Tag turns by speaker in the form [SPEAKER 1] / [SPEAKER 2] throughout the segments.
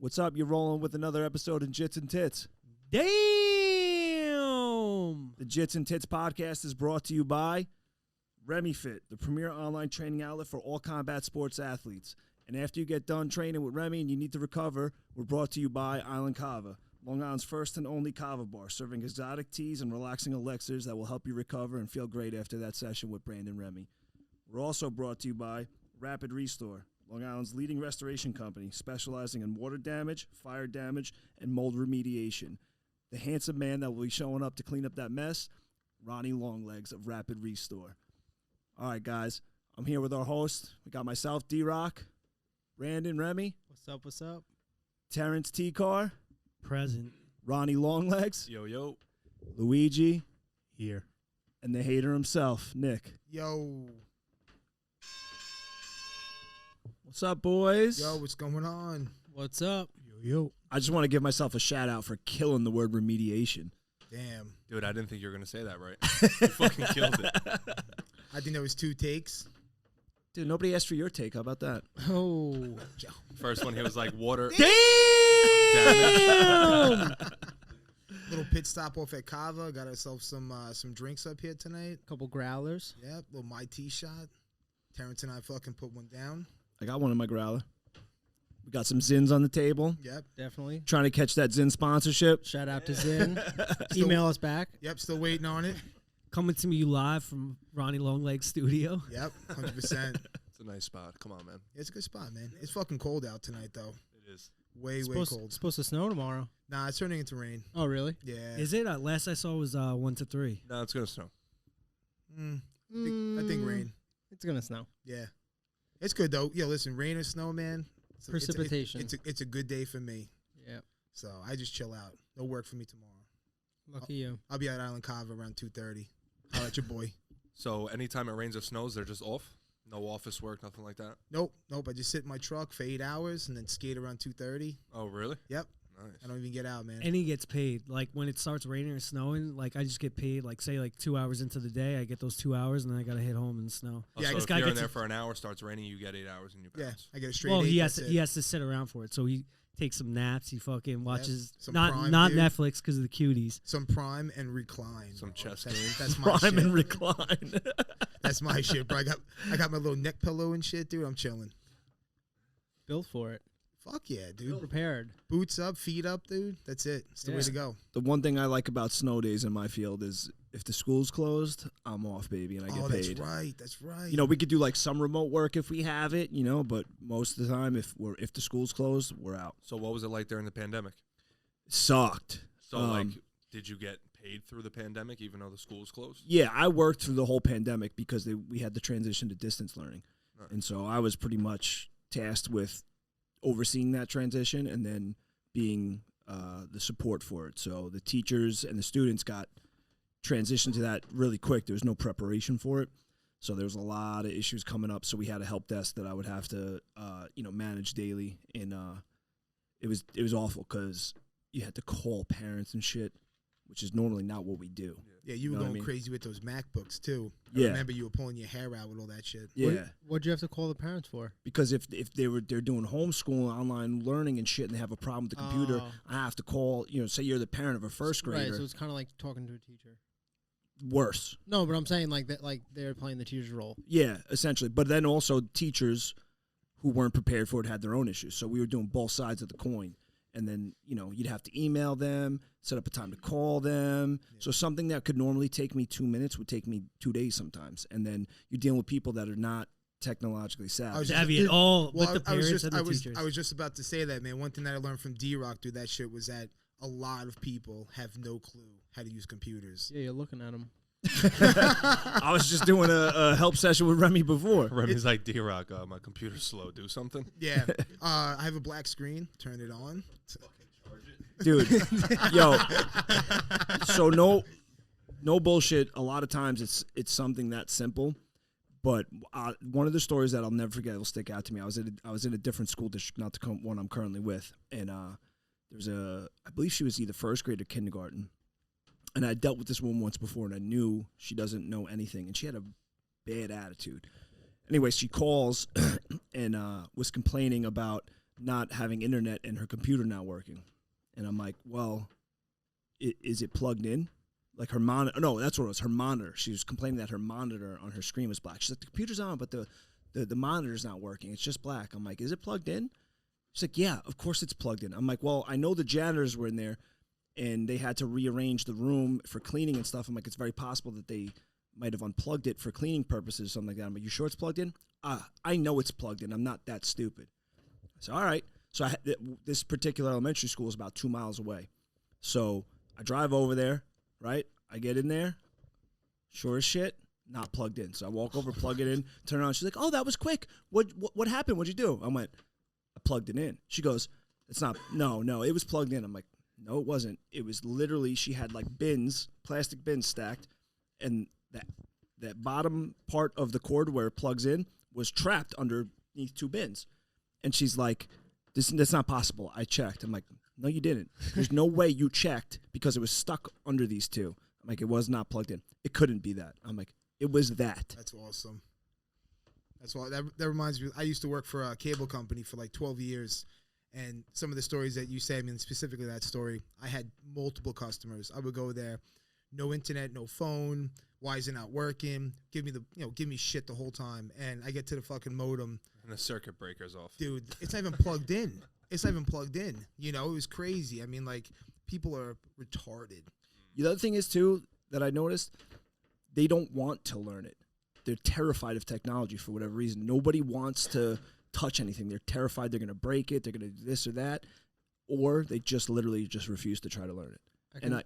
[SPEAKER 1] What's up? You're rolling with another episode of Jits and Tits.
[SPEAKER 2] Damn!
[SPEAKER 1] The Jits and Tits podcast is brought to you by Remy Fit, the premier online training outlet for all combat sports athletes. And after you get done training with Remy and you need to recover, we're brought to you by Island Kava, Long Island's first and only kava bar, serving exotic teas and relaxing elixirs that will help you recover and feel great after that session with Brandon Remy. We're also brought to you by Rapid Restore, Long Island's leading restoration company, specializing in water damage, fire damage, and mold remediation. The handsome man that will be showing up to clean up that mess, Ronny Longlegs of Rapid Restore. All right, guys, I'm here with our host. We got myself, D-Rock, Brandon Remy.
[SPEAKER 2] What's up, what's up?
[SPEAKER 1] Terrence T-Car.
[SPEAKER 2] Present.
[SPEAKER 1] Ronny Longlegs.
[SPEAKER 3] Yo, yo.
[SPEAKER 1] Luigi.
[SPEAKER 2] Here.
[SPEAKER 1] And the hater himself, Nick.
[SPEAKER 4] Yo.
[SPEAKER 1] What's up, boys?
[SPEAKER 4] Yo, what's going on?
[SPEAKER 2] What's up?
[SPEAKER 4] Yo.
[SPEAKER 1] I just want to give myself a shout-out for killing the word remediation.
[SPEAKER 4] Damn.
[SPEAKER 3] Dude, I didn't think you were going to say that right. You fucking killed it.
[SPEAKER 4] I think there was 2 takes.
[SPEAKER 1] Dude, nobody asked for your take. How about that?
[SPEAKER 2] Oh.
[SPEAKER 3] First one, he was like, water.
[SPEAKER 2] Damn!
[SPEAKER 4] Little pit stop off at Kava. Got ourselves some drinks up here tonight.
[SPEAKER 2] Couple growlers.
[SPEAKER 4] Yep, little my tea shot. Terrence and I fucking put one down.
[SPEAKER 1] I got one in my growler. We got some Zins on the table.
[SPEAKER 4] Yep.
[SPEAKER 2] Definitely.
[SPEAKER 1] Trying to catch that Zin sponsorship.
[SPEAKER 2] Shout out to Zin. Email us back.
[SPEAKER 4] Yep, still waiting on it.
[SPEAKER 2] Coming to me live from Ronny Longlegs studio.
[SPEAKER 4] Yep, 100%.
[SPEAKER 3] It's a nice spot. Come on, man.
[SPEAKER 4] It's a good spot, man. It's fucking cold out tonight, though.
[SPEAKER 3] It is.
[SPEAKER 4] Way cold.
[SPEAKER 2] Supposed to snow tomorrow.
[SPEAKER 4] Nah, it's turning into rain.
[SPEAKER 2] Oh, really?
[SPEAKER 4] Yeah.
[SPEAKER 2] Is it? Last I saw was 1 to 3.
[SPEAKER 3] No, it's going to snow.
[SPEAKER 4] I think rain.
[SPEAKER 2] It's going to snow.
[SPEAKER 4] Yeah. It's good, though. Yeah, listen, rain or snow, man.
[SPEAKER 2] Precipitation.
[SPEAKER 4] It's a good day for me.
[SPEAKER 2] Yeah.
[SPEAKER 4] So I just chill out. No work for me tomorrow.
[SPEAKER 2] Lucky you.
[SPEAKER 4] I'll be at Island Kava around 2:30. I'll let your boy.
[SPEAKER 3] So anytime it rains or snows, they're just off? No office work, nothing like that?
[SPEAKER 4] Nope. I just sit in my truck for 8 hours and then skate around 2:30.
[SPEAKER 3] Oh, really?
[SPEAKER 4] Yep.
[SPEAKER 3] Nice.
[SPEAKER 4] I don't even get out, man.
[SPEAKER 2] And he gets paid. Like, when it starts raining or snowing, like, I just get paid, like, say, like, 2 hours into the day. I get those 2 hours, and then I got to hit home and snow.
[SPEAKER 3] Oh,
[SPEAKER 4] Yeah,
[SPEAKER 3] so
[SPEAKER 4] this
[SPEAKER 3] if
[SPEAKER 2] guy
[SPEAKER 3] you're in
[SPEAKER 2] gets
[SPEAKER 3] there
[SPEAKER 2] it-
[SPEAKER 3] for an hour, starts raining, you get 8 hours and you
[SPEAKER 4] Yeah,
[SPEAKER 3] bounce.
[SPEAKER 4] I get a straight
[SPEAKER 2] Well,
[SPEAKER 4] 8.
[SPEAKER 2] he has
[SPEAKER 4] that's
[SPEAKER 2] to, he has to sit around for it. So he takes some naps. He fucking watches,
[SPEAKER 4] Some
[SPEAKER 2] not
[SPEAKER 4] Prime,
[SPEAKER 2] not
[SPEAKER 4] dude.
[SPEAKER 2] Netflix because of the cuties.
[SPEAKER 4] Some prime and recline.
[SPEAKER 3] Some chest
[SPEAKER 4] That's,
[SPEAKER 3] games.
[SPEAKER 4] that's my
[SPEAKER 1] Prime
[SPEAKER 4] shit.
[SPEAKER 1] and recline.
[SPEAKER 4] That's my shit, bro. I got my little neck pillow and shit, dude. I'm chilling.
[SPEAKER 2] Built for it.
[SPEAKER 4] Fuck yeah, dude.
[SPEAKER 2] Prepared.
[SPEAKER 4] Boots up, feet up, dude. That's it. It's the way
[SPEAKER 2] Yeah.
[SPEAKER 4] to go.
[SPEAKER 1] The one thing I like about snow days in my field is if the school's closed, I'm off, baby, and I get paid.
[SPEAKER 4] That's right. That's right.
[SPEAKER 1] You know, we could do like some remote work if we have it, you know, but most of the time, if the school's closed, we're out.
[SPEAKER 3] So what was it like during the pandemic?
[SPEAKER 1] It sucked.
[SPEAKER 3] So, did you get paid through the pandemic even though the school was closed?
[SPEAKER 1] Yeah, I worked through the whole pandemic because we had the transition to distance learning.
[SPEAKER 3] Nice.
[SPEAKER 1] And so I was pretty much tasked with overseeing that transition and then being the support for it. So the teachers and the students got transitioned to that really quick. There was no preparation for it. So there was a lot of issues coming up. So we had a help desk that I would have to, manage daily. And it was awful because you had to call parents and shit, which is normally not what we do.
[SPEAKER 4] Yeah, you were
[SPEAKER 1] Know what I
[SPEAKER 4] going
[SPEAKER 1] mean?
[SPEAKER 4] crazy with those MacBooks, too. I
[SPEAKER 1] Yeah.
[SPEAKER 4] remember you were pulling your hair out with all that shit.
[SPEAKER 1] Yeah.
[SPEAKER 2] What'd you have to call the parents for?
[SPEAKER 1] Because if they're doing homeschooling, online learning and shit, and they have a problem with the computer,
[SPEAKER 2] Oh.
[SPEAKER 1] I have to call. Say you're the parent of a first grader.
[SPEAKER 2] Right, so it's kind of like talking to a teacher.
[SPEAKER 1] Worse.
[SPEAKER 2] No, but I'm saying like that, like they're playing the teacher's role.
[SPEAKER 1] Yeah, essentially. But then also teachers who weren't prepared for it had their own issues. So we were doing both sides of the coin. And then, you'd have to email them, set up a time to call them. Yeah. So something that could normally take me 2 minutes would take me 2 days sometimes. And then you're dealing with people that are not technologically savvy.
[SPEAKER 2] Savvy at all with the
[SPEAKER 4] I was
[SPEAKER 2] parents and the
[SPEAKER 4] just,
[SPEAKER 2] teachers.
[SPEAKER 4] I was just about to say that, man. One thing that I learned from D-Rock through that shit was that a lot of people have no clue how to use computers.
[SPEAKER 2] Yeah, you're looking at them.
[SPEAKER 1] I was just doing a help session with Remy before.
[SPEAKER 3] Remy's like, D-Rock, my computer's slow. Do something.
[SPEAKER 4] Yeah. I have a black screen. Turn it on.
[SPEAKER 1] Dude, yo, so no bullshit. A lot of times it's something that simple, but one of the stories that I'll never forget will stick out to me. I was in a different school district, not the one I'm currently with, and I believe she was either first grade or kindergarten, and I dealt with this woman once before, and I knew she doesn't know anything, and she had a bad attitude. Anyway, she calls and was complaining about not having internet and her computer not working. And I'm like, well, is it plugged in? Like her monitor? No, that's what it was. Her monitor. She was complaining that her monitor on her screen was black. She's like, the computer's on, but the monitor's not working. It's just black. I'm like, is it plugged in? She's like, yeah, of course it's plugged in. I'm like, well, I know the janitors were in there, and they had to rearrange the room for cleaning and stuff. I'm like, it's very possible that they might have unplugged it for cleaning purposes or something like that. I'm like, you sure it's plugged in? I know it's plugged in. I'm not that stupid. So, all right. So this particular elementary school is about 2 miles away. So I drive over there, right? I get in there. Sure as shit, not plugged in. So I walk over, plug it in, turn it on. She's like, oh, that was quick. What happened? What'd you do? I went, I plugged it in. She goes, it's not, no, it was plugged in. I'm like, no, it wasn't. It was literally, she had like bins, plastic bins stacked, and that bottom part of the cord where it plugs in was trapped underneath 2 bins. And she's like, that's not possible. I checked. I'm like, no, you didn't. There's no way you checked because it was stuck under these 2. I'm like, it was not plugged in. It couldn't be that. I'm like, it was that.
[SPEAKER 4] That's awesome. That's all. That reminds me. I used to work for a cable company for like 12 years, and some of the stories that you say, I mean, specifically that story, I had multiple customers. I would go there, no internet, no phone. Why is it not working? Give me shit the whole time. And I get to the fucking modem,
[SPEAKER 3] and the circuit breaker's off.
[SPEAKER 4] Dude, it's not even plugged in. It's not even plugged in. You know, it was crazy. I mean, like, people are retarded.
[SPEAKER 1] The other thing is, too, that I noticed, they don't want to learn it. They're terrified of technology for whatever reason. Nobody wants to touch anything. They're terrified they're going to break it, they're going to do this or that, or they just literally just refuse to try to learn it.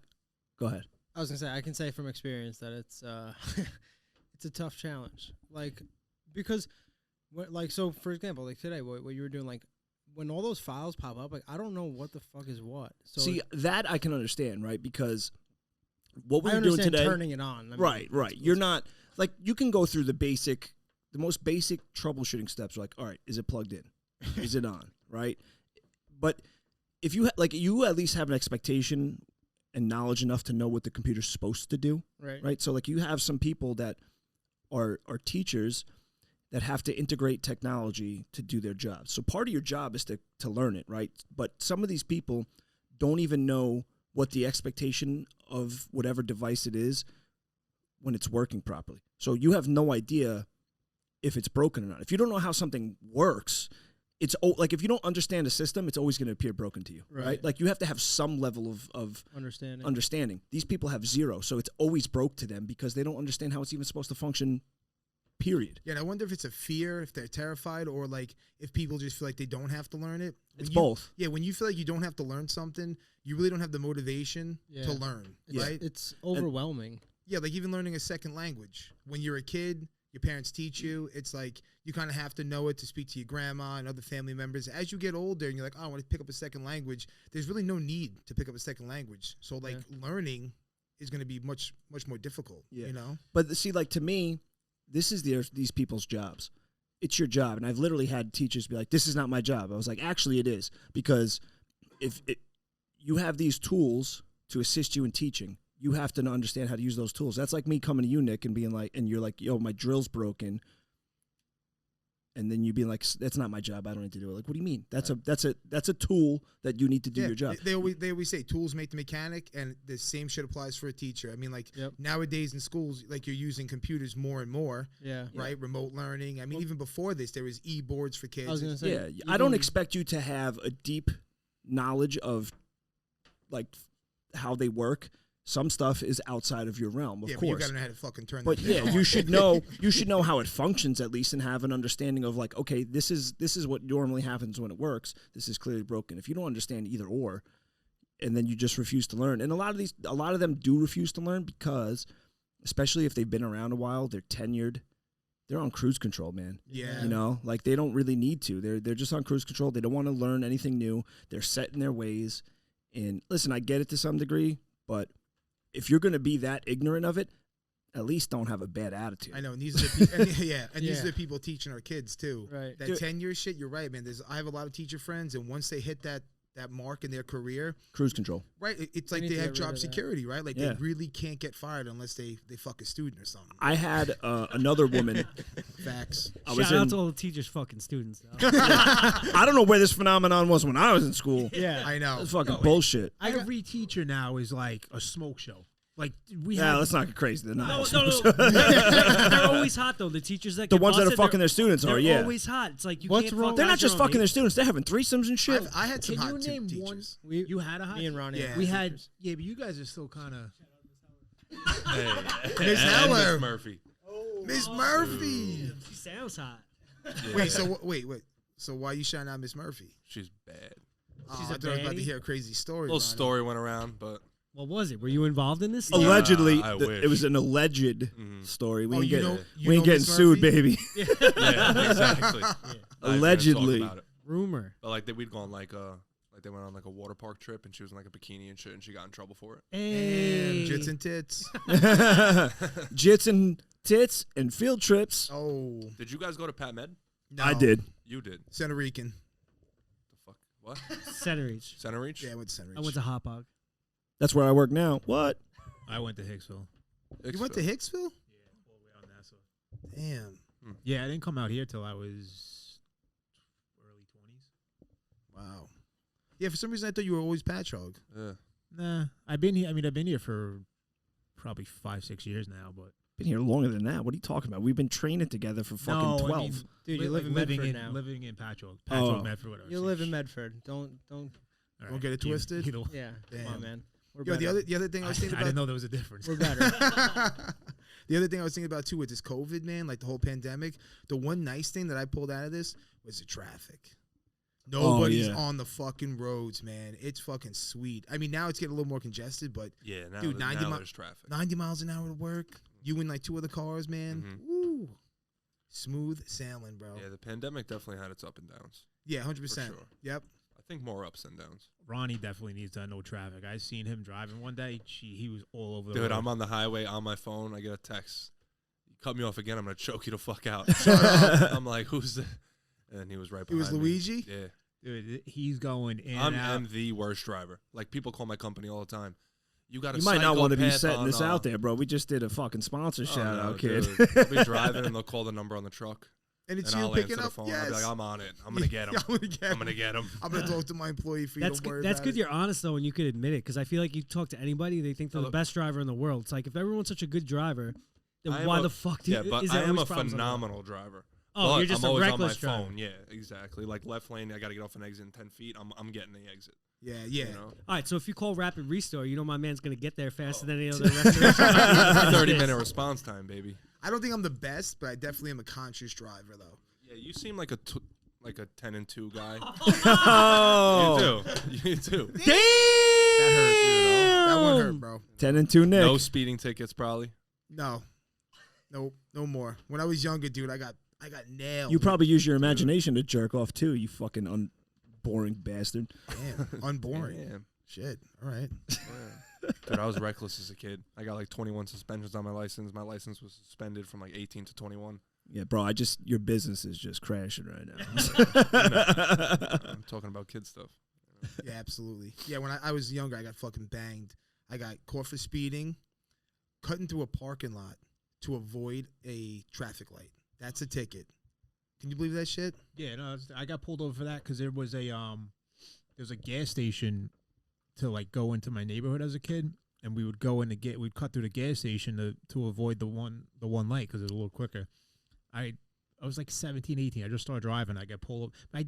[SPEAKER 1] Go ahead.
[SPEAKER 5] I was going to say, I can say from experience that it's it's a tough challenge. Like, because, so, for example, like today, what you were doing, like, when all those files pop up, like, I don't know what the fuck is what. So
[SPEAKER 1] see, that I can understand, right? Because what
[SPEAKER 5] I
[SPEAKER 1] we're doing
[SPEAKER 5] understand
[SPEAKER 1] today,
[SPEAKER 5] turning it on. I mean,
[SPEAKER 1] right. You're not like, you can go through the most basic troubleshooting steps. Like, all right, is it plugged in? Is it on? Right. But if you you at least have an expectation and knowledge enough to know what the computer's supposed to do. Right. So like, you have some people that are teachers that have to integrate technology to do their job. So part of your job is to learn it, right? But some of these people don't even know what the expectation of whatever device it is when it's working properly. So you have no idea if it's broken or not. If you don't know how something works, it's like, if you don't understand a system, it's always going to appear broken to you, right? Like, you have to have some level of understanding. These people have zero, so it's always broke to them because they don't understand how it's even supposed to function, period.
[SPEAKER 4] Yeah, and I wonder if it's a fear, if they're terrified, or like if people just feel like they don't have to learn it.
[SPEAKER 1] It's both.
[SPEAKER 4] Yeah, when you feel like you don't have to learn something, you really don't have the motivation to learn, right?
[SPEAKER 5] It's overwhelming.
[SPEAKER 4] Yeah, like even learning a second language. When you're a kid, your parents teach you. It's like you kind of have to know it to speak to your grandma and other family members. As you get older and you're like, oh, I want to pick up a second language, there's really no need to pick up a second language. So like learning is going to be much more difficult, you know?
[SPEAKER 1] But see, like, to me, this is these people's jobs. It's your job. And I've literally had teachers be like, this is not my job. I was like, actually it is, because if you have these tools to assist you in teaching, you have to understand how to use those tools. That's like me coming to you, Nick, and being like, and you're like, yo, my drill's broken. And then you being like, that's not my job. I don't need to do it. Like, what do you mean? That's a tool that you need to do your job.
[SPEAKER 4] They always say tools make the mechanic, and the same shit applies for a teacher. I mean, like nowadays in schools, like, you're using computers more and more. Yeah. Right. Remote learning. I mean, even before this, there was e-boards for kids.
[SPEAKER 5] I was gonna say,
[SPEAKER 1] I don't expect you to have a deep knowledge of like how they work. Some stuff is outside of your realm, of course.
[SPEAKER 4] But you gotta know how to fucking turn.
[SPEAKER 1] But yeah, you should know how it functions at least, and have an understanding of like, okay, this is what normally happens when it works. This is clearly broken. If you don't understand either or, and then you just refuse to learn, and a lot of them do refuse to learn because, especially if they've been around a while, they're tenured, they're on cruise control, man.
[SPEAKER 4] Yeah,
[SPEAKER 1] you know, like, they don't really need to. They're just on cruise control. They don't want to learn anything new. They're set in their ways. And listen, I get it to some degree, but if you're going to be that ignorant of it, at least don't have a bad attitude.
[SPEAKER 4] I know, and these are the these are the people teaching our kids too.
[SPEAKER 5] Right.
[SPEAKER 4] That 10-year shit, you're right, man. I have a lot of teacher friends, and once they hit that that mark in their career,
[SPEAKER 1] Cruise control.
[SPEAKER 4] right? It's like
[SPEAKER 5] need
[SPEAKER 4] they
[SPEAKER 5] to
[SPEAKER 4] have
[SPEAKER 5] get rid
[SPEAKER 4] job
[SPEAKER 5] of that.
[SPEAKER 4] security, right? Like
[SPEAKER 1] Yeah.
[SPEAKER 4] they really can't get fired unless they fuck a student or something.
[SPEAKER 1] I had another woman.
[SPEAKER 4] Facts.
[SPEAKER 1] I was
[SPEAKER 2] Shout out
[SPEAKER 1] in.
[SPEAKER 2] to all the teachers fucking students. Though.
[SPEAKER 1] I don't know where this phenomenon was when I was in school.
[SPEAKER 2] Yeah.
[SPEAKER 4] I know.
[SPEAKER 1] It's fucking bullshit.
[SPEAKER 6] Every teacher now is like a smoke show. Like we
[SPEAKER 1] Yeah,
[SPEAKER 6] have.
[SPEAKER 1] let's not get crazy. They're not.
[SPEAKER 2] No. They're always hot though. The teachers that
[SPEAKER 1] The
[SPEAKER 2] get
[SPEAKER 1] ones that are
[SPEAKER 2] busted,
[SPEAKER 1] fucking
[SPEAKER 2] they're-
[SPEAKER 1] their students are,
[SPEAKER 2] they're
[SPEAKER 1] yeah.
[SPEAKER 2] always hot. It's like you
[SPEAKER 5] What's
[SPEAKER 2] can't
[SPEAKER 5] wrong-
[SPEAKER 2] fuck
[SPEAKER 1] They're not
[SPEAKER 2] guys
[SPEAKER 1] just
[SPEAKER 2] your own
[SPEAKER 1] fucking their
[SPEAKER 2] age.
[SPEAKER 1] students. They're having threesomes and shit.
[SPEAKER 4] I had some
[SPEAKER 6] Can you
[SPEAKER 4] hot
[SPEAKER 6] name
[SPEAKER 4] teachers.
[SPEAKER 6] one?
[SPEAKER 5] We,
[SPEAKER 6] You had a hot.
[SPEAKER 5] me and Ronnie.
[SPEAKER 4] Yeah.
[SPEAKER 5] are
[SPEAKER 6] We had.
[SPEAKER 5] teachers.
[SPEAKER 6] Yeah, but you guys are still kind of.
[SPEAKER 3] Hey,
[SPEAKER 4] Miss
[SPEAKER 3] and
[SPEAKER 4] Heller.
[SPEAKER 3] Miss Murphy.
[SPEAKER 4] Miss Murphy.
[SPEAKER 2] She sounds hot.
[SPEAKER 3] Yeah.
[SPEAKER 4] Wait, so wait. So why you shouting out Miss Murphy?
[SPEAKER 3] She's bad.
[SPEAKER 4] Oh,
[SPEAKER 2] She's
[SPEAKER 4] I
[SPEAKER 2] a
[SPEAKER 4] thought I was about to
[SPEAKER 2] baddie?
[SPEAKER 4] hear a crazy story.
[SPEAKER 3] A little
[SPEAKER 4] Ronnie.
[SPEAKER 3] story went around, but
[SPEAKER 2] What was it? Were you involved in this?
[SPEAKER 1] Allegedly,
[SPEAKER 3] I
[SPEAKER 1] it
[SPEAKER 3] wish.
[SPEAKER 1] was an alleged
[SPEAKER 3] Mhm.
[SPEAKER 1] story. We
[SPEAKER 4] Oh,
[SPEAKER 1] ain't
[SPEAKER 4] you
[SPEAKER 1] getting,
[SPEAKER 4] know- you
[SPEAKER 1] we ain't
[SPEAKER 4] know
[SPEAKER 1] getting
[SPEAKER 4] Miss
[SPEAKER 1] sued,
[SPEAKER 4] Murphy?
[SPEAKER 1] baby.
[SPEAKER 3] yeah, exactly. Not even gonna
[SPEAKER 1] Allegedly.
[SPEAKER 3] talk about it.
[SPEAKER 2] Rumor.
[SPEAKER 3] But like we'd gone like they went on like a water park trip and she was in like a bikini and shit and she got in trouble for it.
[SPEAKER 2] Hey.
[SPEAKER 4] Damn, Jits and Tits.
[SPEAKER 1] Jits and tits and field trips.
[SPEAKER 4] Oh,
[SPEAKER 3] Did you guys go to Pat Med?
[SPEAKER 4] no.
[SPEAKER 1] I did.
[SPEAKER 3] You did.
[SPEAKER 4] Puerto Rican.
[SPEAKER 3] The fuck? What?
[SPEAKER 2] Center Reach.
[SPEAKER 3] Center Reach?
[SPEAKER 4] Yeah, I went to Center
[SPEAKER 2] I went to Hot Bog.
[SPEAKER 1] That's where I work now. What?
[SPEAKER 6] I went to Hicksville.
[SPEAKER 4] You went to Hicksville?
[SPEAKER 6] Yeah, all the way out Nassau.
[SPEAKER 4] Damn.
[SPEAKER 6] Yeah, I didn't come out here till I was early 20s.
[SPEAKER 4] Wow. Yeah, for some reason I thought you were always Patchogue.
[SPEAKER 3] Yeah.
[SPEAKER 6] Nah, I've been here. I mean, I've been here for probably 5-6 years now, but
[SPEAKER 1] Been here longer than that. What are you talking about? We've been training together for fucking
[SPEAKER 6] no,
[SPEAKER 1] 12.
[SPEAKER 6] I mean,
[SPEAKER 5] Dude, you live in
[SPEAKER 6] living
[SPEAKER 5] Medford
[SPEAKER 6] in
[SPEAKER 5] now.
[SPEAKER 6] living in Patchogue,
[SPEAKER 1] Oh.
[SPEAKER 6] Medford, whatever.
[SPEAKER 5] You
[SPEAKER 6] same
[SPEAKER 5] live in
[SPEAKER 6] shit.
[SPEAKER 5] Medford. Don't.
[SPEAKER 6] All
[SPEAKER 4] Don't get it twisted.
[SPEAKER 6] Either way.
[SPEAKER 5] Yeah. Come
[SPEAKER 4] Damn.
[SPEAKER 5] on, man. We're
[SPEAKER 4] Yo,
[SPEAKER 5] better.
[SPEAKER 4] the other thing I was thinking
[SPEAKER 6] I didn't
[SPEAKER 4] about.
[SPEAKER 6] know there was a difference.
[SPEAKER 5] We're better.
[SPEAKER 4] The other thing I was thinking about too with this COVID, man, like the whole pandemic. The one nice thing that I pulled out of this was the traffic. Nobody's
[SPEAKER 1] yeah.
[SPEAKER 4] on the fucking roads, man. It's fucking sweet. I mean, now it's getting a little more congested, but
[SPEAKER 3] Yeah, now,
[SPEAKER 4] Dude, 90
[SPEAKER 3] now
[SPEAKER 4] mi-
[SPEAKER 3] there's traffic.
[SPEAKER 4] 90 miles an hour to work. You in like two other cars, man.
[SPEAKER 3] Mhm.
[SPEAKER 4] Woo. Smooth sailing, bro.
[SPEAKER 3] Yeah, the pandemic definitely had its up and downs.
[SPEAKER 4] Yeah, 100%.
[SPEAKER 3] For sure.
[SPEAKER 4] Yep.
[SPEAKER 3] I think more ups than downs.
[SPEAKER 6] Ronnie definitely needs to know traffic. I seen him driving one day. He was all over the
[SPEAKER 3] Dude,
[SPEAKER 6] road.
[SPEAKER 3] I'm on the highway on my phone. I get a text. You cut me off again, I'm going to choke you the fuck out. I'm like, who's the... And he was right
[SPEAKER 4] It
[SPEAKER 3] behind
[SPEAKER 4] was
[SPEAKER 3] me.
[SPEAKER 4] Luigi.
[SPEAKER 3] Yeah.
[SPEAKER 6] Dude, he's going in
[SPEAKER 3] I'm
[SPEAKER 6] and out.
[SPEAKER 3] am the worst driver. Like, people call my company all the time. You got a
[SPEAKER 1] You might not want to be
[SPEAKER 3] psychopath
[SPEAKER 1] setting
[SPEAKER 3] on,
[SPEAKER 1] this out there, bro. We just did a fucking sponsor
[SPEAKER 3] Oh,
[SPEAKER 1] shout
[SPEAKER 3] no,
[SPEAKER 1] out, kid.
[SPEAKER 3] dude. I'll be driving and they'll call the number on the truck.
[SPEAKER 4] And it's
[SPEAKER 3] and
[SPEAKER 4] you
[SPEAKER 3] I'll
[SPEAKER 4] picking
[SPEAKER 3] answer the
[SPEAKER 4] up.
[SPEAKER 3] phone.
[SPEAKER 4] Yes.
[SPEAKER 3] I'll be like, I'm on it. I'm going to get him.
[SPEAKER 4] Yeah, I'm gonna get
[SPEAKER 3] I'm going to get him.
[SPEAKER 4] I'm gonna talk to my employee for you.
[SPEAKER 2] That's
[SPEAKER 4] Don't worry
[SPEAKER 2] good. That's
[SPEAKER 4] about
[SPEAKER 2] good.
[SPEAKER 4] it.
[SPEAKER 2] You're honest though, and you could admit it. Because I feel like you talk to anybody, they think they're the
[SPEAKER 3] Look.
[SPEAKER 2] best driver in the world. It's like if everyone's such a good driver, then
[SPEAKER 3] I am
[SPEAKER 2] why
[SPEAKER 3] a-
[SPEAKER 2] the fuck do you?
[SPEAKER 3] Yeah, but
[SPEAKER 2] is
[SPEAKER 3] I
[SPEAKER 2] there
[SPEAKER 3] am a
[SPEAKER 2] always problems on the road?
[SPEAKER 3] phenomenal driver.
[SPEAKER 2] Oh,
[SPEAKER 3] But
[SPEAKER 2] you're just
[SPEAKER 3] I'm
[SPEAKER 2] a
[SPEAKER 3] always
[SPEAKER 2] reckless
[SPEAKER 3] on my
[SPEAKER 2] driver.
[SPEAKER 3] phone. Yeah, exactly. Like left lane, I got to get off an exit in 10 feet. I'm getting the exit.
[SPEAKER 4] Yeah, yeah.
[SPEAKER 3] You know?
[SPEAKER 2] All right, so if you call Rapid Restore, you know my man's gonna get there faster than any
[SPEAKER 3] Oh.
[SPEAKER 2] other restaurant.
[SPEAKER 3] 30-minute response time, baby.
[SPEAKER 4] I don't think I'm the best, but I definitely am a conscious driver, though.
[SPEAKER 3] Yeah, you seem like a 10 and 2 guy.
[SPEAKER 1] Oh.
[SPEAKER 3] You do. You do.
[SPEAKER 4] That hurt. That one hurt, bro.
[SPEAKER 1] 10 and 2 Nick.
[SPEAKER 3] No speeding tickets, probably.
[SPEAKER 4] No, nope, no more. When I was younger, dude, I got nailed.
[SPEAKER 1] You probably use your imagination to jerk off too, you fucking boring bastard.
[SPEAKER 4] Damn, unboring.
[SPEAKER 3] Damn.
[SPEAKER 4] Shit. All right.
[SPEAKER 3] Yeah. Dude, I was reckless as a kid. I got like 21 suspensions on my license. My license was suspended from like 18 to 21.
[SPEAKER 1] Yeah, bro, your business is just crashing right now.
[SPEAKER 3] I'm talking about kid stuff.
[SPEAKER 4] Yeah, absolutely. Yeah, when I was younger, I got fucking banged. I got caught for speeding, cutting through a parking lot to avoid a traffic light. That's a ticket. Can you believe that shit?
[SPEAKER 6] Yeah, no, I got pulled over for that because there was a gas station to like go into my neighborhood as a kid, and we would go in to we'd cut through the gas station to avoid the one light because it was a little quicker. I was like 17, 18. I just started driving. I got pulled over.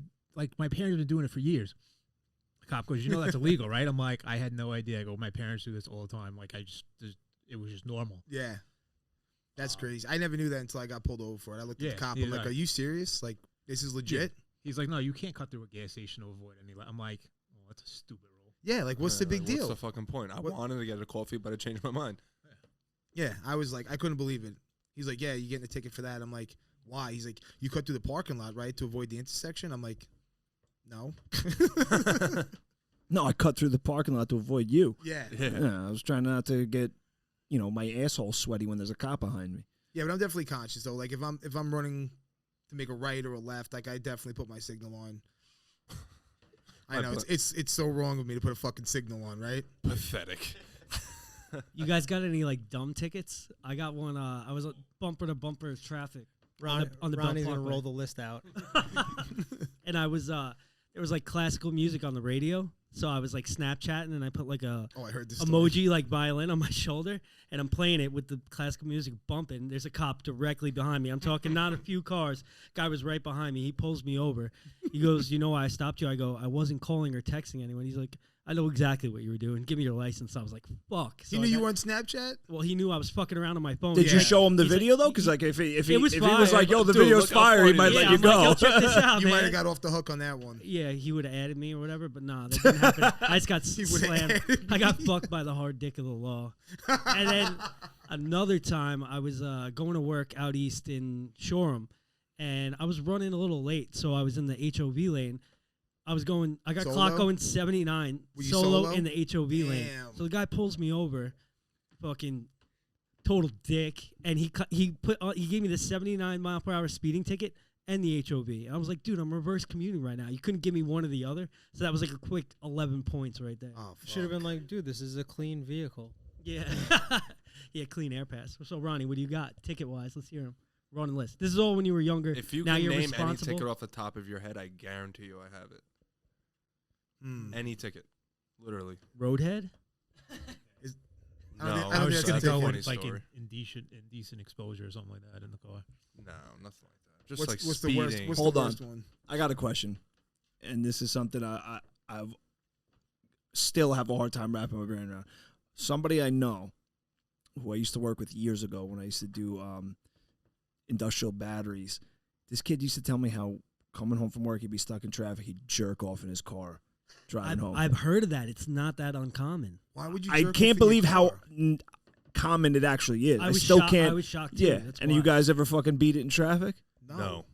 [SPEAKER 6] My parents have been doing it for years. The cop goes, that's illegal, right? I'm like, I had no idea. I go, my parents do this all the time. Like it was just normal.
[SPEAKER 4] Yeah. That's crazy. I never knew that until I got pulled over for it. I looked at the
[SPEAKER 6] Yeah,
[SPEAKER 4] cop.
[SPEAKER 6] yeah,
[SPEAKER 4] I'm like,
[SPEAKER 6] right.
[SPEAKER 4] are you serious? Like, this is legit?
[SPEAKER 6] He's like, no, you can't cut through a gas station to avoid any light. I'm like, well, that's a stupid rule.
[SPEAKER 4] Yeah, like, what's the big
[SPEAKER 3] What's
[SPEAKER 4] deal?
[SPEAKER 3] the fucking point? I
[SPEAKER 4] What-
[SPEAKER 3] wanted to get a coffee, but I changed my mind.
[SPEAKER 4] Yeah, I was like, I couldn't believe it. He's like, yeah, you getting a ticket for that. I'm like, why? He's like, you cut through the parking lot, right, to avoid the intersection? I'm like, no.
[SPEAKER 1] No, I cut through the parking lot to avoid you.
[SPEAKER 4] Yeah.
[SPEAKER 1] Yeah, I was trying not to get, my asshole sweaty when there's a cop behind me.
[SPEAKER 4] Yeah, but I'm definitely conscious though. Like if I'm running to make a right or a left, like I definitely put my signal on. I know it's so wrong of me to put a fucking signal on, right?
[SPEAKER 3] Pathetic.
[SPEAKER 2] You guys got any like dumb tickets? I got one. I was bumper to bumper traffic on the Bell
[SPEAKER 5] Ronnie's gonna
[SPEAKER 2] Parkway.
[SPEAKER 5] roll the list out.
[SPEAKER 2] And I was there was like classical music on the radio, so I was like Snapchatting, and I put like a
[SPEAKER 4] I heard this story.
[SPEAKER 2] emoji like violin on my shoulder, and I'm playing it with the classical music bumping. There's a cop directly behind me. I'm talking not a few cars. Guy was right behind me. He pulls me over. He goes, "You know why I stopped you?" I go, "I wasn't calling or texting anyone." He's like, "I know exactly what you were doing. Give me your license." I was like, "Fuck." So
[SPEAKER 4] He knew you were on Snapchat?
[SPEAKER 2] Well, he knew I was fucking around on my phone.
[SPEAKER 1] Did you
[SPEAKER 2] Yeah.
[SPEAKER 1] show him the
[SPEAKER 2] He's
[SPEAKER 1] video
[SPEAKER 2] like,
[SPEAKER 1] though? Because like if he
[SPEAKER 2] was
[SPEAKER 1] if he was
[SPEAKER 2] fire.
[SPEAKER 1] like, "Yo, the
[SPEAKER 3] Dude,
[SPEAKER 1] video's
[SPEAKER 3] look how
[SPEAKER 1] fire," he
[SPEAKER 3] funny
[SPEAKER 1] might
[SPEAKER 3] it
[SPEAKER 1] let
[SPEAKER 3] is.
[SPEAKER 1] you
[SPEAKER 2] I'm like,
[SPEAKER 1] go.
[SPEAKER 2] "Yo, check this out,
[SPEAKER 4] You might
[SPEAKER 2] man."
[SPEAKER 4] have got off the hook on that one.
[SPEAKER 2] Yeah, he would have added me or whatever, but nah, that didn't happen. I just got
[SPEAKER 4] He would've
[SPEAKER 2] slammed.
[SPEAKER 4] added
[SPEAKER 2] I got fucked by the hard dick of the law. And then another time, I was going to work out east in Shoreham, and I was running a little late, so I was in the HOV lane. I got
[SPEAKER 4] Solo?
[SPEAKER 2] clock going 79
[SPEAKER 4] Were you
[SPEAKER 2] solo
[SPEAKER 4] solo?
[SPEAKER 2] in the HOV lane.
[SPEAKER 4] Damn.
[SPEAKER 2] So the guy pulls me over, fucking total dick, and he gave me the 79 mile per hour speeding ticket and the HOV. And I was like, dude, I'm reverse commuting right now. You couldn't give me one or the other. So that was like a quick 11 points right there.
[SPEAKER 4] Oh,
[SPEAKER 5] Should have
[SPEAKER 4] fuck.
[SPEAKER 5] been like, dude, this is a clean vehicle.
[SPEAKER 2] Yeah. Yeah, clean air pass. So Ronnie, what do you got ticket wise? Let's hear him. We're on the list. This is all when you were younger.
[SPEAKER 3] If you
[SPEAKER 2] now
[SPEAKER 3] can
[SPEAKER 2] you're
[SPEAKER 3] name any
[SPEAKER 2] responsible.
[SPEAKER 3] ticket off the top of your head, I guarantee you I have it. Any ticket, literally.
[SPEAKER 2] Roadhead?
[SPEAKER 4] I don't
[SPEAKER 3] No,
[SPEAKER 4] think-
[SPEAKER 6] I was
[SPEAKER 4] that's
[SPEAKER 6] just gonna
[SPEAKER 4] a
[SPEAKER 6] go
[SPEAKER 4] ticket.
[SPEAKER 6] with
[SPEAKER 3] funny
[SPEAKER 6] like
[SPEAKER 3] story.
[SPEAKER 6] indecent exposure or something like that in the car.
[SPEAKER 3] No, nothing like that. Just
[SPEAKER 4] What's,
[SPEAKER 3] like
[SPEAKER 4] what's the
[SPEAKER 3] speeding.
[SPEAKER 4] worst? What's
[SPEAKER 1] Hold
[SPEAKER 4] the
[SPEAKER 1] on.
[SPEAKER 4] worst one?
[SPEAKER 1] I got a question, and this is something I've still have a hard time wrapping my brain around. Somebody I know, who I used to work with years ago when I used to do industrial batteries. This kid used to tell me how coming home from work, he'd be stuck in traffic, he'd jerk off in his car driving home.
[SPEAKER 2] I've heard of that. It's not that uncommon.
[SPEAKER 4] Why would you?
[SPEAKER 1] I
[SPEAKER 4] jerk off
[SPEAKER 1] can't
[SPEAKER 4] in your
[SPEAKER 1] believe how
[SPEAKER 4] car?
[SPEAKER 1] common it actually is. I
[SPEAKER 2] was
[SPEAKER 1] still
[SPEAKER 2] shocked-
[SPEAKER 1] can't.
[SPEAKER 2] I was shocked too.
[SPEAKER 1] Yeah,
[SPEAKER 2] That's
[SPEAKER 1] and
[SPEAKER 2] why.
[SPEAKER 1] you guys ever fucking beat it in traffic?
[SPEAKER 3] No.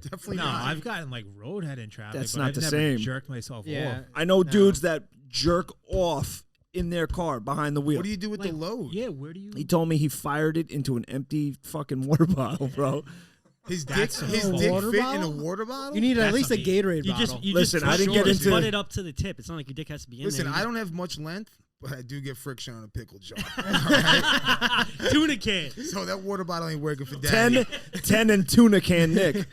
[SPEAKER 4] Definitely
[SPEAKER 6] No,
[SPEAKER 4] not.
[SPEAKER 6] I've gotten like roadhead in traffic.
[SPEAKER 1] That's
[SPEAKER 6] but
[SPEAKER 1] not
[SPEAKER 6] I've
[SPEAKER 1] the
[SPEAKER 6] never
[SPEAKER 1] same.
[SPEAKER 6] Jerked myself
[SPEAKER 5] Yeah.
[SPEAKER 6] off.
[SPEAKER 1] I know
[SPEAKER 5] No.
[SPEAKER 1] dudes that jerk off in their car behind the wheel.
[SPEAKER 4] What do you do with
[SPEAKER 6] Like,
[SPEAKER 4] the load?
[SPEAKER 6] Yeah, where do you?
[SPEAKER 1] He told me he fired it into an empty fucking water bottle, bro.
[SPEAKER 4] His dick,
[SPEAKER 6] That's
[SPEAKER 4] his
[SPEAKER 6] a
[SPEAKER 4] dick
[SPEAKER 5] water
[SPEAKER 4] fit in
[SPEAKER 5] bottle?
[SPEAKER 4] a water bottle.
[SPEAKER 5] You need at
[SPEAKER 6] That's
[SPEAKER 5] least a
[SPEAKER 6] a-
[SPEAKER 5] Gatorade
[SPEAKER 2] You
[SPEAKER 5] bottle.
[SPEAKER 2] just
[SPEAKER 1] Listen, I didn't
[SPEAKER 2] sure,
[SPEAKER 1] get into
[SPEAKER 2] butt
[SPEAKER 1] it.
[SPEAKER 2] it up to the tip. It's not like your dick has to be in
[SPEAKER 4] Listen,
[SPEAKER 2] there.
[SPEAKER 4] I don't have much length, but I do get friction on a pickle jar.
[SPEAKER 2] don't. Tuna can.
[SPEAKER 4] So that water bottle ain't working for daddy.
[SPEAKER 1] 10 and tuna can Nick.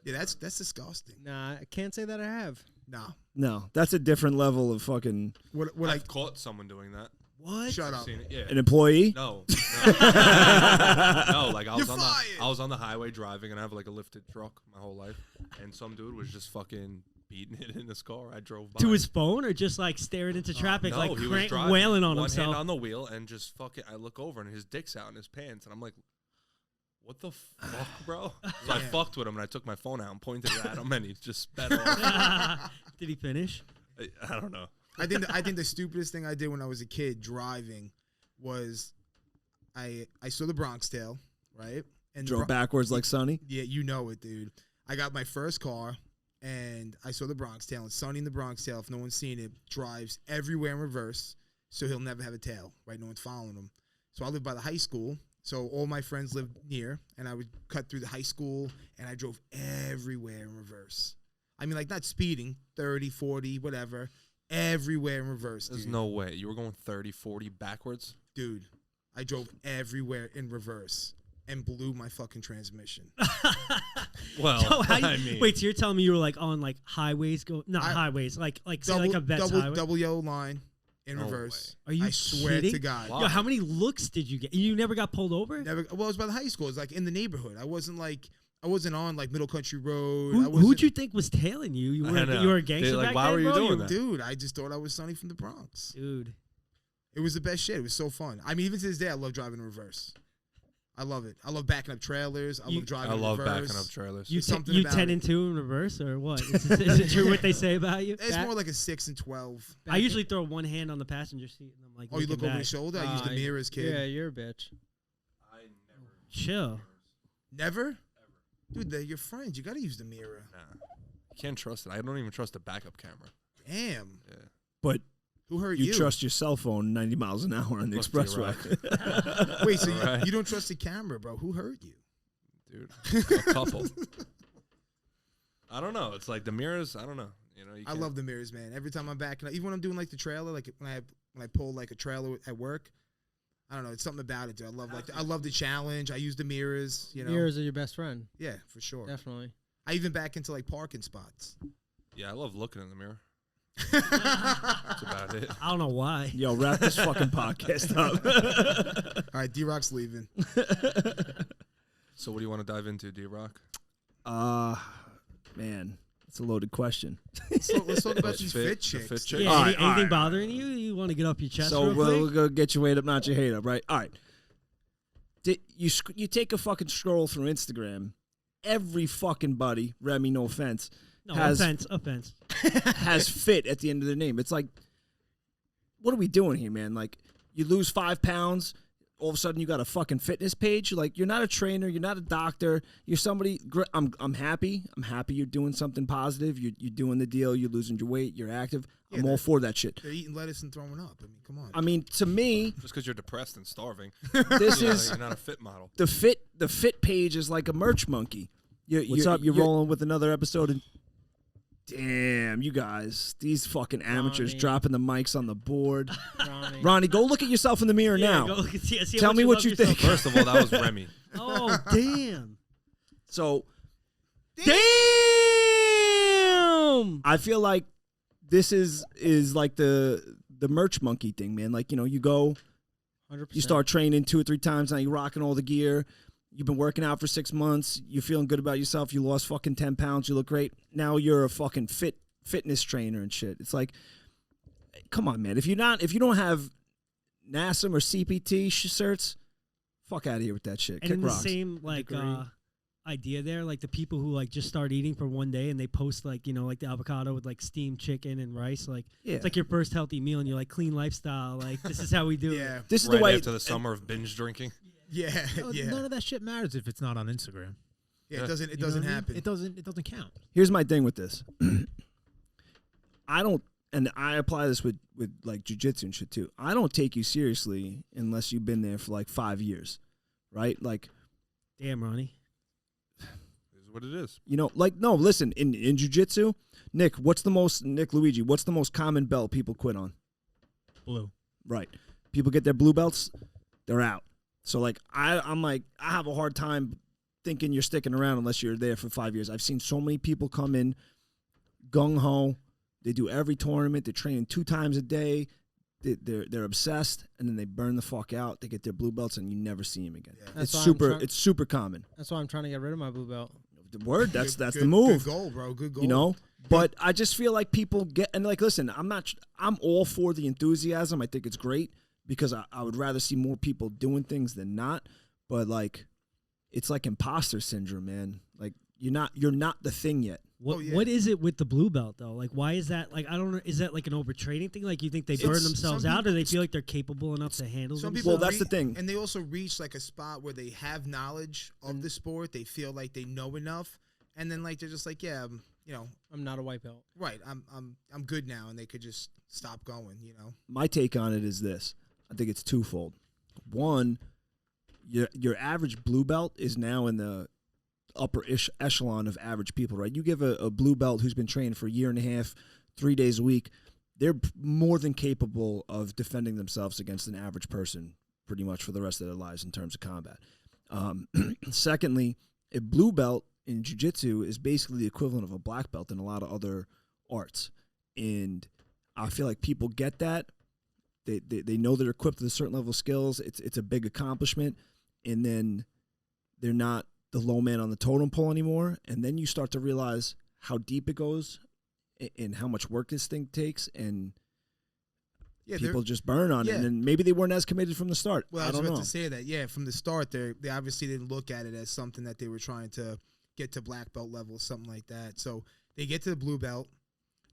[SPEAKER 4] Yeah, that's disgusting.
[SPEAKER 5] Nah, I can't say that I have.
[SPEAKER 4] No.
[SPEAKER 1] No, that's a different level of fucking
[SPEAKER 4] What
[SPEAKER 3] I've caught someone doing that.
[SPEAKER 2] What?
[SPEAKER 4] Shut
[SPEAKER 3] I've
[SPEAKER 4] up.
[SPEAKER 3] seen it. Yeah.
[SPEAKER 1] an employee.
[SPEAKER 3] No. No, like I was
[SPEAKER 4] You're
[SPEAKER 3] on
[SPEAKER 4] fired.
[SPEAKER 3] I was on the highway driving, and I have like a lifted truck my whole life, and some dude was just fucking beating it in his car. I drove by.
[SPEAKER 2] To his phone or just like staring into traffic,
[SPEAKER 3] No,
[SPEAKER 2] like
[SPEAKER 3] he was driving,
[SPEAKER 2] wailing on
[SPEAKER 3] one
[SPEAKER 2] himself?
[SPEAKER 3] hand on the wheel, and just fucking. I look over, and his dick's out in his pants, and I'm like, "What the fuck, bro?" So I
[SPEAKER 4] Yeah.
[SPEAKER 3] fucked with him, and I took my phone out and pointed it at him, and he just sped off.
[SPEAKER 2] Did he finish?
[SPEAKER 3] I don't know.
[SPEAKER 4] I think the stupidest thing I did when I was a kid driving was I saw the Bronx Tale, right? And the
[SPEAKER 1] Drove backwards like Sonny.
[SPEAKER 4] Yeah, you know it, dude. I got my first car, and I saw the Bronx Tale. And Sonny in the Bronx Tale, if no one's seen it, drives everywhere in reverse, so he'll never have a tail, right? No one's following him. So I lived by the high school, so all my friends lived near, and I would cut through the high school, and I drove everywhere in reverse. I mean, like, not speeding, 30, 40, whatever, everywhere in reverse,
[SPEAKER 3] There's
[SPEAKER 4] dude.
[SPEAKER 3] no way you were going 30, 40 backwards.
[SPEAKER 4] Dude, I drove everywhere in reverse and blew my fucking transmission.
[SPEAKER 3] Well,
[SPEAKER 2] So how you-
[SPEAKER 3] I mean,
[SPEAKER 2] wait, so you're telling me you were like on like highways, not
[SPEAKER 4] I-
[SPEAKER 2] highways, like say like a vet's highway?
[SPEAKER 4] double yellow line in
[SPEAKER 3] No
[SPEAKER 4] reverse.
[SPEAKER 2] way. Are you
[SPEAKER 4] I swear
[SPEAKER 2] kidding?
[SPEAKER 4] to God.
[SPEAKER 3] Wow.
[SPEAKER 2] Yo, how many looks did you get? You never got pulled over?
[SPEAKER 4] Never. Well, it was by the high school. It was like in the neighborhood. I wasn't on like Middle Country Road.
[SPEAKER 2] Who'd you think was tailing you? You
[SPEAKER 3] I
[SPEAKER 2] were
[SPEAKER 3] know.
[SPEAKER 2] you were a gangster
[SPEAKER 3] Like,
[SPEAKER 2] back
[SPEAKER 3] why
[SPEAKER 2] then,
[SPEAKER 3] were you
[SPEAKER 2] bro?
[SPEAKER 3] doing that?
[SPEAKER 4] Dude, I just thought I was Sonny from the Bronx.
[SPEAKER 2] Dude,
[SPEAKER 4] It was the best shit. It was so fun. I mean, even to this day, I love driving in reverse. I love it. I love backing up trailers. I love driving
[SPEAKER 3] I
[SPEAKER 4] in
[SPEAKER 3] love
[SPEAKER 4] reverse.
[SPEAKER 3] backing up trailers.
[SPEAKER 2] you
[SPEAKER 4] There's something
[SPEAKER 2] you
[SPEAKER 4] about
[SPEAKER 2] 10
[SPEAKER 4] it.
[SPEAKER 2] and 2 in reverse or what? Is it true what they say about you?
[SPEAKER 4] It's more like a 6 and 12.
[SPEAKER 2] I usually throw one hand on the passenger seat and I'm like,
[SPEAKER 4] Oh, you
[SPEAKER 2] looking
[SPEAKER 4] look over
[SPEAKER 2] back.
[SPEAKER 4] your shoulder? I use the mirrors, kid.
[SPEAKER 5] Yeah, you're a bitch.
[SPEAKER 3] I never.
[SPEAKER 2] Chill.
[SPEAKER 4] Never? Dude, they're your friends. You got to use the mirror.
[SPEAKER 3] Nah, you can't trust it. I don't even trust the backup camera.
[SPEAKER 4] Damn.
[SPEAKER 3] Yeah.
[SPEAKER 1] But
[SPEAKER 4] Who hurt
[SPEAKER 1] you
[SPEAKER 4] you?
[SPEAKER 1] trust your cell phone 90 miles an hour on the
[SPEAKER 3] Must be
[SPEAKER 1] expressway.
[SPEAKER 4] Wait, so
[SPEAKER 3] Right.
[SPEAKER 4] you don't trust the camera, bro. Who hurt you?
[SPEAKER 3] Dude, a couple. I don't know. It's like the mirrors. I don't know. You know,
[SPEAKER 4] I love the mirrors, man. Every time I'm backing up, even when I'm doing like the trailer, like when I pull like a trailer at work, I don't know. It's something about it, dude. I love the challenge. I use the mirrors. You know,
[SPEAKER 5] Mirrors are your best friend.
[SPEAKER 4] Yeah, for sure.
[SPEAKER 5] Definitely.
[SPEAKER 4] I even back into like parking spots.
[SPEAKER 3] Yeah, I love looking in the mirror. That's about it.
[SPEAKER 2] I don't know why.
[SPEAKER 1] Yo, wrap this fucking podcast up.
[SPEAKER 4] All right, D-Rock's leaving.
[SPEAKER 3] So what do you want to dive into, D-Rock?
[SPEAKER 1] Man, it's a loaded question.
[SPEAKER 4] Let's talk about
[SPEAKER 3] Those
[SPEAKER 4] these
[SPEAKER 3] fit-
[SPEAKER 4] fit
[SPEAKER 3] the
[SPEAKER 4] chicks.
[SPEAKER 3] fit
[SPEAKER 4] dude.
[SPEAKER 3] chicks?
[SPEAKER 2] Yeah,
[SPEAKER 1] All right,
[SPEAKER 2] anything
[SPEAKER 1] all right.
[SPEAKER 2] bothering you? You want to get off your chest
[SPEAKER 1] So
[SPEAKER 2] real
[SPEAKER 1] we'll
[SPEAKER 2] quick?
[SPEAKER 1] go get your weight up, not your hate up, right? All right. You take a fucking scroll through Instagram. Every fucking buddy, Remy, no offense,
[SPEAKER 2] No,
[SPEAKER 1] has
[SPEAKER 2] offense.
[SPEAKER 1] has fit at the end of their name. It's like, what are we doing here, man? Like, you lose 5 pounds, all of a sudden you got a fucking fitness page. Like, you're not a trainer, you're not a doctor, you're somebody. I'm happy. I'm happy you're doing something positive. You're doing the deal. You're losing your weight. You're active.
[SPEAKER 4] Yeah,
[SPEAKER 1] I'm all for that shit.
[SPEAKER 4] They're eating lettuce and throwing up. I mean, come on.
[SPEAKER 1] I mean, to me,
[SPEAKER 3] Just because you're depressed and starving,
[SPEAKER 1] this
[SPEAKER 3] you're
[SPEAKER 1] is
[SPEAKER 3] not a fit model.
[SPEAKER 1] the fit page is like a merch monkey. What's up? You're rolling with another episode. And damn, you guys, these fucking amateurs
[SPEAKER 5] Ronny.
[SPEAKER 1] dropping the mics on the board.
[SPEAKER 5] Ronnie.
[SPEAKER 1] Ronnie, go look at yourself in the mirror
[SPEAKER 2] Yeah,
[SPEAKER 1] now.
[SPEAKER 2] go look and see
[SPEAKER 1] Tell me what you
[SPEAKER 2] love yourself.
[SPEAKER 1] think.
[SPEAKER 3] First of all, that was Remy.
[SPEAKER 2] Oh, damn.
[SPEAKER 1] So,
[SPEAKER 2] Damn!
[SPEAKER 1] I feel like this is like the merch monkey thing, man. Like, you go,
[SPEAKER 5] 100%.
[SPEAKER 1] you start training 2 or 3 times, now you're rocking all the gear. You've been working out for 6 months. You're feeling good about yourself. You lost fucking 10 pounds. You look great. Now you're a fucking fitness trainer and shit. It's like, come on, man. If you don't have NASM or CPT certs, fuck out of here with that shit.
[SPEAKER 2] And
[SPEAKER 1] Kick
[SPEAKER 2] in the
[SPEAKER 1] rocks.
[SPEAKER 2] same like
[SPEAKER 1] Degree.
[SPEAKER 2] idea there, like the people who like just start eating for one day and they post like, like the avocado with like steamed chicken and rice, like
[SPEAKER 1] Yeah.
[SPEAKER 2] it's like your first healthy meal and you're like clean lifestyle, like this is how we do
[SPEAKER 4] Yeah.
[SPEAKER 2] it.
[SPEAKER 1] This is
[SPEAKER 3] Right
[SPEAKER 1] the way.
[SPEAKER 3] after the summer of binge drinking.
[SPEAKER 4] Yeah. Yeah.
[SPEAKER 6] None of that shit matters if it's not on Instagram.
[SPEAKER 4] Yeah. It doesn't. It
[SPEAKER 6] You know
[SPEAKER 4] doesn't
[SPEAKER 6] what I mean?
[SPEAKER 4] happen.
[SPEAKER 6] It doesn't count.
[SPEAKER 1] Here's my thing with this. I don't, and I apply this with like jujitsu and shit too. I don't take you seriously unless you've been there for like 5 years, right? Like,
[SPEAKER 2] Damn, Ronnie.
[SPEAKER 3] This is what it is.
[SPEAKER 1] like, no, listen, in jujitsu, Nick Luigi, what's the most common belt people quit on?
[SPEAKER 6] Blue.
[SPEAKER 1] Right. People get their blue belts, they're out. So like, I'm like, I have a hard time thinking you're sticking around unless you're there for 5 years. I've seen so many people come in gung-ho. They do every tournament. They're training 2 times a day. They're obsessed, and then they burn the fuck out. They get their blue belts, and you never see them again.
[SPEAKER 4] Yeah.
[SPEAKER 5] That's
[SPEAKER 1] It's
[SPEAKER 5] why I'm
[SPEAKER 1] super.
[SPEAKER 5] try-
[SPEAKER 1] It's super common.
[SPEAKER 5] That's why I'm trying to get rid of my blue belt.
[SPEAKER 1] The word. That's
[SPEAKER 4] Good-
[SPEAKER 1] the
[SPEAKER 4] good-
[SPEAKER 1] move.
[SPEAKER 4] Good goal, bro. Good goal.
[SPEAKER 1] But I just feel like people get, and like, listen, I'm all for the enthusiasm. I think it's great because I would rather see more people doing things than not. But like, it's like imposter syndrome, man. Like you're not the thing yet.
[SPEAKER 2] What
[SPEAKER 4] yeah.
[SPEAKER 2] what is it with the blue belt though? Like why is that like I don't know, is that like an overtraining thing? Like you think they burn
[SPEAKER 1] It's-
[SPEAKER 2] themselves
[SPEAKER 4] some
[SPEAKER 2] out or they feel like they're capable enough to handle
[SPEAKER 4] Some
[SPEAKER 2] themselves?
[SPEAKER 4] people.
[SPEAKER 1] Well, that's the thing.
[SPEAKER 4] And they also reach like a spot where they have knowledge of the sport. They feel like they know enough, and then like they're just like, yeah,
[SPEAKER 5] I'm not a white belt.
[SPEAKER 4] right. I'm good now, and they could just stop going.
[SPEAKER 1] My take on it is this. I think it's twofold. One, your average blue belt is now in the upper echelon of average people, right? You give a blue belt who's been trained for a year and a half, 3 days a week, they're more than capable of defending themselves against an average person pretty much for the rest of their lives in terms of combat. Secondly, a blue belt in jiu-jitsu is basically the equivalent of a black belt in a lot of other arts. And I feel like people get that. They know they're equipped with a certain level of skills. It's a big accomplishment. And then they're not the low man on the totem pole anymore. And then you start to realize how deep it goes and how much work this thing takes. And
[SPEAKER 4] Yeah,
[SPEAKER 1] people just burn on it.
[SPEAKER 4] yeah.
[SPEAKER 1] And then maybe they weren't as committed from the start.
[SPEAKER 4] Well, I
[SPEAKER 1] I
[SPEAKER 4] was
[SPEAKER 1] don't
[SPEAKER 4] about
[SPEAKER 1] know.
[SPEAKER 4] to say that. Yeah, from the start, they obviously didn't look at it as something that they were trying to get to black belt level, something like that. So they get to the blue belt,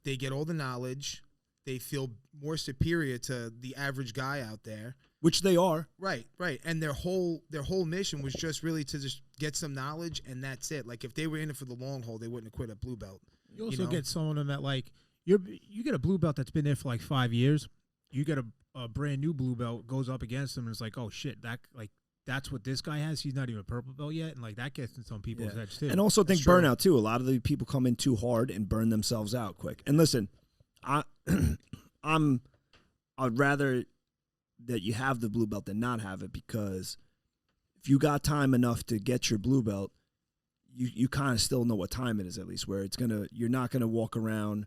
[SPEAKER 4] they get all the knowledge, they feel more superior to the average guy out there.
[SPEAKER 1] Which they are.
[SPEAKER 4] Right. And their whole mission was just really to just get some knowledge, and that's it. Like if they were in it for the long haul, they wouldn't have quit at blue belt.
[SPEAKER 6] You also
[SPEAKER 4] know?
[SPEAKER 6] get some of them that like you get a blue belt that's been there for like 5 years. You get a brand new blue belt, goes up against them, and it's like, oh shit, that like that's what this guy has. He's not even a purple belt yet, and like that gets in some people's
[SPEAKER 1] Yeah.
[SPEAKER 6] heads too.
[SPEAKER 1] And also think
[SPEAKER 4] true.
[SPEAKER 1] burnout too. A lot of the people come in too hard and burn themselves out quick. And listen, I'd rather that you have the blue belt than not have it, because if you got time enough to get your blue belt, you kind of still know what time it is, at least, where you're not gonna walk around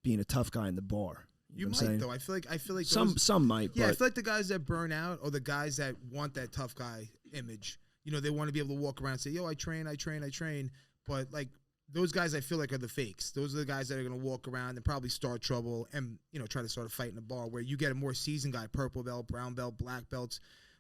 [SPEAKER 1] being a tough guy in the bar.
[SPEAKER 4] You
[SPEAKER 1] know what
[SPEAKER 4] might
[SPEAKER 1] I'm saying?
[SPEAKER 4] though. I feel like
[SPEAKER 1] Some might.
[SPEAKER 4] Yeah, I
[SPEAKER 1] but
[SPEAKER 4] feel like the guys that burn out or the guys that want that tough guy image, you know, they want to be able to walk around and say, yo, I train. But, like, those guys I feel like are the fakes. Those are the guys that are going to walk around and probably start trouble and, you know, try to start a fight in a bar, where you get a more seasoned guy, purple belt, brown belt, black belts.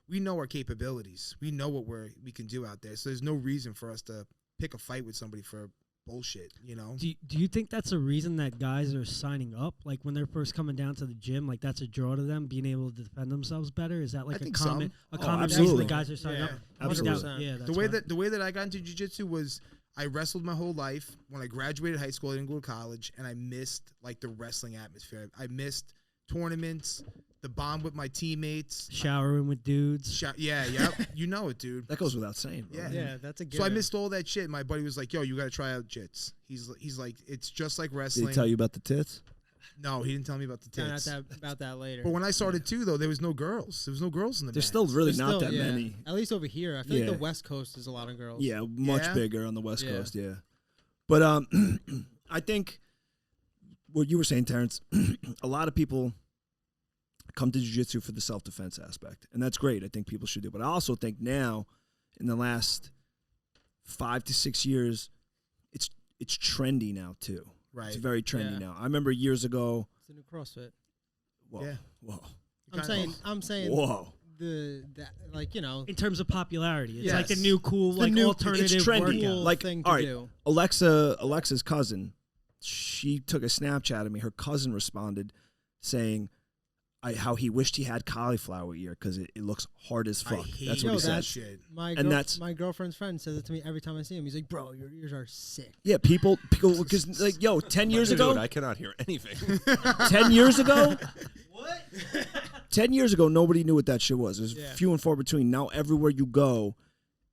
[SPEAKER 4] We know our capabilities. We know what we can do out there. So there's no reason for us to pick a fight with somebody for bullshit, you know?
[SPEAKER 2] Do you think that's a reason that guys are signing up? Like when they're first coming down to the gym, like that's a draw to them, being able to defend themselves better? Is that like
[SPEAKER 4] I
[SPEAKER 2] a
[SPEAKER 4] think
[SPEAKER 2] common
[SPEAKER 1] Oh,
[SPEAKER 2] reason
[SPEAKER 1] absolutely.
[SPEAKER 2] the guys are signing up?
[SPEAKER 1] Absolutely.
[SPEAKER 2] Yeah, that's
[SPEAKER 4] The way that I got into jiu-jitsu was I wrestled my whole life. When I graduated high school, I didn't go to college, and I missed like the wrestling atmosphere. I missed tournaments, the bond with my teammates.
[SPEAKER 2] showering with dudes.
[SPEAKER 4] Yep. You know it, dude.
[SPEAKER 1] that goes without saying. Bro.
[SPEAKER 4] Yeah.
[SPEAKER 5] Yeah, that's a good.
[SPEAKER 4] So I missed all that shit. My buddy was like, "Yo, you got to try out Jits." He's like, "It's just like
[SPEAKER 1] Did
[SPEAKER 4] wrestling."
[SPEAKER 1] he tell you about the tits?
[SPEAKER 4] No, he didn't tell me about the tits.
[SPEAKER 5] about that later.
[SPEAKER 4] But when I started too, though, there was no girls. There was no girls in the.
[SPEAKER 1] There's
[SPEAKER 4] mat.
[SPEAKER 1] still really
[SPEAKER 5] There's
[SPEAKER 1] not
[SPEAKER 5] still-
[SPEAKER 1] that
[SPEAKER 5] yeah.
[SPEAKER 1] many.
[SPEAKER 5] At least over here, I feel like
[SPEAKER 1] Yeah.
[SPEAKER 5] the West Coast is a lot of girls.
[SPEAKER 1] Yeah, much
[SPEAKER 4] Yeah?
[SPEAKER 1] bigger on the West
[SPEAKER 5] Yeah.
[SPEAKER 1] Coast. Yeah, but I think what you were saying, Terrence, a lot of people come to jiu-jitsu for the self-defense aspect, and that's great. I think people should do. But I also think now, in the last 5 to 6 years, it's trendy now too.
[SPEAKER 4] Right.
[SPEAKER 1] It's very trendy
[SPEAKER 5] Yeah.
[SPEAKER 1] now. I remember years ago.
[SPEAKER 5] It's the new CrossFit.
[SPEAKER 1] Whoa,
[SPEAKER 4] Yeah.
[SPEAKER 1] whoa,
[SPEAKER 5] I'm saying
[SPEAKER 1] whoa.
[SPEAKER 5] that like, you know,
[SPEAKER 2] In terms of popularity, it's like the
[SPEAKER 4] Yes.
[SPEAKER 2] new cool,
[SPEAKER 1] The
[SPEAKER 2] like
[SPEAKER 1] new-
[SPEAKER 2] alternative
[SPEAKER 1] it's trendy.
[SPEAKER 2] workout.
[SPEAKER 1] Like,
[SPEAKER 5] thing
[SPEAKER 1] all
[SPEAKER 5] to
[SPEAKER 1] right,
[SPEAKER 5] do.
[SPEAKER 1] Alexa's cousin, she took a Snapchat of me. Her cousin responded saying how he wished he had cauliflower ear because it looks hard as
[SPEAKER 4] I
[SPEAKER 1] fuck.
[SPEAKER 4] hate
[SPEAKER 1] That's
[SPEAKER 5] Yo,
[SPEAKER 1] what he said.
[SPEAKER 4] that shit.
[SPEAKER 5] My girlfriend's friend says it to me every time I see him. He's like, "Bro, your ears are sick."
[SPEAKER 1] Yeah, people, because like, yo, 10 years
[SPEAKER 3] Dude,
[SPEAKER 1] ago,
[SPEAKER 3] I cannot hear anything.
[SPEAKER 1] 10 years ago, 10 years ago, nobody knew what that shit was. It was
[SPEAKER 5] Yeah.
[SPEAKER 1] few and far between. Now, everywhere you go,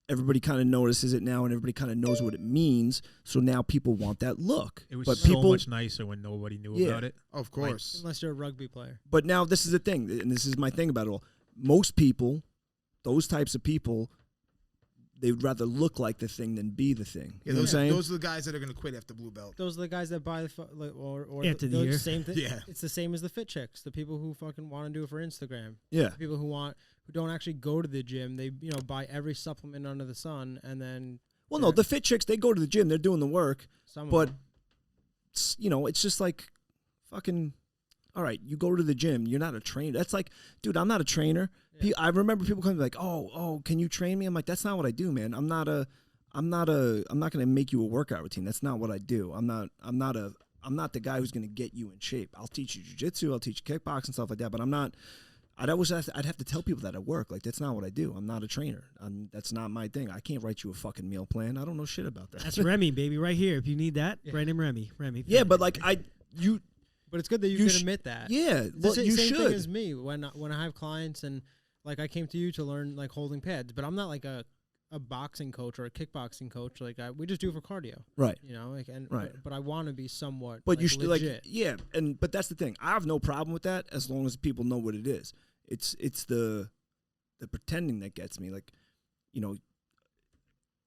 [SPEAKER 1] everybody kind of notices it now, and everybody kind of knows what it means. So now people want that look.
[SPEAKER 6] It was
[SPEAKER 1] but
[SPEAKER 6] so
[SPEAKER 1] people,
[SPEAKER 6] much nicer when nobody knew
[SPEAKER 1] Yeah.
[SPEAKER 6] about it.
[SPEAKER 4] Of course.
[SPEAKER 5] Unless you're a rugby player.
[SPEAKER 1] but now this is the thing, and this is my thing about it all. Most people, those types of people, they'd rather look like the thing than be the thing. You know what I'm saying?
[SPEAKER 4] Those are the guys that are going to quit after blue belt.
[SPEAKER 5] Those are the guys that buy or
[SPEAKER 2] After the
[SPEAKER 5] those
[SPEAKER 2] year.
[SPEAKER 5] same thing.
[SPEAKER 4] Yeah.
[SPEAKER 5] It's the same as the fit chicks. The people who fucking want to do it for Instagram.
[SPEAKER 1] Yeah.
[SPEAKER 5] The people who don't actually go to the gym. They buy every supplement under the sun, and then
[SPEAKER 1] Well, no, the fit chicks, they go to the gym, they're doing the work,
[SPEAKER 5] some
[SPEAKER 1] but
[SPEAKER 5] of them.
[SPEAKER 1] it's just like fucking. All right, you go to the gym, you're not a trainer. That's like, dude, I'm not a trainer.
[SPEAKER 5] Yeah.
[SPEAKER 1] I remember people coming like, oh, can you train me? I'm like, that's not what I do, man. I'm not gonna make you a workout routine. That's not what I do. I'm not the guy who's gonna get you in shape. I'll teach you jiu-jitsu, I'll teach you kickboxing, stuff like that. But I'm not. I'd have to tell people that at work. Like, that's not what I do. I'm not a trainer. That's not my thing. I can't write you a fucking meal plan. I don't know shit about that.
[SPEAKER 2] That's Remy, baby, right here. If you need that,
[SPEAKER 5] Yeah.
[SPEAKER 2] Brandon Remy.
[SPEAKER 1] Yeah, but like
[SPEAKER 5] But it's good that you
[SPEAKER 1] you
[SPEAKER 5] can
[SPEAKER 1] sh-
[SPEAKER 5] admit that.
[SPEAKER 1] yeah,
[SPEAKER 5] It's
[SPEAKER 1] well,
[SPEAKER 5] the
[SPEAKER 1] you
[SPEAKER 5] same
[SPEAKER 1] should.
[SPEAKER 5] thing as me when I have clients and like I came to you to learn like holding pads, but I'm not like a boxing coach or a kickboxing coach. Like we just do it for cardio,
[SPEAKER 1] Right.
[SPEAKER 5] Like and
[SPEAKER 1] Right.
[SPEAKER 5] but I want to be somewhat.
[SPEAKER 1] But
[SPEAKER 5] like,
[SPEAKER 1] you should
[SPEAKER 5] legit.
[SPEAKER 1] but that's the thing. I have no problem with that as long as people know what it is. It's the pretending that gets me. Like,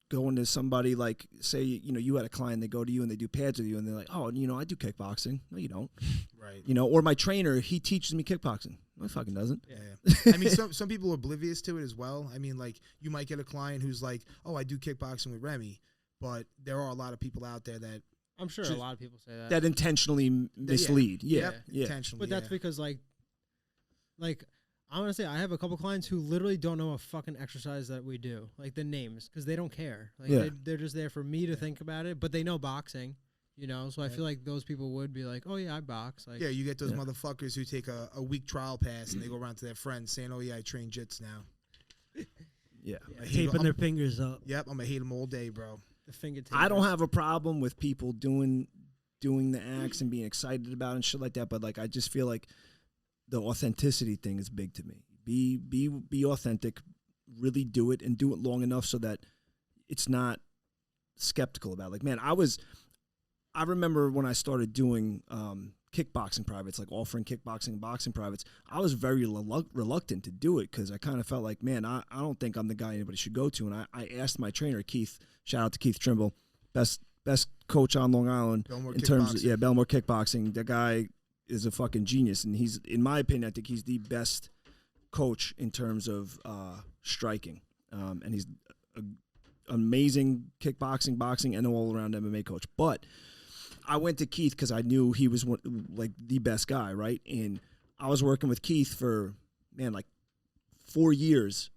[SPEAKER 1] going to somebody like, say, you had a client, they go to you and they do pads with you and they're like, oh, I do kickboxing. No, you don't.
[SPEAKER 4] Right.
[SPEAKER 1] Or my trainer, he teaches me kickboxing. No, he fucking doesn't.
[SPEAKER 4] Yeah. I mean, some people are oblivious to it as well. I mean, like, you might get a client who's like, oh, I do kickboxing with Remy, but there are a lot of people out there that
[SPEAKER 5] I'm sure
[SPEAKER 4] just-
[SPEAKER 5] a lot of people say that.
[SPEAKER 1] That intentionally mislead. Yeah.
[SPEAKER 4] Yep,
[SPEAKER 1] Yeah.
[SPEAKER 4] intentionally.
[SPEAKER 5] But that's because like I'm gonna say I have a couple clients who literally don't know a fucking exercise that we do, like the names, because they don't care. Like
[SPEAKER 1] Yeah.
[SPEAKER 5] they're just there for me to think about it, but they know boxing, So I feel like those people would be like, oh yeah, I box. Like
[SPEAKER 4] yeah, you get those
[SPEAKER 1] Yeah.
[SPEAKER 4] motherfuckers who take a week trial pass and they go around to their friends saying, oh yeah, I train jits now.
[SPEAKER 1] Yeah.
[SPEAKER 4] I hate 'em.
[SPEAKER 2] taping their fingers up.
[SPEAKER 4] Yep, I'm gonna hate them all day, bro.
[SPEAKER 5] the fingertips.
[SPEAKER 1] I don't have a problem with people doing the acts and being excited about it and shit like that, but like I just feel like the authenticity thing is big to me. Be authentic. Really do it and do it long enough so that it's not skeptical about it. Like, man, I remember when I started doing kickboxing privates, like offering kickboxing and boxing privates, I was very reluctant to do it because I kind of felt like, man, I don't think I'm the guy anybody should go to. And I asked my trainer, Keith, shout out to Keith Trimble, best coach on Long Island in terms of Belmore kickboxing. That guy is a fucking genius, and he's, in my opinion, I think he's the best coach in terms of striking, and he's an amazing kickboxing, boxing, and all around MMA coach. But I went to Keith because I knew he was like the best guy, right? And I was working with Keith for, man, like 4 years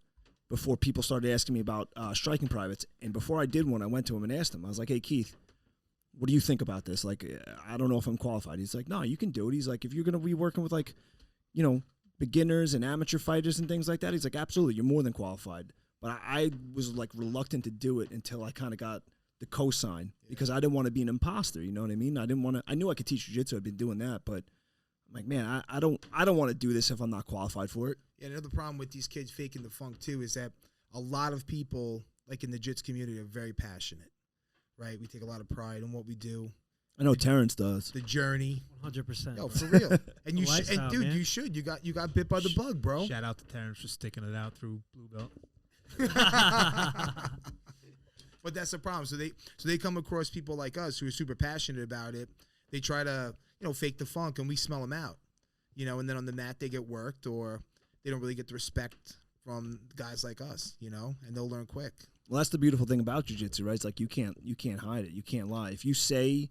[SPEAKER 1] before people started asking me about striking privates. And before I did one, I went to him and asked him. I was like, hey, Keith, what do you think about this? Like, I don't know if I'm qualified. He's like, no, you can do it. He's like, if you're going to be working with, like, you know, beginners and amateur fighters and things like that, he's like, absolutely, you're more than qualified. But I was, like, reluctant to do it until I kind of got the cosign because I didn't want to be an imposter. You know what I mean? I didn't want to. I knew I could teach jiu-jitsu. I'd been doing that, but I'm like, man, I don't want to do this if I'm not qualified for it.
[SPEAKER 4] Yeah, another problem with these kids faking the funk too is that a lot of people, like in the jits community, are very passionate. Right? We take a lot of pride in what we do.
[SPEAKER 1] I know Terrence does.
[SPEAKER 4] The journey.
[SPEAKER 2] 100%.
[SPEAKER 4] Yo, for real. And you
[SPEAKER 2] should,
[SPEAKER 4] and dude,
[SPEAKER 2] man.
[SPEAKER 4] you should. You got bit by the bug, bro.
[SPEAKER 6] Shout out to Terrence for sticking it out through blue belt.
[SPEAKER 4] But that's the problem. So they come across people like us who are super passionate about it. They try to, you know, fake the funk, and we smell them out. You know, and then on the mat they get worked, or they don't really get the respect from guys like us, you know, and they'll learn quick.
[SPEAKER 1] Well, that's the beautiful thing about jiu-jitsu, right? It's like you can't hide it. You can't lie. If you say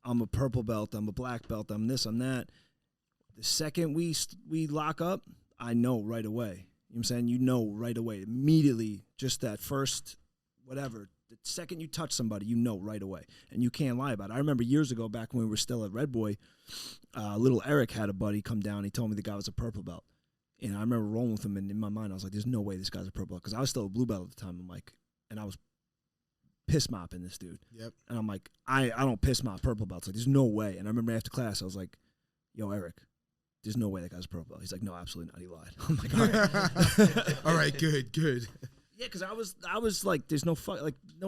[SPEAKER 1] I'm a purple belt, I'm a black belt, I'm this, I'm that, the second we lock up, I know right away. You know what I'm saying? You know right away. Immediately, just that first whatever, the second you touch somebody, you know right away. And you can't lie about it. I remember years ago, back when we were still at Red Boy, little Eric had a buddy come down. He told me the guy was a purple belt. And I remember rolling with him, and in my mind, I was like, there's no way this guy's a purple belt. Because I was still a blue belt at the time. I'm like, and I was piss mopping this dude.
[SPEAKER 4] Yep.
[SPEAKER 1] And I'm like, I don't piss mop purple belts. Like, there's no way. And I remember after class, I was like, yo, Eric, there's no way that guy's a purple belt. He's like, no, absolutely not. He lied. I'm like, all right.
[SPEAKER 4] All right, good.
[SPEAKER 1] Yeah, because I was like, there's no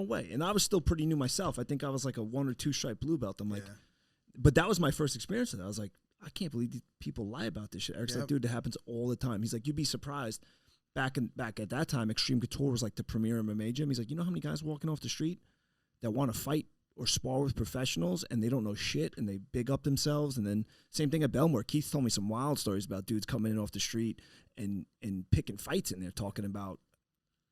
[SPEAKER 1] way. And I was still pretty new myself. I think I was like a 1 or 2 stripe blue belt. I'm like, but that was my first experience with it. I was like, I can't believe these people lie about this shit. Eric's like, dude, that happens all the time. He's like, you'd be surprised. Back at that time, Extreme Couture was like the premier MMA gym. He's like, you know how many guys walking off the street that want to fight or spar with professionals and they don't know shit and they big up themselves? And then same thing at Belmore. Keith told me some wild stories about dudes coming in off the street and picking fights in there, talking about,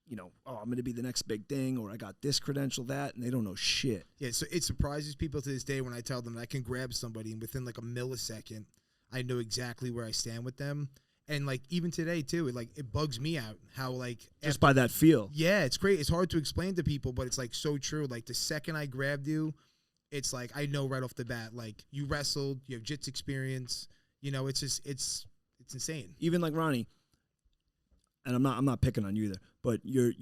[SPEAKER 1] you know, oh, I'm going to be the next big thing, or I got this credential, that, and they don't know shit.
[SPEAKER 4] Yeah, so it surprises people to this day when I tell them that I can grab somebody and within like a millisecond, I know exactly where I stand with them. And like even today too, it bugs me out how like
[SPEAKER 1] just by that feel.
[SPEAKER 4] Yeah, it's great. It's hard to explain to people, but it's like so true. Like the second I grabbed you, it's like I know right off the bat. Like you wrestled, you have jits experience. You know, it's just it's insane.
[SPEAKER 1] Even like Ronny, and I'm not picking on you either, but you're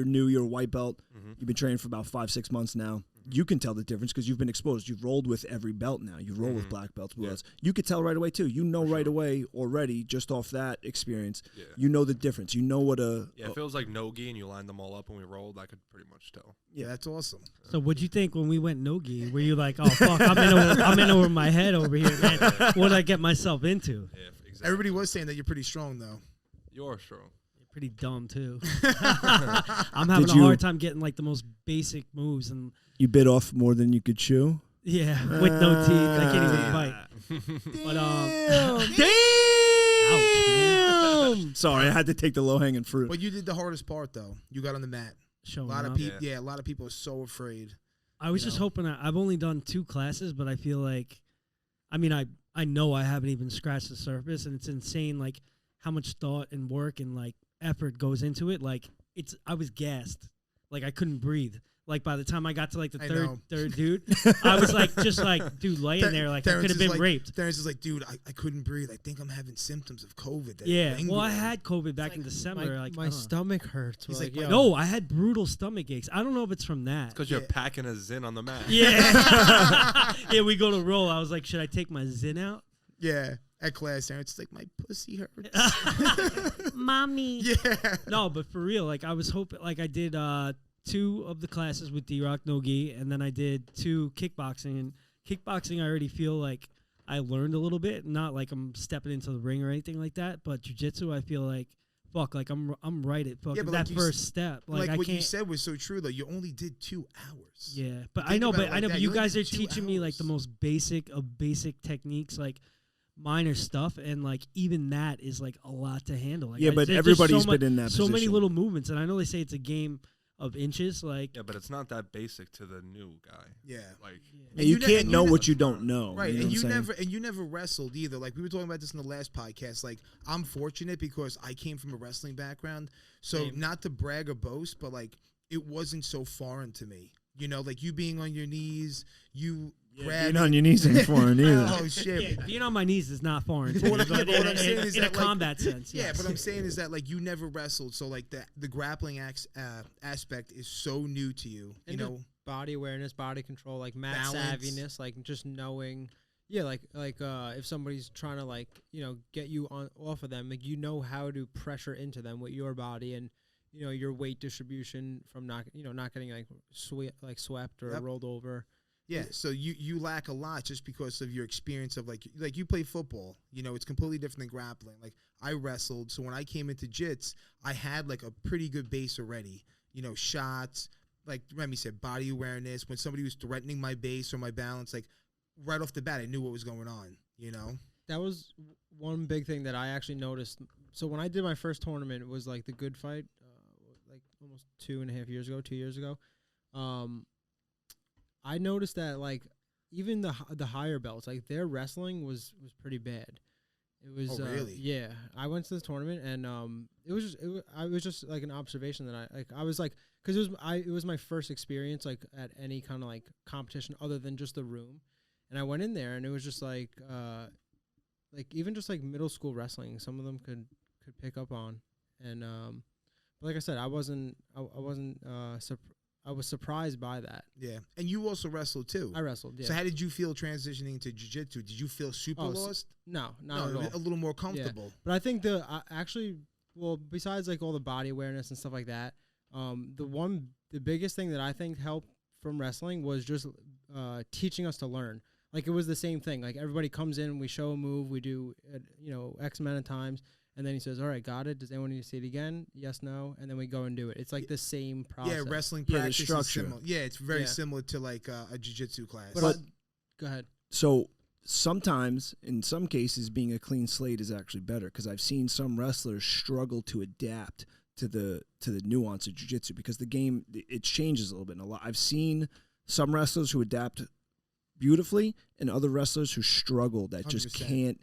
[SPEAKER 1] new, you're a white belt. Mm-hmm. You've been training for about 5-6 months now. You can tell the difference because you've been exposed. You've rolled with every belt now. You roll with black belts, blue belts. You could tell right away too. You know right away already just off that experience. Yeah. You know the difference. You know what a
[SPEAKER 3] if it was like no-gi and you lined them all up when we rolled, I could pretty much tell.
[SPEAKER 4] Yeah, that's awesome.
[SPEAKER 2] So what'd you think when we went no-gi? Were you like, oh fuck, I'm in over my head over here, man? What did I get myself into?
[SPEAKER 3] Yeah, exactly.
[SPEAKER 4] Everybody was saying that you're pretty strong though.
[SPEAKER 3] You're strong.
[SPEAKER 2] Pretty dumb too. I'm having a hard time getting like the most basic moves, and
[SPEAKER 1] you bit off more than you could chew.
[SPEAKER 2] Yeah, with no teeth, I can't even bite. But
[SPEAKER 1] damn! Ouch, man. Sorry, I had to take the low hanging fruit.
[SPEAKER 4] But you did the hardest part though. You got on the mat.
[SPEAKER 2] Showing
[SPEAKER 4] a lot
[SPEAKER 2] up.
[SPEAKER 4] of people, a lot of people are so afraid.
[SPEAKER 2] I was just hoping. I've only done 2 classes, but I feel like, I mean, I know I haven't even scratched the surface, and it's insane, like how much thought and work and like effort goes into it. Like I was gassed, like I couldn't breathe. Like by the time I got to like the third dude, I was like just like dude laying there like I could have been raped.
[SPEAKER 4] Terrence is like, dude, I couldn't breathe. I think I'm having symptoms of COVID.
[SPEAKER 2] Yeah, well I had COVID back in December.
[SPEAKER 5] My stomach hurts.
[SPEAKER 4] He's like,
[SPEAKER 2] no, I had brutal stomach aches. I don't know if it's from that.
[SPEAKER 3] Because you're packing a Zin on the mat.
[SPEAKER 2] Yeah, yeah. We go to roll. I was like, should I take my Zin out?
[SPEAKER 4] Yeah. at class, and it's like my pussy hurts.
[SPEAKER 2] Mommy.
[SPEAKER 4] Yeah.
[SPEAKER 2] No, but for real, like I was hoping, like I did 2 of the classes with D-Rock no gi, and then I did 2 kickboxing. And kickboxing, I already feel like I learned a little bit, not like I'm stepping into the ring or anything like that. But jiu-jitsu, I feel like, fuck, like I'm right at fucking
[SPEAKER 4] but
[SPEAKER 2] that
[SPEAKER 4] like
[SPEAKER 2] first step. Like I
[SPEAKER 4] what
[SPEAKER 2] can't.
[SPEAKER 4] you said was so true though. You only did 2 hours.
[SPEAKER 2] Yeah, but
[SPEAKER 4] Think about it like
[SPEAKER 2] I know,
[SPEAKER 4] that.
[SPEAKER 2] but
[SPEAKER 4] You
[SPEAKER 2] you
[SPEAKER 4] only
[SPEAKER 2] guys
[SPEAKER 4] did
[SPEAKER 2] are
[SPEAKER 4] 2
[SPEAKER 2] teaching me like the
[SPEAKER 4] hours.
[SPEAKER 2] most basic of basic techniques, like minor stuff, and like even that is like a lot to handle. Like,
[SPEAKER 1] Yeah, but
[SPEAKER 2] there's just
[SPEAKER 1] everybody's
[SPEAKER 2] so
[SPEAKER 1] been in that
[SPEAKER 2] so many
[SPEAKER 1] position.
[SPEAKER 2] little movements, and I know they say it's a game of inches. Like,
[SPEAKER 3] Yeah, but it's not that basic to the new guy.
[SPEAKER 4] Yeah.
[SPEAKER 3] Like,
[SPEAKER 1] And you
[SPEAKER 4] ne-
[SPEAKER 1] can't
[SPEAKER 4] and
[SPEAKER 1] know
[SPEAKER 4] ne-
[SPEAKER 1] what you don't know.
[SPEAKER 4] Right,
[SPEAKER 1] You know
[SPEAKER 4] and
[SPEAKER 1] what
[SPEAKER 4] you
[SPEAKER 1] I'm saying?
[SPEAKER 4] never wrestled either. Like we were talking about this in the last podcast. Like I'm fortunate because I came from a wrestling background, so
[SPEAKER 2] Same.
[SPEAKER 4] not to brag or boast, but like it wasn't so foreign to me. You know, like you being on your knees, you
[SPEAKER 1] Being
[SPEAKER 4] grabbing.
[SPEAKER 1] on your knees ain't foreign either.
[SPEAKER 4] Oh shit!
[SPEAKER 2] yeah, being on my knees is not foreign. To
[SPEAKER 4] But
[SPEAKER 2] me,
[SPEAKER 4] what I'm-
[SPEAKER 2] but
[SPEAKER 4] but what
[SPEAKER 2] in,
[SPEAKER 4] I'm saying
[SPEAKER 2] in-
[SPEAKER 4] is
[SPEAKER 2] in a
[SPEAKER 4] that, like-
[SPEAKER 2] combat sense.
[SPEAKER 4] Yeah,
[SPEAKER 2] yes.
[SPEAKER 4] but I'm saying is that like you never wrestled, so like the grappling aspect is so new to you.
[SPEAKER 5] And
[SPEAKER 4] you
[SPEAKER 5] just
[SPEAKER 4] know,
[SPEAKER 5] body awareness, body control, like mat
[SPEAKER 4] Balance.
[SPEAKER 5] savviness, like just knowing. Yeah, like if somebody's trying to like get you on off of them, like you know how to pressure into them with your body and your weight distribution from not getting like swept or
[SPEAKER 4] Yep.
[SPEAKER 5] rolled over.
[SPEAKER 4] yeah. So you lack a lot just because of your experience of like you play football. You know, it's completely different than grappling. Like I wrestled, so when I came into Jits, I had like a pretty good base already. You know, shots, like Remy said, body awareness. When somebody was threatening my base or my balance, like right off the bat, I knew what was going on. You know.
[SPEAKER 5] That was one big thing that I actually noticed. So when I did my first tournament, it was like the Good Fight, like almost 2.5 years ago, 2 years ago. I noticed that like even the higher belts, like their wrestling was pretty bad. It was
[SPEAKER 4] Oh, really?
[SPEAKER 5] Yeah. I went to this tournament and it was just like an observation that I was like, because it was my first experience like at any kind of like competition other than just the room, and I went in there and it was just like even just like middle school wrestling, some of them could pick up on, and but like I said, I was surprised by that.
[SPEAKER 4] Yeah, and you also wrestled too.
[SPEAKER 5] I wrestled. Yeah.
[SPEAKER 4] So how did you feel transitioning to jiu-jitsu? Did you feel super
[SPEAKER 5] Oh, so-
[SPEAKER 4] lost?
[SPEAKER 5] No, not at
[SPEAKER 4] No,
[SPEAKER 5] all.
[SPEAKER 4] a little more comfortable.
[SPEAKER 5] But I think besides like all the body awareness and stuff like that, the biggest thing that I think helped from wrestling was just teaching us to learn. Like it was the same thing. Like everybody comes in, we show a move, we do X amount of times, and then he says, "All right, got it. Does anyone need to see it again? Yes, no," and then we go and do it. It's like the same process.
[SPEAKER 4] Yeah, wrestling
[SPEAKER 1] Yeah, the
[SPEAKER 4] practice is
[SPEAKER 1] structure.
[SPEAKER 4] similar. Yeah, it's very
[SPEAKER 5] Yeah.
[SPEAKER 4] similar to like a jiu-jitsu class.
[SPEAKER 5] But go ahead.
[SPEAKER 1] So sometimes, in some cases, being a clean slate is actually better because I've seen some wrestlers struggle to adapt to the nuance of jiu-jitsu because the game it changes a little bit. And I've seen some wrestlers who adapt beautifully and other wrestlers who struggle that just
[SPEAKER 4] 100%.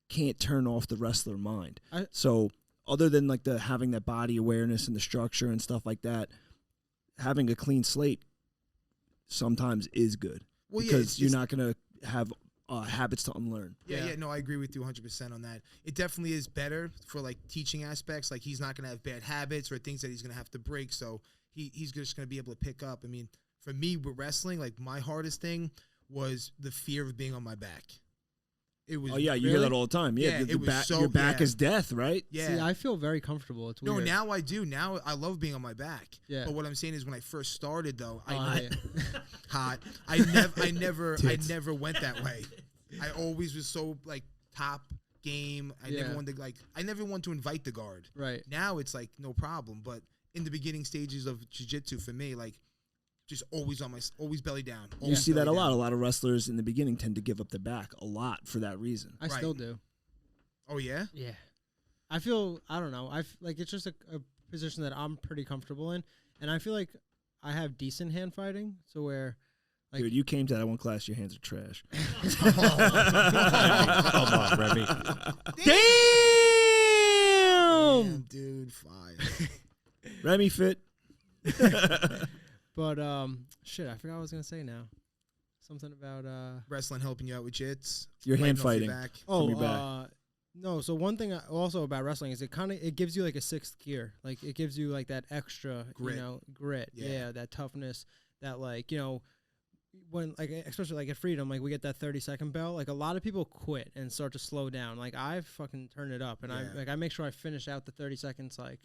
[SPEAKER 1] can't turn off the wrestler mind.
[SPEAKER 5] I-
[SPEAKER 1] So other than like having that body awareness and the structure and stuff like that, having a clean slate sometimes is good
[SPEAKER 4] Well, yeah,
[SPEAKER 1] because you're not going to have habits to unlearn.
[SPEAKER 4] Yeah, no, I agree with you 100% on that. It definitely is better for like teaching aspects. Like he's not going to have bad habits or things that he's going to have to break. So he's just going to be able to pick up. I mean, for me with wrestling, like my hardest thing was the fear of being on my back. It was.
[SPEAKER 1] Oh yeah, you hear that all the time. Yeah,
[SPEAKER 4] Yeah, it was
[SPEAKER 1] your back
[SPEAKER 4] yeah.
[SPEAKER 1] is death, right?
[SPEAKER 4] Yeah.
[SPEAKER 5] See, I feel very comfortable. It's
[SPEAKER 4] No,
[SPEAKER 5] weird.
[SPEAKER 4] now I do. Now I love being on my back.
[SPEAKER 5] Yeah.
[SPEAKER 4] But what I'm saying is, when I first started, though,
[SPEAKER 5] Yeah.
[SPEAKER 4] hot. I never went that way. I always was so like top game. I never
[SPEAKER 5] Yeah.
[SPEAKER 4] wanted to I never want to invite the guard.
[SPEAKER 5] Right.
[SPEAKER 4] Now it's like no problem. But in the beginning stages of jiu-jitsu, for me, like just always belly down.
[SPEAKER 1] You
[SPEAKER 4] always
[SPEAKER 1] see that a
[SPEAKER 4] belly
[SPEAKER 1] lot.
[SPEAKER 4] down.
[SPEAKER 1] A lot of wrestlers in the beginning tend to give up their back a lot for that reason.
[SPEAKER 5] I
[SPEAKER 4] Right.
[SPEAKER 5] still do.
[SPEAKER 4] Oh yeah.
[SPEAKER 5] Yeah. I don't know. Like it's just a position that I'm pretty comfortable in, and I feel like I have decent hand fighting. So where, like,
[SPEAKER 1] Dude, you came to that one class, your hands are trash.
[SPEAKER 3] Come on, Remy.
[SPEAKER 4] Damn, dude, fire.
[SPEAKER 1] Remy fit.
[SPEAKER 5] but shit, I forgot what I was gonna say now. Something about
[SPEAKER 4] Wrestling helping you out with jits.
[SPEAKER 1] Your hand
[SPEAKER 4] fighting off
[SPEAKER 1] fighting.
[SPEAKER 4] your back.
[SPEAKER 1] your back.
[SPEAKER 5] No. So one thing also about wrestling is it gives you like a sixth gear. Like it gives you like that extra
[SPEAKER 4] Grit.
[SPEAKER 5] grit.
[SPEAKER 4] Yeah.
[SPEAKER 5] Yeah, that toughness. That like when like especially like at Freedom, like we get that 30-second bell. Like a lot of people quit and start to slow down. Like I fucking turn it up, and I make sure I finish out the 30 seconds. Like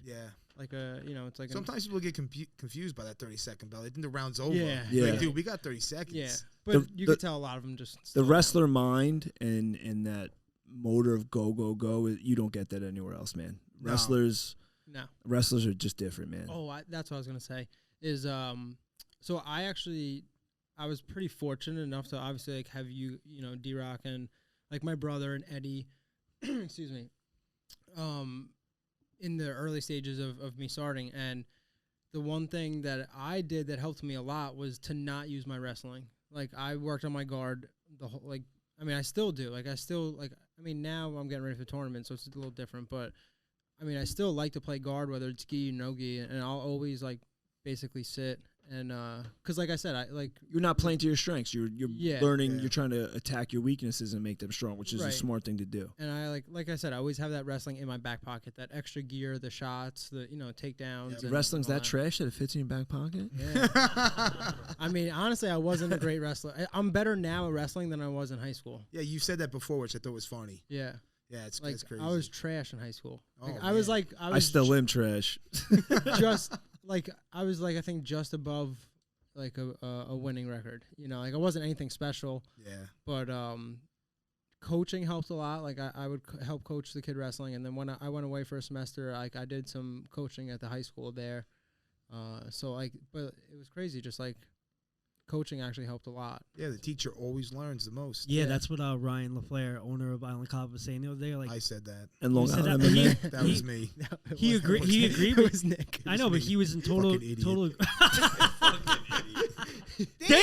[SPEAKER 5] a it's like
[SPEAKER 4] sometimes people get confused by that 30-second bell. They think the round's over.
[SPEAKER 5] Yeah.
[SPEAKER 4] Like, dude, we got 30 seconds.
[SPEAKER 5] Yeah, but you can tell a lot of them just
[SPEAKER 1] The
[SPEAKER 5] slow down.
[SPEAKER 1] wrestler mind and that motor of go, you don't get that anywhere else, man.
[SPEAKER 4] No.
[SPEAKER 1] Wrestlers
[SPEAKER 5] No.
[SPEAKER 1] are just different, man.
[SPEAKER 5] Oh, that's what I was gonna say. Is so I was pretty fortunate enough to obviously like have D-Rock and like my brother and Eddie, excuse me, in the early stages of me starting. And the one thing that I did that helped me a lot was to not use my wrestling. Like I worked on my guard the whole I still do. Now I'm getting ready for the tournament, so it's a little different. But I still like to play guard, whether it's gi or no gi, and I'll always like basically sit and because like I said,
[SPEAKER 1] you're not playing to your strengths. You're learning.
[SPEAKER 4] Yeah.
[SPEAKER 1] You're trying to attack your weaknesses and make them strong, which is a smart thing to do.
[SPEAKER 5] And I like I said, I always have that wrestling in my back pocket, that extra gear, the shots, the takedowns.
[SPEAKER 1] Yeah, wrestling's that trash that it fits in your back pocket.
[SPEAKER 5] Yeah. Honestly, I wasn't a great wrestler. I'm better now at wrestling than I was in high school.
[SPEAKER 4] Yeah, you said that before, which I thought was funny.
[SPEAKER 5] Yeah.
[SPEAKER 4] Yeah, it's
[SPEAKER 5] like
[SPEAKER 4] crazy.
[SPEAKER 5] I was trash in high school.
[SPEAKER 4] Oh,
[SPEAKER 5] like,
[SPEAKER 4] man.
[SPEAKER 1] I still am trash.
[SPEAKER 5] I was I think just above like a winning record. Like I wasn't anything special.
[SPEAKER 4] Yeah.
[SPEAKER 5] But coaching helped a lot. Like I would help coach the kid wrestling, and then when I went away for a semester, like I did some coaching at the high school there. But it was crazy. Just like coaching actually helped a lot.
[SPEAKER 4] Yeah, the teacher always learns the most.
[SPEAKER 2] Yeah, that's what Ryan LaFleur, owner of Island Cop, was saying the other day. Like
[SPEAKER 4] I said that.
[SPEAKER 1] And Long
[SPEAKER 2] said
[SPEAKER 1] Island
[SPEAKER 2] that,
[SPEAKER 1] MMA.
[SPEAKER 4] That was me.
[SPEAKER 2] He agreed. He agreed
[SPEAKER 5] It
[SPEAKER 2] with
[SPEAKER 5] was Nick.
[SPEAKER 2] I know, but he was in total.
[SPEAKER 4] Fucking idiot.
[SPEAKER 2] Damn!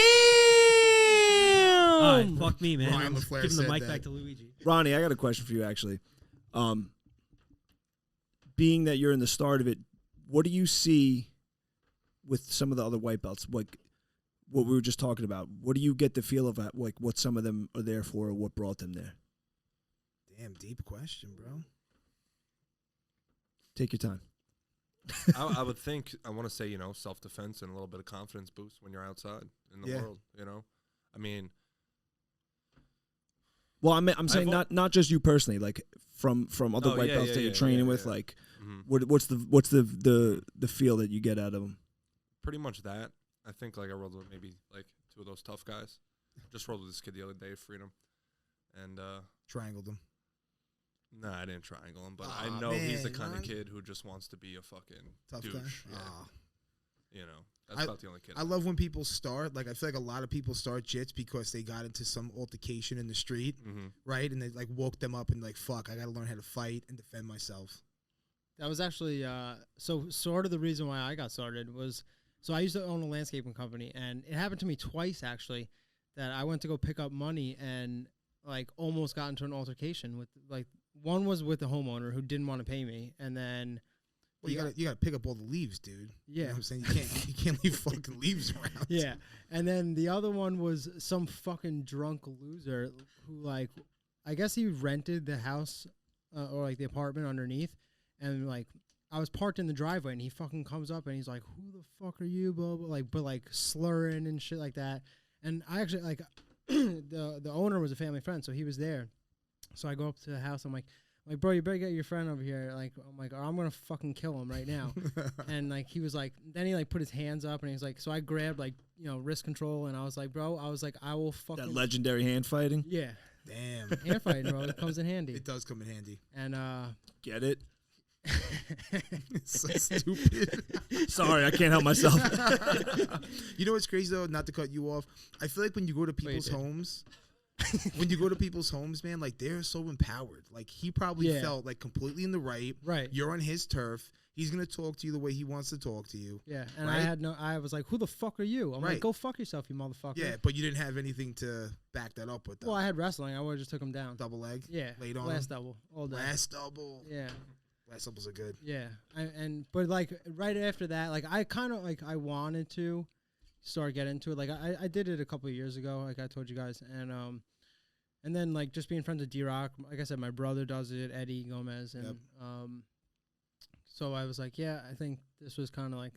[SPEAKER 2] All right, fuck me, man.
[SPEAKER 4] Ryan
[SPEAKER 2] I'm
[SPEAKER 4] LaFleur
[SPEAKER 2] giving the
[SPEAKER 4] said
[SPEAKER 2] mic
[SPEAKER 4] that.
[SPEAKER 2] back to Luigi.
[SPEAKER 1] Ronnie, I got a question for you, actually. Being that you're in the start of it, what do you see with some of the other white belts? Like what we were just talking about. What do you get the feel of like what some of them are there for, or what brought them there?
[SPEAKER 4] Damn, deep question, bro.
[SPEAKER 1] Take your time.
[SPEAKER 3] I would think, I want to say, self-defense and a little bit of confidence boost when you're outside in the world, I mean.
[SPEAKER 1] Well, I'm saying not just you personally, like from other white belts that you're training with, like what's the feel that you get out of them?
[SPEAKER 3] Pretty much that. I think like I rolled with maybe like two of those tough guys. Just rolled with this kid the other day at Freedom, and
[SPEAKER 4] Triangled him.
[SPEAKER 3] No, I didn't triangle him, but I know he's the kind of kid who just wants to be a fucking
[SPEAKER 4] tough
[SPEAKER 3] douche.
[SPEAKER 4] guy.
[SPEAKER 3] Yeah. That's about the only kid.
[SPEAKER 4] I love when people start. Like I feel like a lot of people start jits because they got into some altercation in the street, right? And they like woke them up and like, fuck, I got to learn how to fight and defend myself.
[SPEAKER 5] That was actually so sort of the reason why I got started was, so I used to own a landscaping company, and it happened to me twice actually, that I went to go pick up money and like almost got into an altercation with like, one was with the homeowner who didn't want to pay me, and then
[SPEAKER 4] well, you gotta pick up all the leaves, dude.
[SPEAKER 5] Yeah,
[SPEAKER 4] you know what I'm saying, you can't leave fucking leaves around.
[SPEAKER 5] Yeah, and then the other one was some fucking drunk loser who like, I guess he rented the house or like the apartment underneath, and like I was parked in the driveway, and he fucking comes up and he's like, "Who the fuck are you?" Blah blah, like slurring and shit like that. And I actually like the owner was a family friend, so he was there. So I go up to the house. I'm like, bro, you better get your friend over here. Like, I'm like, I'm gonna fucking kill him right now. And like, he was like, then he like put his hands up, and he was like, so I grabbed like wrist control, and I was like, bro, I will fucking
[SPEAKER 1] that legendary hand fighting.
[SPEAKER 5] Yeah.
[SPEAKER 4] Damn.
[SPEAKER 5] Hand fighting, bro. It comes in handy.
[SPEAKER 4] It does come in handy.
[SPEAKER 5] And
[SPEAKER 1] get it.
[SPEAKER 4] It's so stupid.
[SPEAKER 1] Sorry, I can't help myself.
[SPEAKER 4] You know what's crazy though? Not to cut you off. I feel like when you go to people's homes. When you go to people's homes, man, like they're so empowered. Like he probably felt like completely in the right.
[SPEAKER 5] Right.
[SPEAKER 4] You're on his turf. He's gonna talk to you the way he wants to talk to you.
[SPEAKER 5] Yeah. And
[SPEAKER 4] right?
[SPEAKER 5] I was like, who the fuck are you? I'm like, go fuck yourself, you motherfucker.
[SPEAKER 4] Yeah, but you didn't have anything to back that up with. Though.
[SPEAKER 5] Well, I had wrestling. I would have just took him down.
[SPEAKER 4] Double leg.
[SPEAKER 5] Yeah.
[SPEAKER 4] Laid on.
[SPEAKER 5] Last double all day.
[SPEAKER 4] Last double.
[SPEAKER 5] Yeah.
[SPEAKER 4] Last doubles are good.
[SPEAKER 5] Yeah. But like right after that, like I kind of like I wanted to start getting into it. Like I did it a couple of years ago, like I told you guys, and then like just being friends with D-Rock, like I said, my brother does it, Eddie Gomez, and so I was like, yeah, I think this was kind of like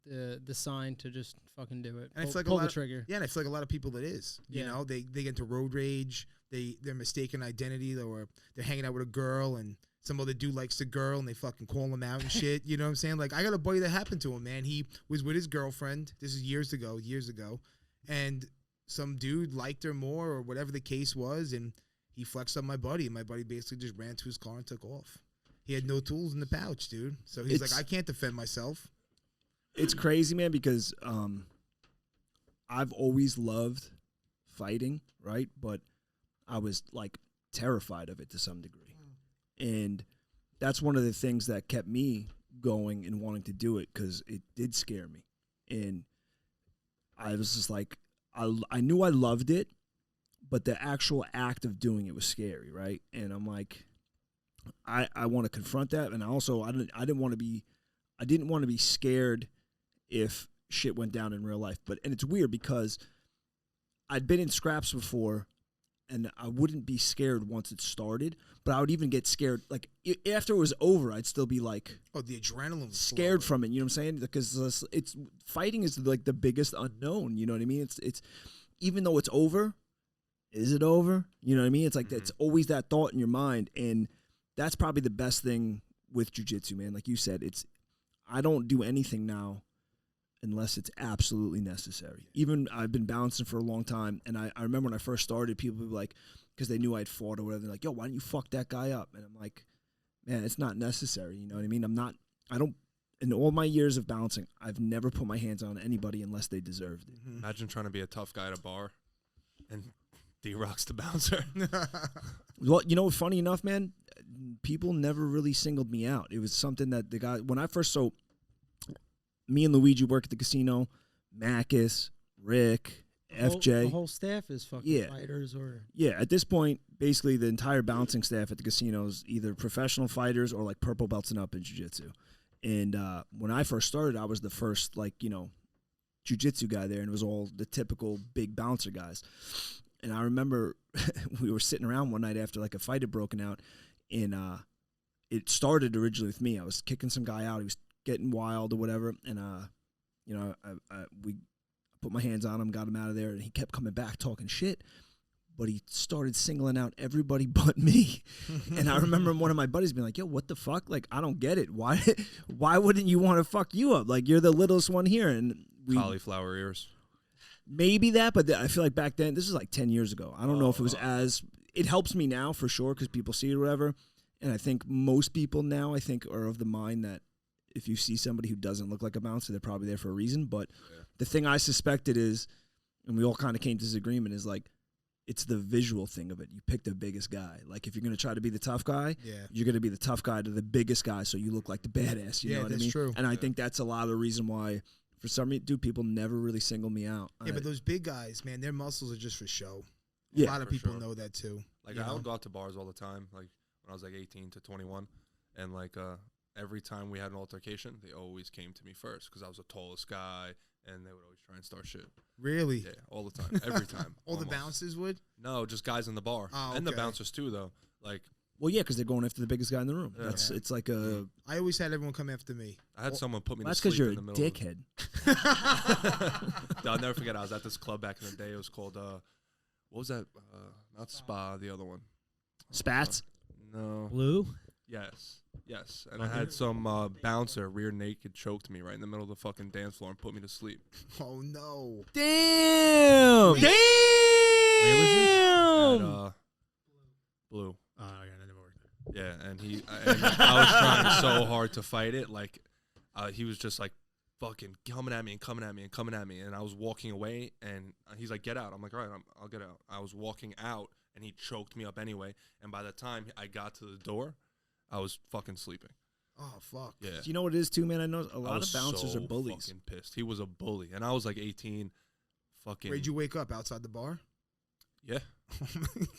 [SPEAKER 5] the sign to just fucking do it.
[SPEAKER 4] And I feel like
[SPEAKER 5] Pull the trigger.
[SPEAKER 4] Yeah, and I feel like a lot of people it is. You
[SPEAKER 5] Yeah.
[SPEAKER 4] know, they get into road rage. They're mistaken identity, or they're hanging out with a girl and some other dude likes the girl and they fucking call him out and shit. You know what I'm saying? Like, I got a buddy that happened to him, man. He was with his girlfriend. This is years ago. And some dude liked her more or whatever the case was, and he flexed on my buddy. And my buddy basically just ran to his car and took off. He had no tools in the pouch, dude. So he's like, I can't defend myself.
[SPEAKER 1] It's crazy, man, because I've always loved fighting, right? But I was like terrified of it to some degree. And that's one of the things that kept me going and wanting to do it, because it did scare me. And I was just like, I knew I loved it, but the actual act of doing it was scary, right? And I'm like, I want to confront that. And also, I didn't want to be scared if shit went down in real life. And it's weird because I'd been in scraps before, and I wouldn't be scared once it started, but I would even get scared. Like, after it was over, I'd still be like,
[SPEAKER 4] oh, the adrenaline was
[SPEAKER 1] scared
[SPEAKER 4] flowing.
[SPEAKER 1] from it. You know what I'm saying? Because it's fighting is like the biggest unknown. You know what I mean? It's even though it's over, is it over? You know what I mean? It's like it's always that thought in your mind, and that's probably the best thing with jiu-jitsu, man. Like you said, I don't do anything now unless it's absolutely necessary. Even I've been bouncing for a long time, and I remember when I first started, people would be like, because they knew I'd fought or whatever, they're like, yo, why don't you fuck that guy up? And I'm like, man, it's not necessary. You know what I mean? In all my years of bouncing, I've never put my hands on anybody unless they deserved it.
[SPEAKER 3] Imagine trying to be a tough guy at a bar, and D-Rock's the bouncer.
[SPEAKER 1] Well, you know, funny enough, man, people never really singled me out. It was something that the guy, when I first, me and Luigi work at the casino, Macus, Rick, FJ.
[SPEAKER 5] The whole staff is fucking fighters or...
[SPEAKER 1] Yeah, at this point, basically the entire bouncing staff at the casino is either professional fighters or like purple belts and up in jiu-jitsu. And when I first started, I was the first, like, you know, jiu-jitsu guy there, and it was all the typical big bouncer guys. And I remember we were sitting around one night after like a fight had broken out, and it started originally with me. I was kicking some guy out. He was getting wild or whatever, and you know, we put my hands on him, got him out of there, and he kept coming back talking shit. But he started singling out everybody but me. And I remember one of my buddies being like, yo, what the fuck? Like, I don't get it. Why wouldn't you want to fuck you up? Like, you're the littlest one here. And
[SPEAKER 3] Cauliflower ears.
[SPEAKER 1] Maybe that, but I feel like back then, this is like 10 years ago. I don't know if it was it helps me now for sure because people see it or whatever. And I think most people now, are of the mind that if you see somebody who doesn't look like a bouncer, they're probably there for a reason. But the thing I suspected is, and we all kind of came to this agreement, is like, it's the visual thing of it. You pick the biggest guy. Like, if you're going to try to be the tough guy, you're going to be the tough guy to the biggest guy, so you look like the badass. You know what I mean?
[SPEAKER 4] That's true.
[SPEAKER 1] And I think that's a lot of the reason why, for some reason, dude, people never really single me out.
[SPEAKER 4] Yeah, but those big guys, man, their muscles are just for show.
[SPEAKER 1] Yeah,
[SPEAKER 4] a lot of
[SPEAKER 3] for
[SPEAKER 4] people
[SPEAKER 3] sure.
[SPEAKER 4] know that too.
[SPEAKER 3] Like, I would go out to bars all the time, like when I was like 18 to 21, and like every time we had an altercation, they always came to me first because I was the tallest guy, and they would always try and start shit.
[SPEAKER 4] Really?
[SPEAKER 3] Yeah, all the time, every time.
[SPEAKER 4] All the
[SPEAKER 3] almost.
[SPEAKER 4] bouncers would?
[SPEAKER 3] No, just guys in the bar, and the bouncers too, though. Like,
[SPEAKER 1] well, yeah, because they're going after the biggest guy in the room.
[SPEAKER 3] Yeah.
[SPEAKER 1] It's like a.
[SPEAKER 4] I always had everyone come after me.
[SPEAKER 3] I had someone put me
[SPEAKER 1] That's
[SPEAKER 3] to
[SPEAKER 1] because
[SPEAKER 3] sleep
[SPEAKER 1] you're
[SPEAKER 3] in
[SPEAKER 1] a
[SPEAKER 3] the middle.
[SPEAKER 1] dickhead.
[SPEAKER 3] I'll never forget. I was at this club back in the day. It was called what was that? Not Spa, the other one.
[SPEAKER 1] Spats.
[SPEAKER 3] No.
[SPEAKER 2] Blue?
[SPEAKER 3] Yes. And I had some bouncer rear naked choked me right in the middle of the fucking dance floor and put me to sleep.
[SPEAKER 4] Oh no!
[SPEAKER 1] Damn! Damn!
[SPEAKER 6] Where was it?
[SPEAKER 3] At, Blue.
[SPEAKER 6] Oh, yeah, I never worked there.
[SPEAKER 3] Yeah, and I was trying so hard to fight it. Like, he was just like fucking coming at me and coming at me and coming at me. And I was walking away, and he's like, get out. I'm like, all right, I'll get out. I was walking out, and he choked me up anyway. And by the time I got to the door, I was fucking sleeping.
[SPEAKER 4] Oh fuck!
[SPEAKER 3] Yeah.
[SPEAKER 1] Do you know what it is too, man? I know a
[SPEAKER 3] I
[SPEAKER 1] lot
[SPEAKER 3] was
[SPEAKER 1] of bouncers
[SPEAKER 3] so
[SPEAKER 1] are bullies.
[SPEAKER 3] fucking pissed. He was a bully. And I was like 18. Fucking.
[SPEAKER 4] Where'd you wake up? Outside the bar?
[SPEAKER 3] Yeah.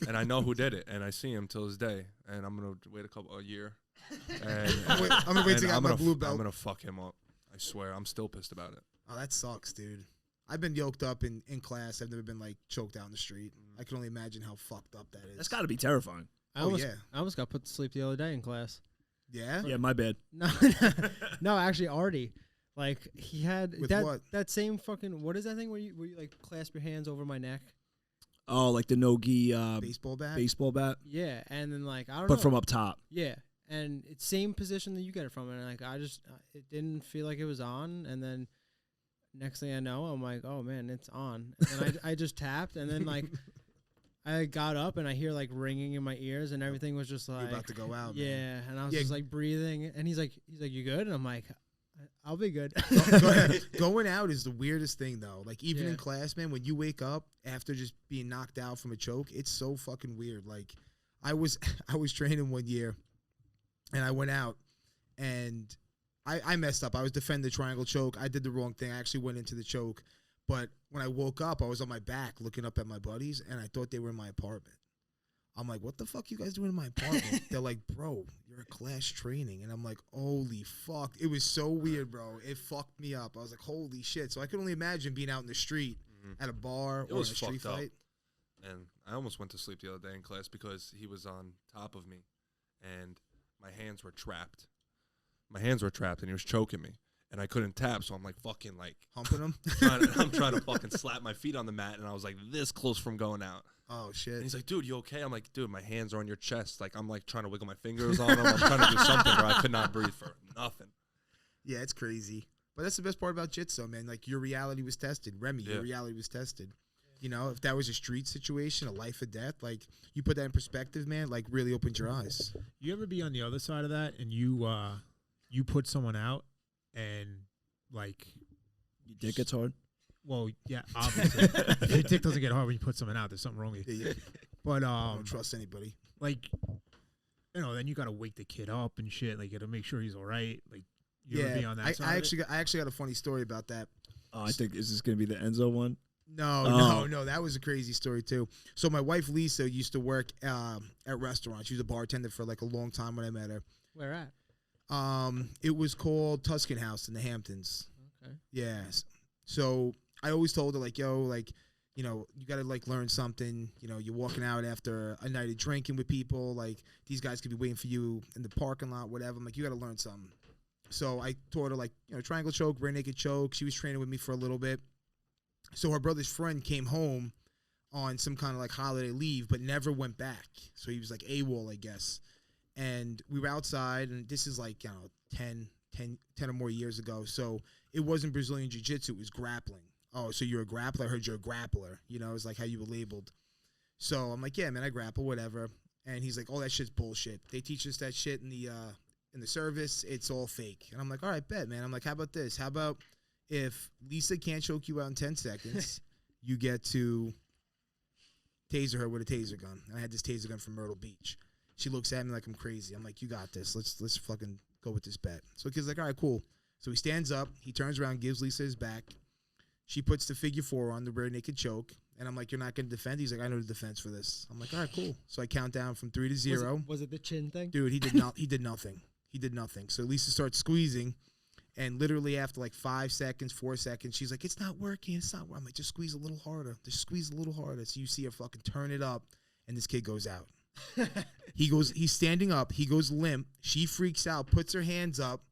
[SPEAKER 3] And I know who did it, and I see him till this day, and I'm gonna wait a year. And,
[SPEAKER 4] I'm gonna wait to get my blue belt.
[SPEAKER 3] I'm gonna fuck him up. I swear, I'm still pissed about it.
[SPEAKER 4] Oh, that sucks, dude. I've been yoked up in class. I've never been like choked out in the street. I can only imagine how fucked up that is.
[SPEAKER 1] That's got to be terrifying.
[SPEAKER 5] I almost got put to sleep the other day in class.
[SPEAKER 4] Yeah.
[SPEAKER 1] Yeah, my bad.
[SPEAKER 5] No, no, actually, Artie. Like he had
[SPEAKER 4] With
[SPEAKER 5] that
[SPEAKER 4] what?
[SPEAKER 5] that same fucking what is that thing where you like clasp your hands over my neck?
[SPEAKER 1] Oh, like the no-gi
[SPEAKER 4] Baseball bat.
[SPEAKER 1] baseball bat,
[SPEAKER 5] Yeah, and then like I don't
[SPEAKER 1] but
[SPEAKER 5] know.
[SPEAKER 1] from up top.
[SPEAKER 5] Yeah, and it's same position that you get it from, and like I just it didn't feel like it was on, and then next thing I know, I'm like, oh man, it's on, and I just tapped, and then like I got up and I hear like ringing in my ears, and everything was just
[SPEAKER 4] You're
[SPEAKER 5] like
[SPEAKER 4] about to go out.
[SPEAKER 5] yeah,
[SPEAKER 4] Man.
[SPEAKER 5] and I was
[SPEAKER 4] Yeah.
[SPEAKER 5] just like breathing, and he's like you good, and I'm like I'll be good.
[SPEAKER 4] Go ahead. Going out is the weirdest thing though. Like even
[SPEAKER 5] Yeah.
[SPEAKER 4] in class, man, when you wake up after just being knocked out from a choke, it's so fucking weird. Like I was training one year, and I went out, and I messed up. I was defending the triangle choke. I did the wrong thing. I actually went into the choke, but when I woke up, I was on my back looking up at my buddies, and I thought they were in my apartment. I'm like, what the fuck you guys doing in my apartment? They're like, bro, you're a class training. And I'm like, holy fuck. It was so weird, bro. It fucked me up. I was like, holy shit. So I could only imagine being out in the street at a bar
[SPEAKER 3] It
[SPEAKER 4] or in a
[SPEAKER 3] was
[SPEAKER 4] street
[SPEAKER 3] fucked up.
[SPEAKER 4] fight.
[SPEAKER 3] And I almost went to sleep the other day in class because he was on top of me, and my hands were trapped. My hands were trapped, and he was choking me, and I couldn't tap. So I'm like fucking like
[SPEAKER 4] Humping them?
[SPEAKER 3] I'm trying to fucking slap my feet on the mat, and I was like this close from going out.
[SPEAKER 4] Oh,
[SPEAKER 3] And
[SPEAKER 4] shit.
[SPEAKER 3] he's like, dude, you okay? I'm like, dude, my hands are on your chest. Like I'm like trying to wiggle my fingers on them. I'm trying to do something, bro. I could not breathe for nothing.
[SPEAKER 4] Yeah, it's crazy. But that's the best part about Jits, though, man. Like, your reality was tested. Remy, your reality was tested. You know, if that was a street situation, a life or death, like, you put that in perspective, man, like, really opened your eyes.
[SPEAKER 6] You ever be on the other side of that and you put someone out and like
[SPEAKER 1] Your dick gets hard.
[SPEAKER 6] well yeah obviously if your dick doesn't get hard when you put someone out, there's something wrong with you.
[SPEAKER 4] Yeah, yeah.
[SPEAKER 6] But
[SPEAKER 4] I don't trust anybody.
[SPEAKER 6] like then you gotta wake the kid up and shit. Like you gotta make sure he's all right. Like you ever be on that side.
[SPEAKER 4] I actually got a funny story about that.
[SPEAKER 1] Oh, I think is this gonna be the Enzo one?
[SPEAKER 4] No, that was a crazy story too. So my wife Lisa used to work at restaurants. She was a bartender for like a long time when I met her.
[SPEAKER 5] Where at?
[SPEAKER 4] It was called Tuscan House in the Hamptons.
[SPEAKER 5] Okay.
[SPEAKER 4] Yes. So I always told her like, yo, like, you know, you got to like learn something. You know, you're walking out after a night of drinking with people. Like these guys could be waiting for you in the parking lot, whatever. I'm like, you got to learn something. So I taught her like, you know, triangle choke, rear naked choke. She was training with me for a little bit. So her brother's friend came home on some kind of like holiday leave, but never went back. So he was like AWOL, I guess. And we were outside, and this is like, you know, 10 or more years ago. So it wasn't Brazilian Jiu-Jitsu, it was grappling. Oh, so you're a grappler? I heard you're a grappler. You know, it's like how you were labeled. So I'm like, yeah, man, I grapple, whatever. And he's like, oh, that shit's bullshit. They teach us that shit in the service. It's all fake. And I'm like, all right, bet, man. I'm like, how about this? How about if Lisa can't choke you out in 10 seconds, you get to taser her with a taser gun. And I had this taser gun from Myrtle Beach. She looks at me like I'm crazy. I'm like, you got this. Let's fucking go with this bet. So the kid's like, all right, cool. So he stands up. He turns around, gives Lisa his back. She puts the figure 4 on, the rear naked choke. And I'm like, you're not going to defend? He's like, I know the defense for this. I'm like, all right, cool. So I count down from 3 to 0.
[SPEAKER 5] Was it the chin thing?
[SPEAKER 4] Dude, he did nothing. He did nothing. So Lisa starts squeezing. And literally after like 5 seconds, 4 seconds, she's like, it's not working. It's not working. I'm like, just squeeze a little harder. Just squeeze a little harder. So you see her fucking turn it up. And this kid goes out. He's standing up. He goes limp. She freaks out, puts her hands up,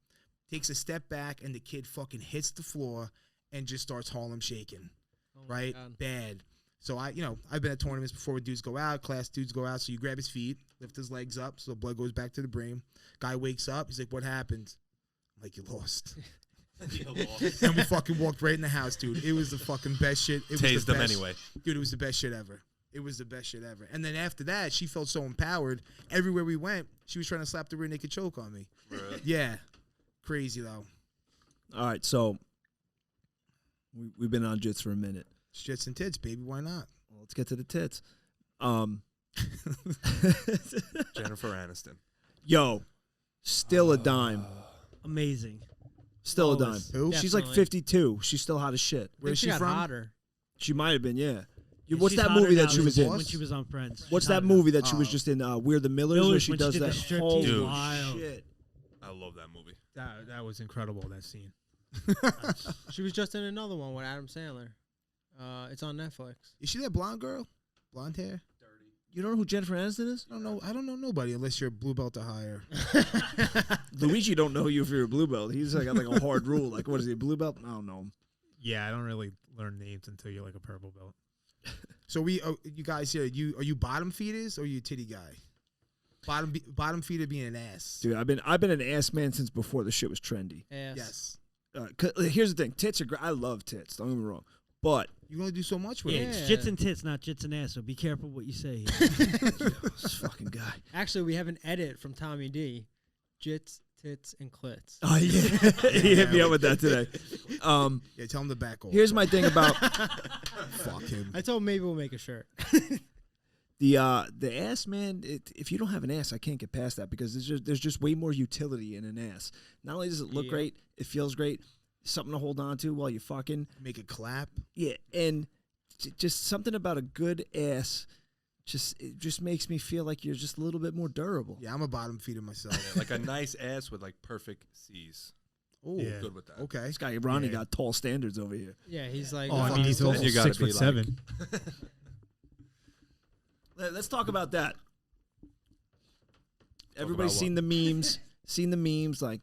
[SPEAKER 4] takes a step back, and the kid fucking hits the floor and just starts Harlem shaking.
[SPEAKER 5] Oh my
[SPEAKER 4] Right?
[SPEAKER 5] God.
[SPEAKER 4] Bad. So I've been at tournaments before where dudes go out, class dudes go out. So you grab his feet, lift his legs up, so the blood goes back to the brain. Guy wakes up. He's like, what happened? I'm like, you lost. And we fucking walked right in the house, dude. It was the fucking best shit. It was
[SPEAKER 3] Tased
[SPEAKER 4] the
[SPEAKER 3] them
[SPEAKER 4] best.
[SPEAKER 3] anyway.
[SPEAKER 4] Dude, it was the best shit ever. It was the best shit ever. And then after that, she felt so empowered. Everywhere we went, she was trying to slap the rear naked choke on me.
[SPEAKER 3] Bruh.
[SPEAKER 4] Yeah. Crazy, though.
[SPEAKER 1] All right, so we've been on Jits for a minute.
[SPEAKER 4] Jits and tits, baby. Why not?
[SPEAKER 1] Well, let's get to the tits.
[SPEAKER 3] Jennifer Aniston.
[SPEAKER 1] Yo, still a dime.
[SPEAKER 2] Amazing.
[SPEAKER 1] Still a dime.
[SPEAKER 2] Flawless.
[SPEAKER 4] Who?
[SPEAKER 1] She's like
[SPEAKER 2] Definitely.
[SPEAKER 1] 52. She's still hot as shit.
[SPEAKER 4] Where is
[SPEAKER 5] she
[SPEAKER 4] she
[SPEAKER 5] got
[SPEAKER 4] from?
[SPEAKER 5] hotter.
[SPEAKER 1] She might have been, yeah.
[SPEAKER 2] Yeah,
[SPEAKER 1] What's
[SPEAKER 2] she's
[SPEAKER 1] that
[SPEAKER 2] hotter
[SPEAKER 1] movie
[SPEAKER 2] now
[SPEAKER 1] that she
[SPEAKER 2] than
[SPEAKER 1] was in?
[SPEAKER 2] when she was on Friends.
[SPEAKER 1] What's
[SPEAKER 2] She's
[SPEAKER 1] that
[SPEAKER 2] hotter
[SPEAKER 1] movie
[SPEAKER 2] now.
[SPEAKER 1] that she was just in? We're the Millers, where
[SPEAKER 2] Millers,
[SPEAKER 1] she
[SPEAKER 2] when she
[SPEAKER 1] does
[SPEAKER 2] did the
[SPEAKER 1] that.
[SPEAKER 2] striptease.
[SPEAKER 1] Holy
[SPEAKER 3] Dude.
[SPEAKER 2] Wild.
[SPEAKER 1] shit.
[SPEAKER 3] I love that movie.
[SPEAKER 6] That was incredible, that scene.
[SPEAKER 5] She was just in another one with Adam Sandler. It's on Netflix.
[SPEAKER 4] Is she that blonde girl? Blonde hair?
[SPEAKER 1] You don't know who Jennifer Aniston is?
[SPEAKER 4] I don't know nobody unless you're a blue belt or higher.
[SPEAKER 1] Luigi don't know you if you're a blue belt. He's like got like a hard rule. Like, what is he, a blue belt? I don't know him.
[SPEAKER 6] Yeah, I don't really learn names until you're like a purple belt.
[SPEAKER 4] So you guys here, are you bottom feeders or are you titty guy? Bottom feeder being an ass.
[SPEAKER 1] Dude, I've been an ass man since before the shit was trendy.
[SPEAKER 5] Ass.
[SPEAKER 4] Yes.
[SPEAKER 1] 'Cause here's the thing, tits are great. I love tits. Don't get me wrong, but
[SPEAKER 4] You can only do so much with
[SPEAKER 2] Yeah,
[SPEAKER 4] it.
[SPEAKER 2] it's jits and tits, not jits and ass. So be careful what you say here.
[SPEAKER 1] this fucking guy.
[SPEAKER 5] Actually, we have an edit from Tommy D. Jits, tits, and clits.
[SPEAKER 1] Oh yeah, he hit me up with that today.
[SPEAKER 4] Yeah, tell him to back off.
[SPEAKER 1] Here's my thing about
[SPEAKER 4] Fuck him.
[SPEAKER 5] I told him maybe we'll make a shirt.
[SPEAKER 1] the ass man. If you don't have an ass, I can't get past that because there's just way more utility in an ass. Not only does it look
[SPEAKER 5] Yeah.
[SPEAKER 1] great, it feels great. Something to hold on to while you fucking.
[SPEAKER 4] Make it clap.
[SPEAKER 1] Yeah, and just something about a good ass. It just makes me feel like you're just a little bit more durable.
[SPEAKER 4] Yeah, I'm a bottom feeder myself.
[SPEAKER 3] Yeah, like a nice ass with like perfect C's.
[SPEAKER 4] Oh,
[SPEAKER 6] Yeah.
[SPEAKER 3] Good with that.
[SPEAKER 4] okay.
[SPEAKER 1] This guy Ronny
[SPEAKER 6] Yeah.
[SPEAKER 1] got tall standards over here.
[SPEAKER 5] Yeah, he's like.
[SPEAKER 6] Oh, I
[SPEAKER 4] fuck
[SPEAKER 6] mean,
[SPEAKER 4] is
[SPEAKER 6] he's also
[SPEAKER 3] you gotta
[SPEAKER 6] 6'7".
[SPEAKER 1] Let's talk about that.
[SPEAKER 3] about
[SPEAKER 1] Everybody's seen the memes. Like,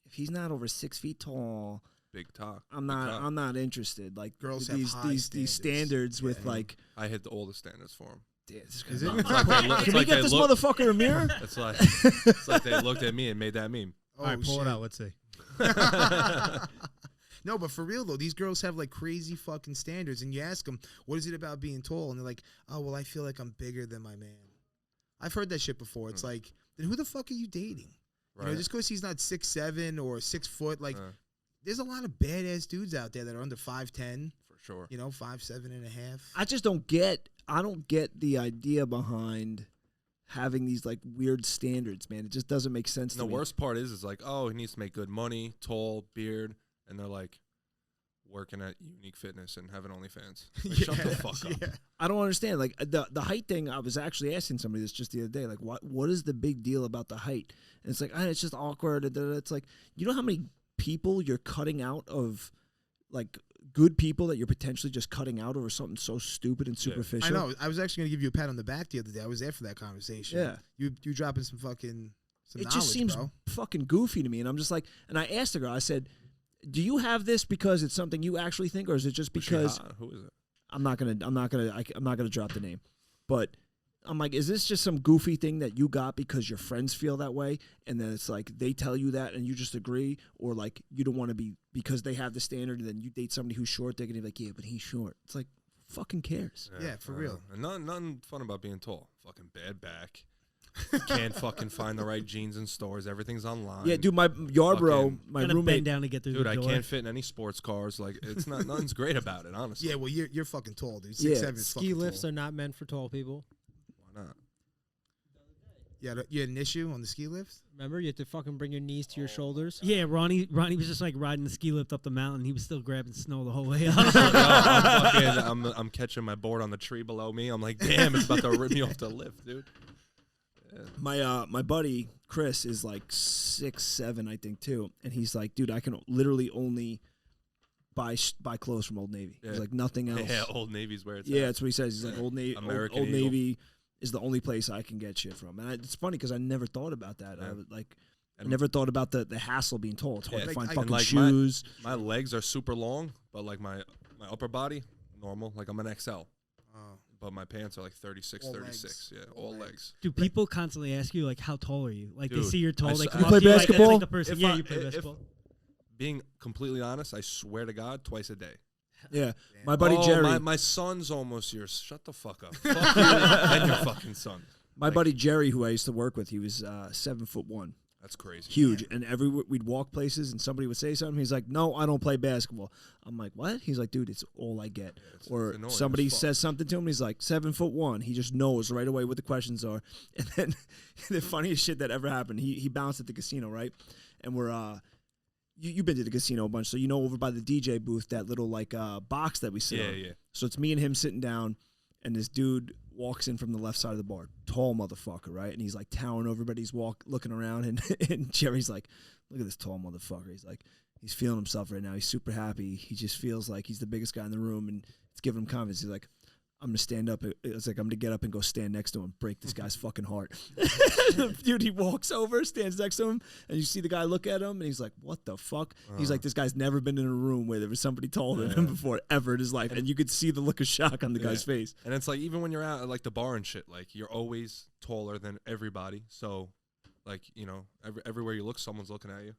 [SPEAKER 1] if he's not over 6 feet tall,
[SPEAKER 3] Big talk.
[SPEAKER 1] I'm not interested. Like
[SPEAKER 4] Girls have
[SPEAKER 1] these
[SPEAKER 4] high
[SPEAKER 1] these
[SPEAKER 4] standards.
[SPEAKER 1] standards with
[SPEAKER 4] Yeah.
[SPEAKER 1] like.
[SPEAKER 3] I hit all the standards for him.
[SPEAKER 1] Damn, this
[SPEAKER 4] Is
[SPEAKER 1] guy-
[SPEAKER 4] it?
[SPEAKER 3] It's like they look-
[SPEAKER 1] Can
[SPEAKER 3] it's
[SPEAKER 1] we
[SPEAKER 3] like
[SPEAKER 1] get
[SPEAKER 3] they
[SPEAKER 1] this
[SPEAKER 3] look-
[SPEAKER 1] motherfucker a mirror?
[SPEAKER 3] It's like they looked at me and made that meme.
[SPEAKER 4] Oh,
[SPEAKER 6] All right, pull
[SPEAKER 4] shit.
[SPEAKER 6] it out. Let's see.
[SPEAKER 4] No, but for real though, these girls have like crazy fucking standards, and you ask them, "What is it about being tall?" And they're like, "Oh, well, I feel like I'm bigger than my man." I've heard that shit before. It's like, then who the fuck are you dating?
[SPEAKER 3] Right.
[SPEAKER 4] You know, just because he's not 6'7" or 6 foot, like, there's a lot of badass dudes out there that are under 5'10",
[SPEAKER 3] for sure.
[SPEAKER 4] you know, 5'7.5".
[SPEAKER 1] I just don't get. I don't get the idea behind having these like weird standards, man. It just doesn't make sense
[SPEAKER 3] And
[SPEAKER 1] to
[SPEAKER 3] the
[SPEAKER 1] me.
[SPEAKER 3] worst part is like, oh, he needs to make good money, tall, beard, and they're like working at Unique Fitness and having OnlyFans. Like, shut the fuck up.
[SPEAKER 4] Yeah.
[SPEAKER 1] I don't understand. Like the height thing. I was actually asking somebody this just the other day. Like, what is the big deal about the height? And it's like, it's just awkward. And it's like, you know how many people you're cutting out of, like good people that you're potentially just cutting out over something so stupid and
[SPEAKER 3] Yeah.
[SPEAKER 1] superficial.
[SPEAKER 4] I know. I was actually gonna give you a pat on the back the other day. I was there for that conversation.
[SPEAKER 1] Yeah.
[SPEAKER 4] You dropping some fucking some
[SPEAKER 1] It
[SPEAKER 4] knowledge,
[SPEAKER 1] just seems
[SPEAKER 4] bro.
[SPEAKER 1] fucking goofy to me. And I'm just like, and I asked the girl. I said, do you have this because it's something you actually think, or is it just
[SPEAKER 3] Was she
[SPEAKER 1] because
[SPEAKER 3] hot? Who is it?
[SPEAKER 1] I'm not gonna drop the name, but I'm like, is this just some goofy thing that you got because your friends feel that way, and then it's like they tell you that and you just agree, or like you don't want to be because they have the standard, and then you date somebody who's short, they're gonna be like, yeah, but he's short. It's like, fucking cares.
[SPEAKER 4] Yeah, for
[SPEAKER 3] I
[SPEAKER 4] real.
[SPEAKER 3] know. And nothing fun about being tall. Fucking bad back. Can't fucking find the right jeans in stores. Everything's online.
[SPEAKER 1] Yeah, dude, my Yarborough,
[SPEAKER 3] Fucking-
[SPEAKER 1] my
[SPEAKER 2] Gotta
[SPEAKER 1] roommate.
[SPEAKER 2] bend down to get through
[SPEAKER 3] Dude,
[SPEAKER 2] the
[SPEAKER 3] I
[SPEAKER 2] door.
[SPEAKER 3] can't fit in any sports cars. Like, it's not nothing's great about it, honestly.
[SPEAKER 4] Yeah, well, you're fucking tall, dude.
[SPEAKER 1] Yeah.
[SPEAKER 4] 6'7" is
[SPEAKER 5] Ski
[SPEAKER 4] fucking
[SPEAKER 5] lifts
[SPEAKER 4] tall.
[SPEAKER 5] are not meant for tall people.
[SPEAKER 3] Why not?
[SPEAKER 4] Yeah, you had an issue on the ski lifts?
[SPEAKER 5] Remember, you have to fucking bring your knees to your shoulders.
[SPEAKER 2] Yeah, Ronnie was just like riding the ski lift up the mountain. He was still grabbing snow the whole way up.
[SPEAKER 3] I'm catching my board on the tree below me. I'm like, damn, it's about to rip me off the lift, dude. Yeah.
[SPEAKER 1] My buddy Chris is like 6'7", I think too, and he's like, dude, I can literally only buy clothes from Old Navy.
[SPEAKER 3] Yeah.
[SPEAKER 1] He's like nothing else.
[SPEAKER 3] Yeah, Old Navy's where it's
[SPEAKER 1] Yeah,
[SPEAKER 3] at.
[SPEAKER 1] that's what he says. He's like Old Navy.
[SPEAKER 3] American
[SPEAKER 1] Old
[SPEAKER 3] Eagle.
[SPEAKER 1] Navy is the only place I can get shit from, and it's funny because I never thought about that.
[SPEAKER 3] Yeah.
[SPEAKER 1] I would, like, I
[SPEAKER 3] And-
[SPEAKER 1] never thought about the hassle being tall. It's hard
[SPEAKER 3] Yeah,
[SPEAKER 1] to
[SPEAKER 4] like,
[SPEAKER 1] find
[SPEAKER 4] I-
[SPEAKER 1] fucking
[SPEAKER 3] like
[SPEAKER 1] shoes.
[SPEAKER 3] My legs are super long, but like my upper body, normal. Like I'm an XL.
[SPEAKER 4] Oh.
[SPEAKER 3] But my pants are like 36,
[SPEAKER 4] All
[SPEAKER 3] 36.
[SPEAKER 4] legs.
[SPEAKER 3] Yeah,
[SPEAKER 4] All
[SPEAKER 3] all
[SPEAKER 4] legs.
[SPEAKER 3] legs.
[SPEAKER 2] Dude, people constantly ask you, like, how tall are you? Like, they
[SPEAKER 3] Dude,
[SPEAKER 2] see you're tall, they
[SPEAKER 3] s-
[SPEAKER 2] come
[SPEAKER 3] You
[SPEAKER 2] up
[SPEAKER 1] play
[SPEAKER 2] to you like, that's
[SPEAKER 1] basketball?
[SPEAKER 2] like the person.
[SPEAKER 3] If
[SPEAKER 2] Yeah,
[SPEAKER 3] I-
[SPEAKER 2] you play
[SPEAKER 3] if-
[SPEAKER 2] basketball.
[SPEAKER 3] Being completely honest, I swear to God, twice a day.
[SPEAKER 1] Yeah, my buddy
[SPEAKER 3] Oh,
[SPEAKER 1] Jerry.
[SPEAKER 3] My son's almost yours. Shut the fuck up. Fuck you and your fucking son.
[SPEAKER 1] My buddy Jerry, who I used to work with, he was 7'1",
[SPEAKER 3] That's crazy.
[SPEAKER 1] huge, and we'd walk places, and somebody would say something. He's like, "No, I don't play basketball." I'm like, "What?" He's like, "Dude, it's all I get."
[SPEAKER 3] It's
[SPEAKER 1] Or
[SPEAKER 3] annoying
[SPEAKER 1] somebody
[SPEAKER 3] as fuck.
[SPEAKER 1] says something to him, he's like 7'1". He just knows right away what the questions are. And then the funniest shit that ever happened, he bounced at the casino, right? And we're you've been to the casino a bunch, so you know over by the DJ booth that little like box that we sit
[SPEAKER 3] Yeah,
[SPEAKER 1] on.
[SPEAKER 3] yeah.
[SPEAKER 1] So it's me and him sitting down, and this dude walks in from the left side of the bar, tall motherfucker, right? And he's like towering over everybody. He's looking around, and Jerry's like, "Look at this tall motherfucker." He's like, he's feeling himself right now. He's super happy. He just feels like he's the biggest guy in the room, and it's giving him confidence. He's like, I'm gonna stand up. It's like I'm gonna get up and go stand next to him, break this guy's fucking heart. Dude, he walks over, stands next to him, and you see the guy look at him, and he's like, "What the fuck?" He's like, "This guy's never been in a room where there was somebody taller than him before ever in his life," and you could see the look of shock on the guy's face.
[SPEAKER 3] And it's like even when you're out at like the bar and shit, like you're always taller than everybody. So, like everywhere you look, someone's looking at you.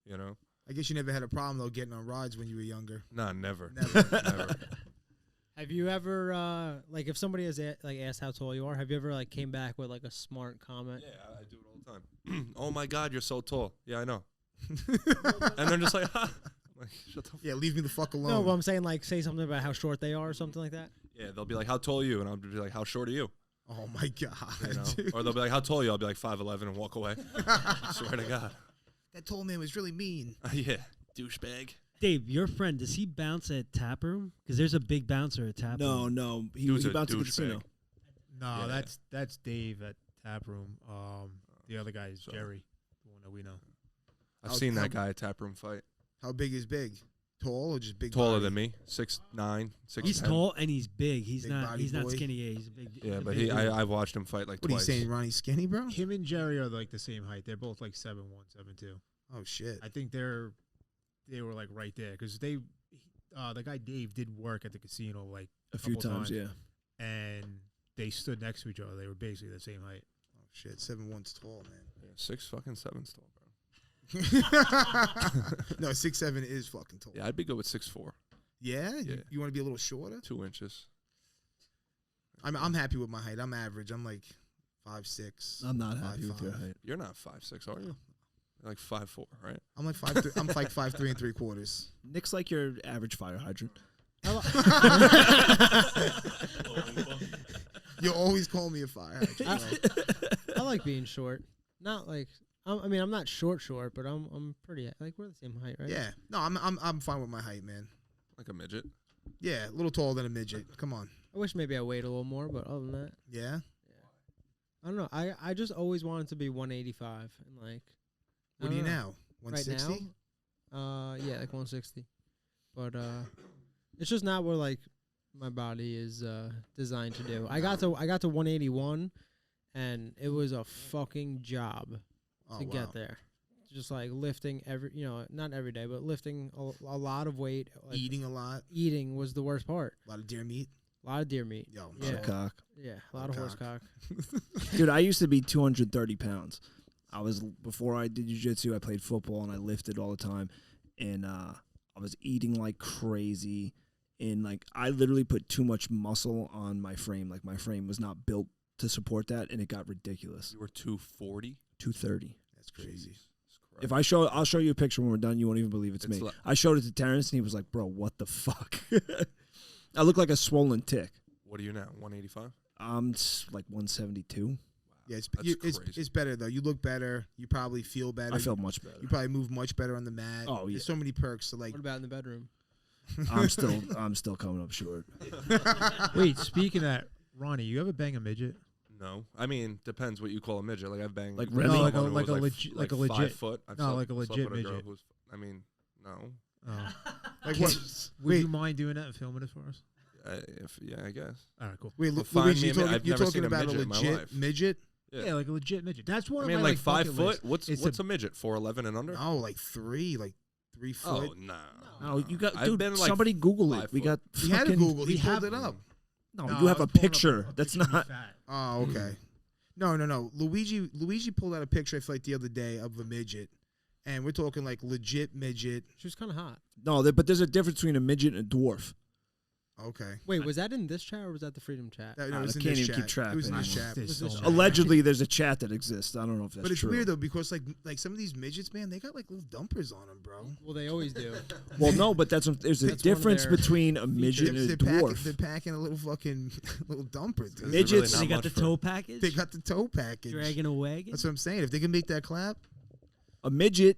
[SPEAKER 3] You know.
[SPEAKER 4] I guess you never had a problem though getting on rides when you were younger.
[SPEAKER 3] Nah, never.
[SPEAKER 4] Never.
[SPEAKER 5] Have you ever like if somebody has asked how tall you are? Have you ever like came back with like a smart comment?
[SPEAKER 3] Yeah, I do it all the time. Oh my God, you're so tall. Yeah, I know. And they're just like, ha. Like, shut the.
[SPEAKER 4] Yeah, leave me the fuck alone.
[SPEAKER 5] No, but I'm saying like say something about how short they are or something like that.
[SPEAKER 3] Yeah, they'll be like, how tall are you? And I'll be like, how short are you?
[SPEAKER 4] Oh my God.
[SPEAKER 3] You know?
[SPEAKER 4] Dude.
[SPEAKER 3] Or they'll be like, how tall are you? I'll be like 5'11" and walk away. Swear to God.
[SPEAKER 4] That tall man was really mean.
[SPEAKER 3] Yeah, douchebag.
[SPEAKER 2] Dave, your friend, does he bounce at Tap Room? Because there's a big bouncer at Tap Room.
[SPEAKER 1] No, he
[SPEAKER 3] Dude's a
[SPEAKER 1] bounced at the
[SPEAKER 3] douchebag.
[SPEAKER 1] casino.
[SPEAKER 6] No,
[SPEAKER 3] Yeah.
[SPEAKER 6] that's Dave at Tap Room. The other guy is Jerry, the one that we know.
[SPEAKER 3] I've seen that guy at Taproom fight.
[SPEAKER 4] How big is big? Tall or just big?
[SPEAKER 3] Taller
[SPEAKER 4] body?
[SPEAKER 3] than me, 6'9", 6'10".
[SPEAKER 2] He's tall and he's big. He's
[SPEAKER 4] Big
[SPEAKER 2] not.
[SPEAKER 4] body
[SPEAKER 2] He's not
[SPEAKER 4] boy.
[SPEAKER 2] skinny. Yeah, he's a big.
[SPEAKER 3] Yeah,
[SPEAKER 2] he's a
[SPEAKER 3] but
[SPEAKER 2] big dude.
[SPEAKER 3] I've watched him fight like
[SPEAKER 4] What are you
[SPEAKER 3] twice.
[SPEAKER 4] saying, Ronnie? Skinny, bro?
[SPEAKER 6] Him and Jerry are like the same height. They're both like 7'1", 7'2".
[SPEAKER 4] Oh shit.
[SPEAKER 6] I think they were like right there because the guy Dave did work at the casino like
[SPEAKER 1] A few
[SPEAKER 6] couple
[SPEAKER 1] times, yeah.
[SPEAKER 6] and they stood next to each other. They were basically the same height.
[SPEAKER 4] Oh shit. 7'1's tall, man.
[SPEAKER 3] Yeah, 6'7" tall, bro.
[SPEAKER 4] No, 6'7" is fucking tall.
[SPEAKER 3] Yeah, I'd be good with 6'4",
[SPEAKER 4] Yeah?
[SPEAKER 3] Yeah.
[SPEAKER 4] You want to be a little shorter?
[SPEAKER 3] 2 inches.
[SPEAKER 4] I'm happy with my height. I'm average. I'm like 5'6".
[SPEAKER 1] I'm not happy with your
[SPEAKER 4] 5'5".
[SPEAKER 1] height.
[SPEAKER 3] You're not 5'6", are you? You're like 5'4", right?
[SPEAKER 4] I'm like 5'3". I'm like 5'3" and 3/4.
[SPEAKER 1] Nick's like your average fire hydrant.
[SPEAKER 4] You always call me a fire hydrant, bro.
[SPEAKER 5] I like being short. Not like I mean I'm not short, but I'm pretty like we're the same height, right?
[SPEAKER 4] Yeah. No, I'm fine with my height, man.
[SPEAKER 3] Like a midget.
[SPEAKER 4] Yeah, a little taller than a midget. Come on.
[SPEAKER 5] I wish maybe I weighed a little more, but other than that,
[SPEAKER 4] Yeah.
[SPEAKER 5] I don't know. I just always wanted to be 185 and like. I
[SPEAKER 4] What are you
[SPEAKER 5] don't know.
[SPEAKER 4] now? 160?
[SPEAKER 5] Right now, yeah, like 160. But it's just not what like my body is designed to do. I got to 181, and it was a fucking job to get there. Just like lifting not every day, but lifting a lot of weight. Like,
[SPEAKER 4] Eating a lot.
[SPEAKER 5] Eating was the worst part.
[SPEAKER 4] A lot of deer meat.
[SPEAKER 5] A lot of deer meat.
[SPEAKER 4] Yo,
[SPEAKER 5] Yeah.
[SPEAKER 1] Cock.
[SPEAKER 5] Yeah, a lot of horse cock.
[SPEAKER 1] Dude, I used to be 230 pounds. Before I did jiu-jitsu, I played football and I lifted all the time. And I was eating like crazy. And like I literally put too much muscle on my frame. Like my frame was not built to support that, and it got ridiculous.
[SPEAKER 3] You were 240?
[SPEAKER 1] 230.
[SPEAKER 4] That's crazy.
[SPEAKER 1] If I'll show you a picture when we're done, you won't even believe it's me. I showed it to Terrence, and he was like, "Bro, what the fuck?" I look like a swollen tick.
[SPEAKER 3] What are you now, 185?
[SPEAKER 1] I'm like 172.
[SPEAKER 4] Yeah, it's
[SPEAKER 3] crazy.
[SPEAKER 4] it's better though. You look better. You probably feel better.
[SPEAKER 1] I feel much better.
[SPEAKER 4] You probably move much better on the mat.
[SPEAKER 1] Oh, yeah.
[SPEAKER 4] There's so many perks to like.
[SPEAKER 5] What about in the bedroom?
[SPEAKER 1] I'm still coming up short.
[SPEAKER 6] Wait, speaking of that, Ronnie, you ever bang a midget?
[SPEAKER 3] No. I mean, depends what you call a midget. Like I've banged
[SPEAKER 1] Like
[SPEAKER 3] someone
[SPEAKER 1] Remy?
[SPEAKER 6] No, like a-
[SPEAKER 3] who
[SPEAKER 6] like
[SPEAKER 3] was
[SPEAKER 6] a legit- like a
[SPEAKER 3] 5
[SPEAKER 6] legit-
[SPEAKER 3] foot. I've
[SPEAKER 6] no,
[SPEAKER 3] slept-
[SPEAKER 6] like a
[SPEAKER 3] slept
[SPEAKER 6] legit
[SPEAKER 3] with girl
[SPEAKER 6] midget.
[SPEAKER 3] who's- I mean, no.
[SPEAKER 6] Oh.
[SPEAKER 4] Like
[SPEAKER 6] Can-
[SPEAKER 4] what?
[SPEAKER 6] Would
[SPEAKER 4] Wait.
[SPEAKER 6] you mind doing that and filming it for us?
[SPEAKER 3] I guess.
[SPEAKER 6] All right, cool.
[SPEAKER 4] Wait,
[SPEAKER 3] Well, find
[SPEAKER 4] Luigi,
[SPEAKER 3] me
[SPEAKER 4] you're
[SPEAKER 3] a mi-
[SPEAKER 4] talking,
[SPEAKER 3] I've
[SPEAKER 4] you're
[SPEAKER 3] never
[SPEAKER 4] talking
[SPEAKER 3] seen a
[SPEAKER 4] about a
[SPEAKER 3] midget in my
[SPEAKER 4] legit
[SPEAKER 3] life.
[SPEAKER 4] midget?
[SPEAKER 3] Yeah.
[SPEAKER 6] Like a legit midget. That's one
[SPEAKER 3] I
[SPEAKER 6] of
[SPEAKER 3] mean,
[SPEAKER 6] my
[SPEAKER 3] like 5
[SPEAKER 6] bucket
[SPEAKER 3] foot.
[SPEAKER 6] lists.
[SPEAKER 3] What's a midget? 4'11" and under?
[SPEAKER 4] No, like 3 foot.
[SPEAKER 3] Oh no.
[SPEAKER 1] No, you got
[SPEAKER 3] I've
[SPEAKER 1] dude.
[SPEAKER 3] been, like,
[SPEAKER 1] Somebody Google it.
[SPEAKER 3] 5
[SPEAKER 1] We got.
[SPEAKER 4] He had to
[SPEAKER 1] fucking-
[SPEAKER 4] Google. He
[SPEAKER 6] we
[SPEAKER 4] pulled
[SPEAKER 6] have
[SPEAKER 4] it up.
[SPEAKER 1] No,
[SPEAKER 6] No,
[SPEAKER 1] you
[SPEAKER 6] I
[SPEAKER 1] have
[SPEAKER 6] was
[SPEAKER 1] a
[SPEAKER 6] pulling up
[SPEAKER 1] picture. That's
[SPEAKER 6] picture of me
[SPEAKER 1] not.
[SPEAKER 6] fat.
[SPEAKER 4] Oh, okay. No. Luigi pulled out a picture I feel like the other day of a midget, and we're talking like legit midget.
[SPEAKER 5] She was kind of hot.
[SPEAKER 1] No, but there's a difference between a midget and a dwarf.
[SPEAKER 4] Okay.
[SPEAKER 5] Wait, was that in this chat or was that the Freedom chat?
[SPEAKER 4] That,
[SPEAKER 1] I
[SPEAKER 4] it was in
[SPEAKER 1] can't
[SPEAKER 4] this
[SPEAKER 1] even keep
[SPEAKER 4] chat.
[SPEAKER 1] track
[SPEAKER 4] It was in this
[SPEAKER 1] anymore.
[SPEAKER 4] chat.
[SPEAKER 6] There's
[SPEAKER 5] Was
[SPEAKER 6] so
[SPEAKER 5] this
[SPEAKER 6] many.
[SPEAKER 5] chat?
[SPEAKER 1] Allegedly, there's a chat that exists. I don't know if that's
[SPEAKER 4] But it's
[SPEAKER 1] true.
[SPEAKER 4] weird though because like some of these midgets, man, they got like little dumpers on them, bro.
[SPEAKER 5] Well, they always do.
[SPEAKER 1] Well, no, but there's a
[SPEAKER 5] That's one of
[SPEAKER 1] difference
[SPEAKER 5] their
[SPEAKER 1] between a midget and a dwarf.
[SPEAKER 4] They're packing a little fucking little dumper, dude.
[SPEAKER 1] Midgets-
[SPEAKER 3] Really
[SPEAKER 2] They
[SPEAKER 3] not
[SPEAKER 2] got
[SPEAKER 3] much
[SPEAKER 2] the
[SPEAKER 3] for-
[SPEAKER 2] toe package.
[SPEAKER 4] They got the toe package.
[SPEAKER 2] dragging a wagon.
[SPEAKER 4] That's what I'm saying. If they can make that clap,
[SPEAKER 1] A midget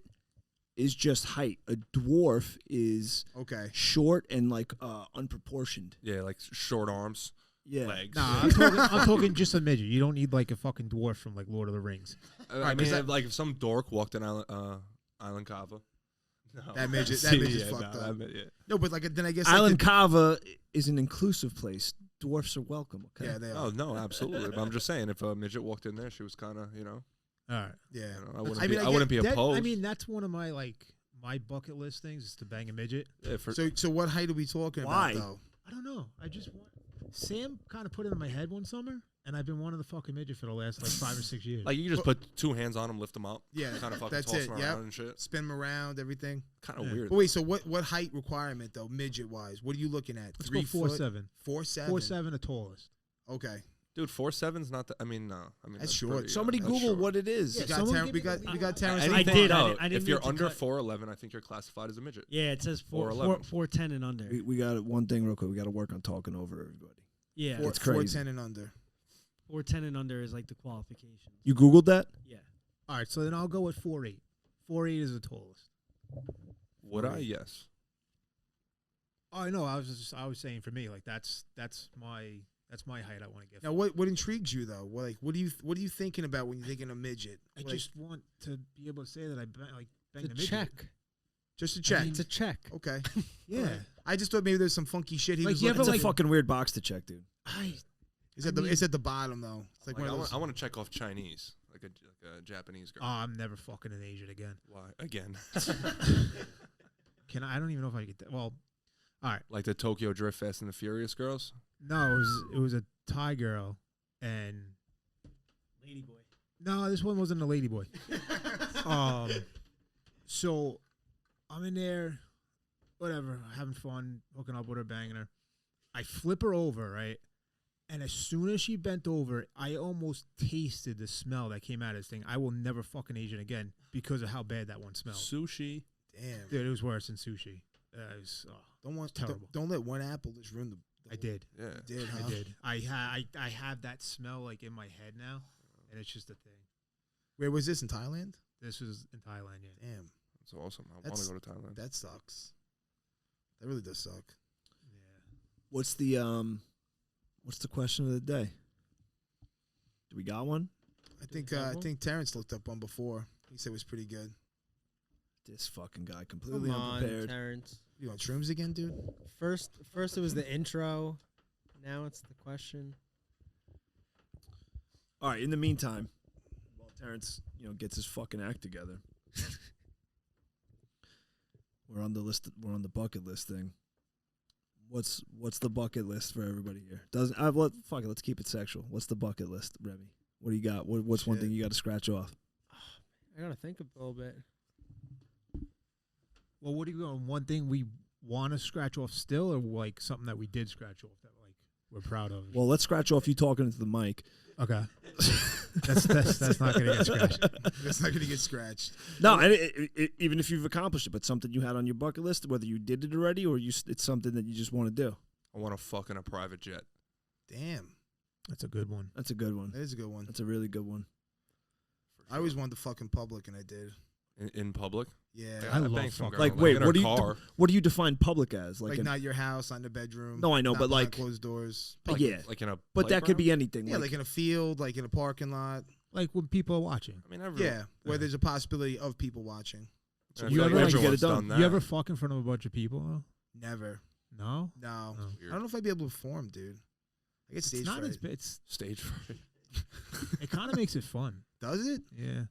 [SPEAKER 1] is just height. A dwarf is
[SPEAKER 4] okay.
[SPEAKER 1] short and like unproportioned.
[SPEAKER 3] Yeah, like short arms,
[SPEAKER 1] Yeah.
[SPEAKER 3] legs.
[SPEAKER 6] Nah, I'm talking just a midget. You don't need like a fucking dwarf from like Lord of the Rings.
[SPEAKER 3] I
[SPEAKER 4] Right,
[SPEAKER 3] mean,
[SPEAKER 4] 'cause that-
[SPEAKER 3] like if some dork walked in Island Kava. No.
[SPEAKER 4] That midget- that
[SPEAKER 3] See,
[SPEAKER 4] midget's
[SPEAKER 3] yeah,
[SPEAKER 4] fucked
[SPEAKER 3] no,
[SPEAKER 4] up.
[SPEAKER 3] yeah.
[SPEAKER 4] No, but like then I guess
[SPEAKER 1] Island
[SPEAKER 4] like
[SPEAKER 1] Kava is an inclusive place. dwarfs are welcome. Okay.
[SPEAKER 4] Yeah, they are.
[SPEAKER 3] Oh no, absolutely. But I'm just saying, if a midget walked in there, she was kind of,
[SPEAKER 6] All right.
[SPEAKER 4] Yeah.
[SPEAKER 3] I wouldn't
[SPEAKER 4] I
[SPEAKER 3] be,
[SPEAKER 4] mean, I
[SPEAKER 3] I wouldn't be
[SPEAKER 6] That-
[SPEAKER 3] opposed.
[SPEAKER 6] I mean, that's one of my my bucket list things is to bang a midget.
[SPEAKER 3] Yeah, for,
[SPEAKER 4] So what height are we talking
[SPEAKER 1] Why?
[SPEAKER 4] about, though?
[SPEAKER 6] I don't know. I just want. Sam kind of put it in my head one summer, and I've been wanting the fucking midget for the last like 5 or 6 years.
[SPEAKER 3] like you just put 2 hands on him, lift him up,
[SPEAKER 4] Yeah,
[SPEAKER 3] kind of fucking
[SPEAKER 4] that's
[SPEAKER 3] toss
[SPEAKER 4] it.
[SPEAKER 3] him
[SPEAKER 4] Yep.
[SPEAKER 3] around and shit.
[SPEAKER 4] Spin them around, everything.
[SPEAKER 3] Kind of
[SPEAKER 6] Yeah.
[SPEAKER 3] weird.
[SPEAKER 4] But wait, so what height requirement, though, midget-wise? What are you looking at?
[SPEAKER 6] Let's
[SPEAKER 4] 3
[SPEAKER 6] go
[SPEAKER 4] foot?
[SPEAKER 6] 4'7".
[SPEAKER 4] 4'7"?
[SPEAKER 6] 4'7", the tallest.
[SPEAKER 4] Okay.
[SPEAKER 3] Dude, 4'7's not that. I mean, no. I mean,
[SPEAKER 4] That's short.
[SPEAKER 3] pretty,
[SPEAKER 1] Somebody
[SPEAKER 3] that's
[SPEAKER 1] Google
[SPEAKER 3] short.
[SPEAKER 1] what it is.
[SPEAKER 4] We got
[SPEAKER 6] someone
[SPEAKER 4] Ter-
[SPEAKER 6] give
[SPEAKER 4] we
[SPEAKER 6] me
[SPEAKER 4] got
[SPEAKER 6] the-
[SPEAKER 4] we got Terrence.
[SPEAKER 2] I
[SPEAKER 3] Anything-
[SPEAKER 2] did.
[SPEAKER 3] No,
[SPEAKER 2] I didn't
[SPEAKER 3] if you're
[SPEAKER 2] mean to
[SPEAKER 3] under
[SPEAKER 2] cut-
[SPEAKER 3] 4'11, I think you're classified as a midget.
[SPEAKER 2] Yeah, it says
[SPEAKER 3] 4'11.
[SPEAKER 2] 4'10" and under.
[SPEAKER 1] We got one thing real quick. We got to work on talking over everybody.
[SPEAKER 2] Yeah,
[SPEAKER 1] It's crazy.
[SPEAKER 4] 4'10" and under.
[SPEAKER 2] 4'10" and under is like the qualification.
[SPEAKER 1] You Googled that?
[SPEAKER 2] Yeah.
[SPEAKER 6] All right, so then I'll go with 4'8". 4'8" is the tallest.
[SPEAKER 3] Would I? Yes.
[SPEAKER 6] Oh no, I was saying for me, like that's my height I want to get.
[SPEAKER 4] Now, what intrigues you, though? What are you thinking about when you're thinking a midget?
[SPEAKER 6] I
[SPEAKER 4] Like,
[SPEAKER 6] just want to be able to say that I bang
[SPEAKER 5] It's
[SPEAKER 6] the
[SPEAKER 5] a
[SPEAKER 6] midget.
[SPEAKER 5] check.
[SPEAKER 4] just to check.
[SPEAKER 5] It's a check.
[SPEAKER 4] Okay.
[SPEAKER 6] Yeah.
[SPEAKER 4] I just thought maybe there's some funky shit he
[SPEAKER 6] Like,
[SPEAKER 4] was
[SPEAKER 6] you
[SPEAKER 4] looking
[SPEAKER 6] ever,
[SPEAKER 1] It's a
[SPEAKER 6] like-
[SPEAKER 1] fucking weird box to check, dude.
[SPEAKER 4] It's at the it's at the bottom though. It's like
[SPEAKER 3] Like,
[SPEAKER 4] one of those.
[SPEAKER 3] I want to check off Chinese, like a Japanese girl.
[SPEAKER 6] Oh, I'm never fucking an Asian again.
[SPEAKER 3] Why? Again.
[SPEAKER 6] Can I don't even know if I get that. Well, all right.
[SPEAKER 3] Like the Tokyo Drift Fast and the Furious girls?
[SPEAKER 6] No, it was a Thai girl, and
[SPEAKER 2] Lady boy.
[SPEAKER 6] no, this one wasn't a lady boy. So I'm in there, whatever, having fun, hooking up with her, banging her. I flip her over, right? And as soon as she bent over, I almost tasted the smell that came out of this thing. I will never fucking Asian again because of how bad that one smelled.
[SPEAKER 3] Sushi.
[SPEAKER 4] Damn.
[SPEAKER 6] Dude, it was worse than sushi. It was, terrible.
[SPEAKER 4] Don't let one apple just ruin the.
[SPEAKER 6] I did.
[SPEAKER 3] Yeah.
[SPEAKER 4] You did, huh?
[SPEAKER 6] I did. I have that smell like in my head now, and it's just a thing.
[SPEAKER 4] Where was this in Thailand?
[SPEAKER 6] This was in Thailand, yeah.
[SPEAKER 4] Damn,
[SPEAKER 3] That's awesome. I want
[SPEAKER 4] That's-
[SPEAKER 3] to go to Thailand.
[SPEAKER 4] that sucks. That really does suck.
[SPEAKER 6] Yeah.
[SPEAKER 1] What's the question of the day? Do we got one?
[SPEAKER 4] I think
[SPEAKER 2] we have
[SPEAKER 4] I
[SPEAKER 2] one?
[SPEAKER 4] think Terrence looked up one before. He said it was pretty good.
[SPEAKER 1] This fucking guy completely
[SPEAKER 5] Come on,
[SPEAKER 1] unprepared.
[SPEAKER 5] Terrence.
[SPEAKER 4] You on shrooms again, dude?
[SPEAKER 5] First it was the intro. Now it's the question.
[SPEAKER 1] All right. In the meantime, while Terrence, gets his fucking act together, we're on the list. We're on the bucket list thing. What's the bucket list for everybody here? Fuck it. Let's keep it sexual. What's the bucket list, Remy? What do you got? What's one
[SPEAKER 4] Shit.
[SPEAKER 1] thing you got to scratch off?
[SPEAKER 5] I gotta think a little bit.
[SPEAKER 6] Well, what are you going? One thing we want to scratch off still, or like something that we did scratch off that like we're proud of?
[SPEAKER 1] Well, let's scratch off you talking into the mic.
[SPEAKER 6] Okay. that's not gonna get scratched.
[SPEAKER 4] That's not gonna get scratched.
[SPEAKER 1] No, and even if you've accomplished it, but something you had on your bucket list, whether you did it already or it's something that you just want to do.
[SPEAKER 3] I want to fuck in a private jet.
[SPEAKER 4] Damn,
[SPEAKER 6] That's a good one.
[SPEAKER 1] That's a good one.
[SPEAKER 4] that is a good one.
[SPEAKER 1] That's a really good one.
[SPEAKER 4] I always wanted to fuck in public, and I did.
[SPEAKER 3] In public?
[SPEAKER 4] Yeah,
[SPEAKER 6] I
[SPEAKER 3] banged
[SPEAKER 6] love
[SPEAKER 3] some
[SPEAKER 6] fucking-
[SPEAKER 3] girl,
[SPEAKER 1] Like, wait,
[SPEAKER 3] in her
[SPEAKER 1] what do you
[SPEAKER 3] car.
[SPEAKER 1] what do you define public as?
[SPEAKER 4] like
[SPEAKER 1] an-
[SPEAKER 4] not your house, not in the bedroom.
[SPEAKER 1] No, I know,
[SPEAKER 4] not
[SPEAKER 1] but
[SPEAKER 4] behind
[SPEAKER 1] like,
[SPEAKER 4] closed doors.
[SPEAKER 1] yeah,
[SPEAKER 3] Like in a
[SPEAKER 1] but that could
[SPEAKER 3] playground?
[SPEAKER 1] be anything.
[SPEAKER 4] Yeah, like in a field, like in a parking lot.
[SPEAKER 6] Like when people are watching.
[SPEAKER 3] I mean, everyone.
[SPEAKER 4] Yeah, where there's a possibility of people watching.
[SPEAKER 3] I
[SPEAKER 6] You
[SPEAKER 3] feel
[SPEAKER 6] ever,
[SPEAKER 3] like
[SPEAKER 6] like,
[SPEAKER 1] get it
[SPEAKER 3] everyone's
[SPEAKER 1] done?
[SPEAKER 3] done
[SPEAKER 6] You
[SPEAKER 3] that.
[SPEAKER 6] ever fuck in front of a bunch of people?
[SPEAKER 4] Never.
[SPEAKER 6] No.
[SPEAKER 4] No.
[SPEAKER 6] Oh.
[SPEAKER 3] Weird.
[SPEAKER 4] I don't know if I'd be able to perform, dude. I get stage
[SPEAKER 6] It's not.
[SPEAKER 4] fright.
[SPEAKER 6] It's
[SPEAKER 3] Stage fright.
[SPEAKER 6] it kind of makes it fun.
[SPEAKER 4] Does it?
[SPEAKER 6] Yeah.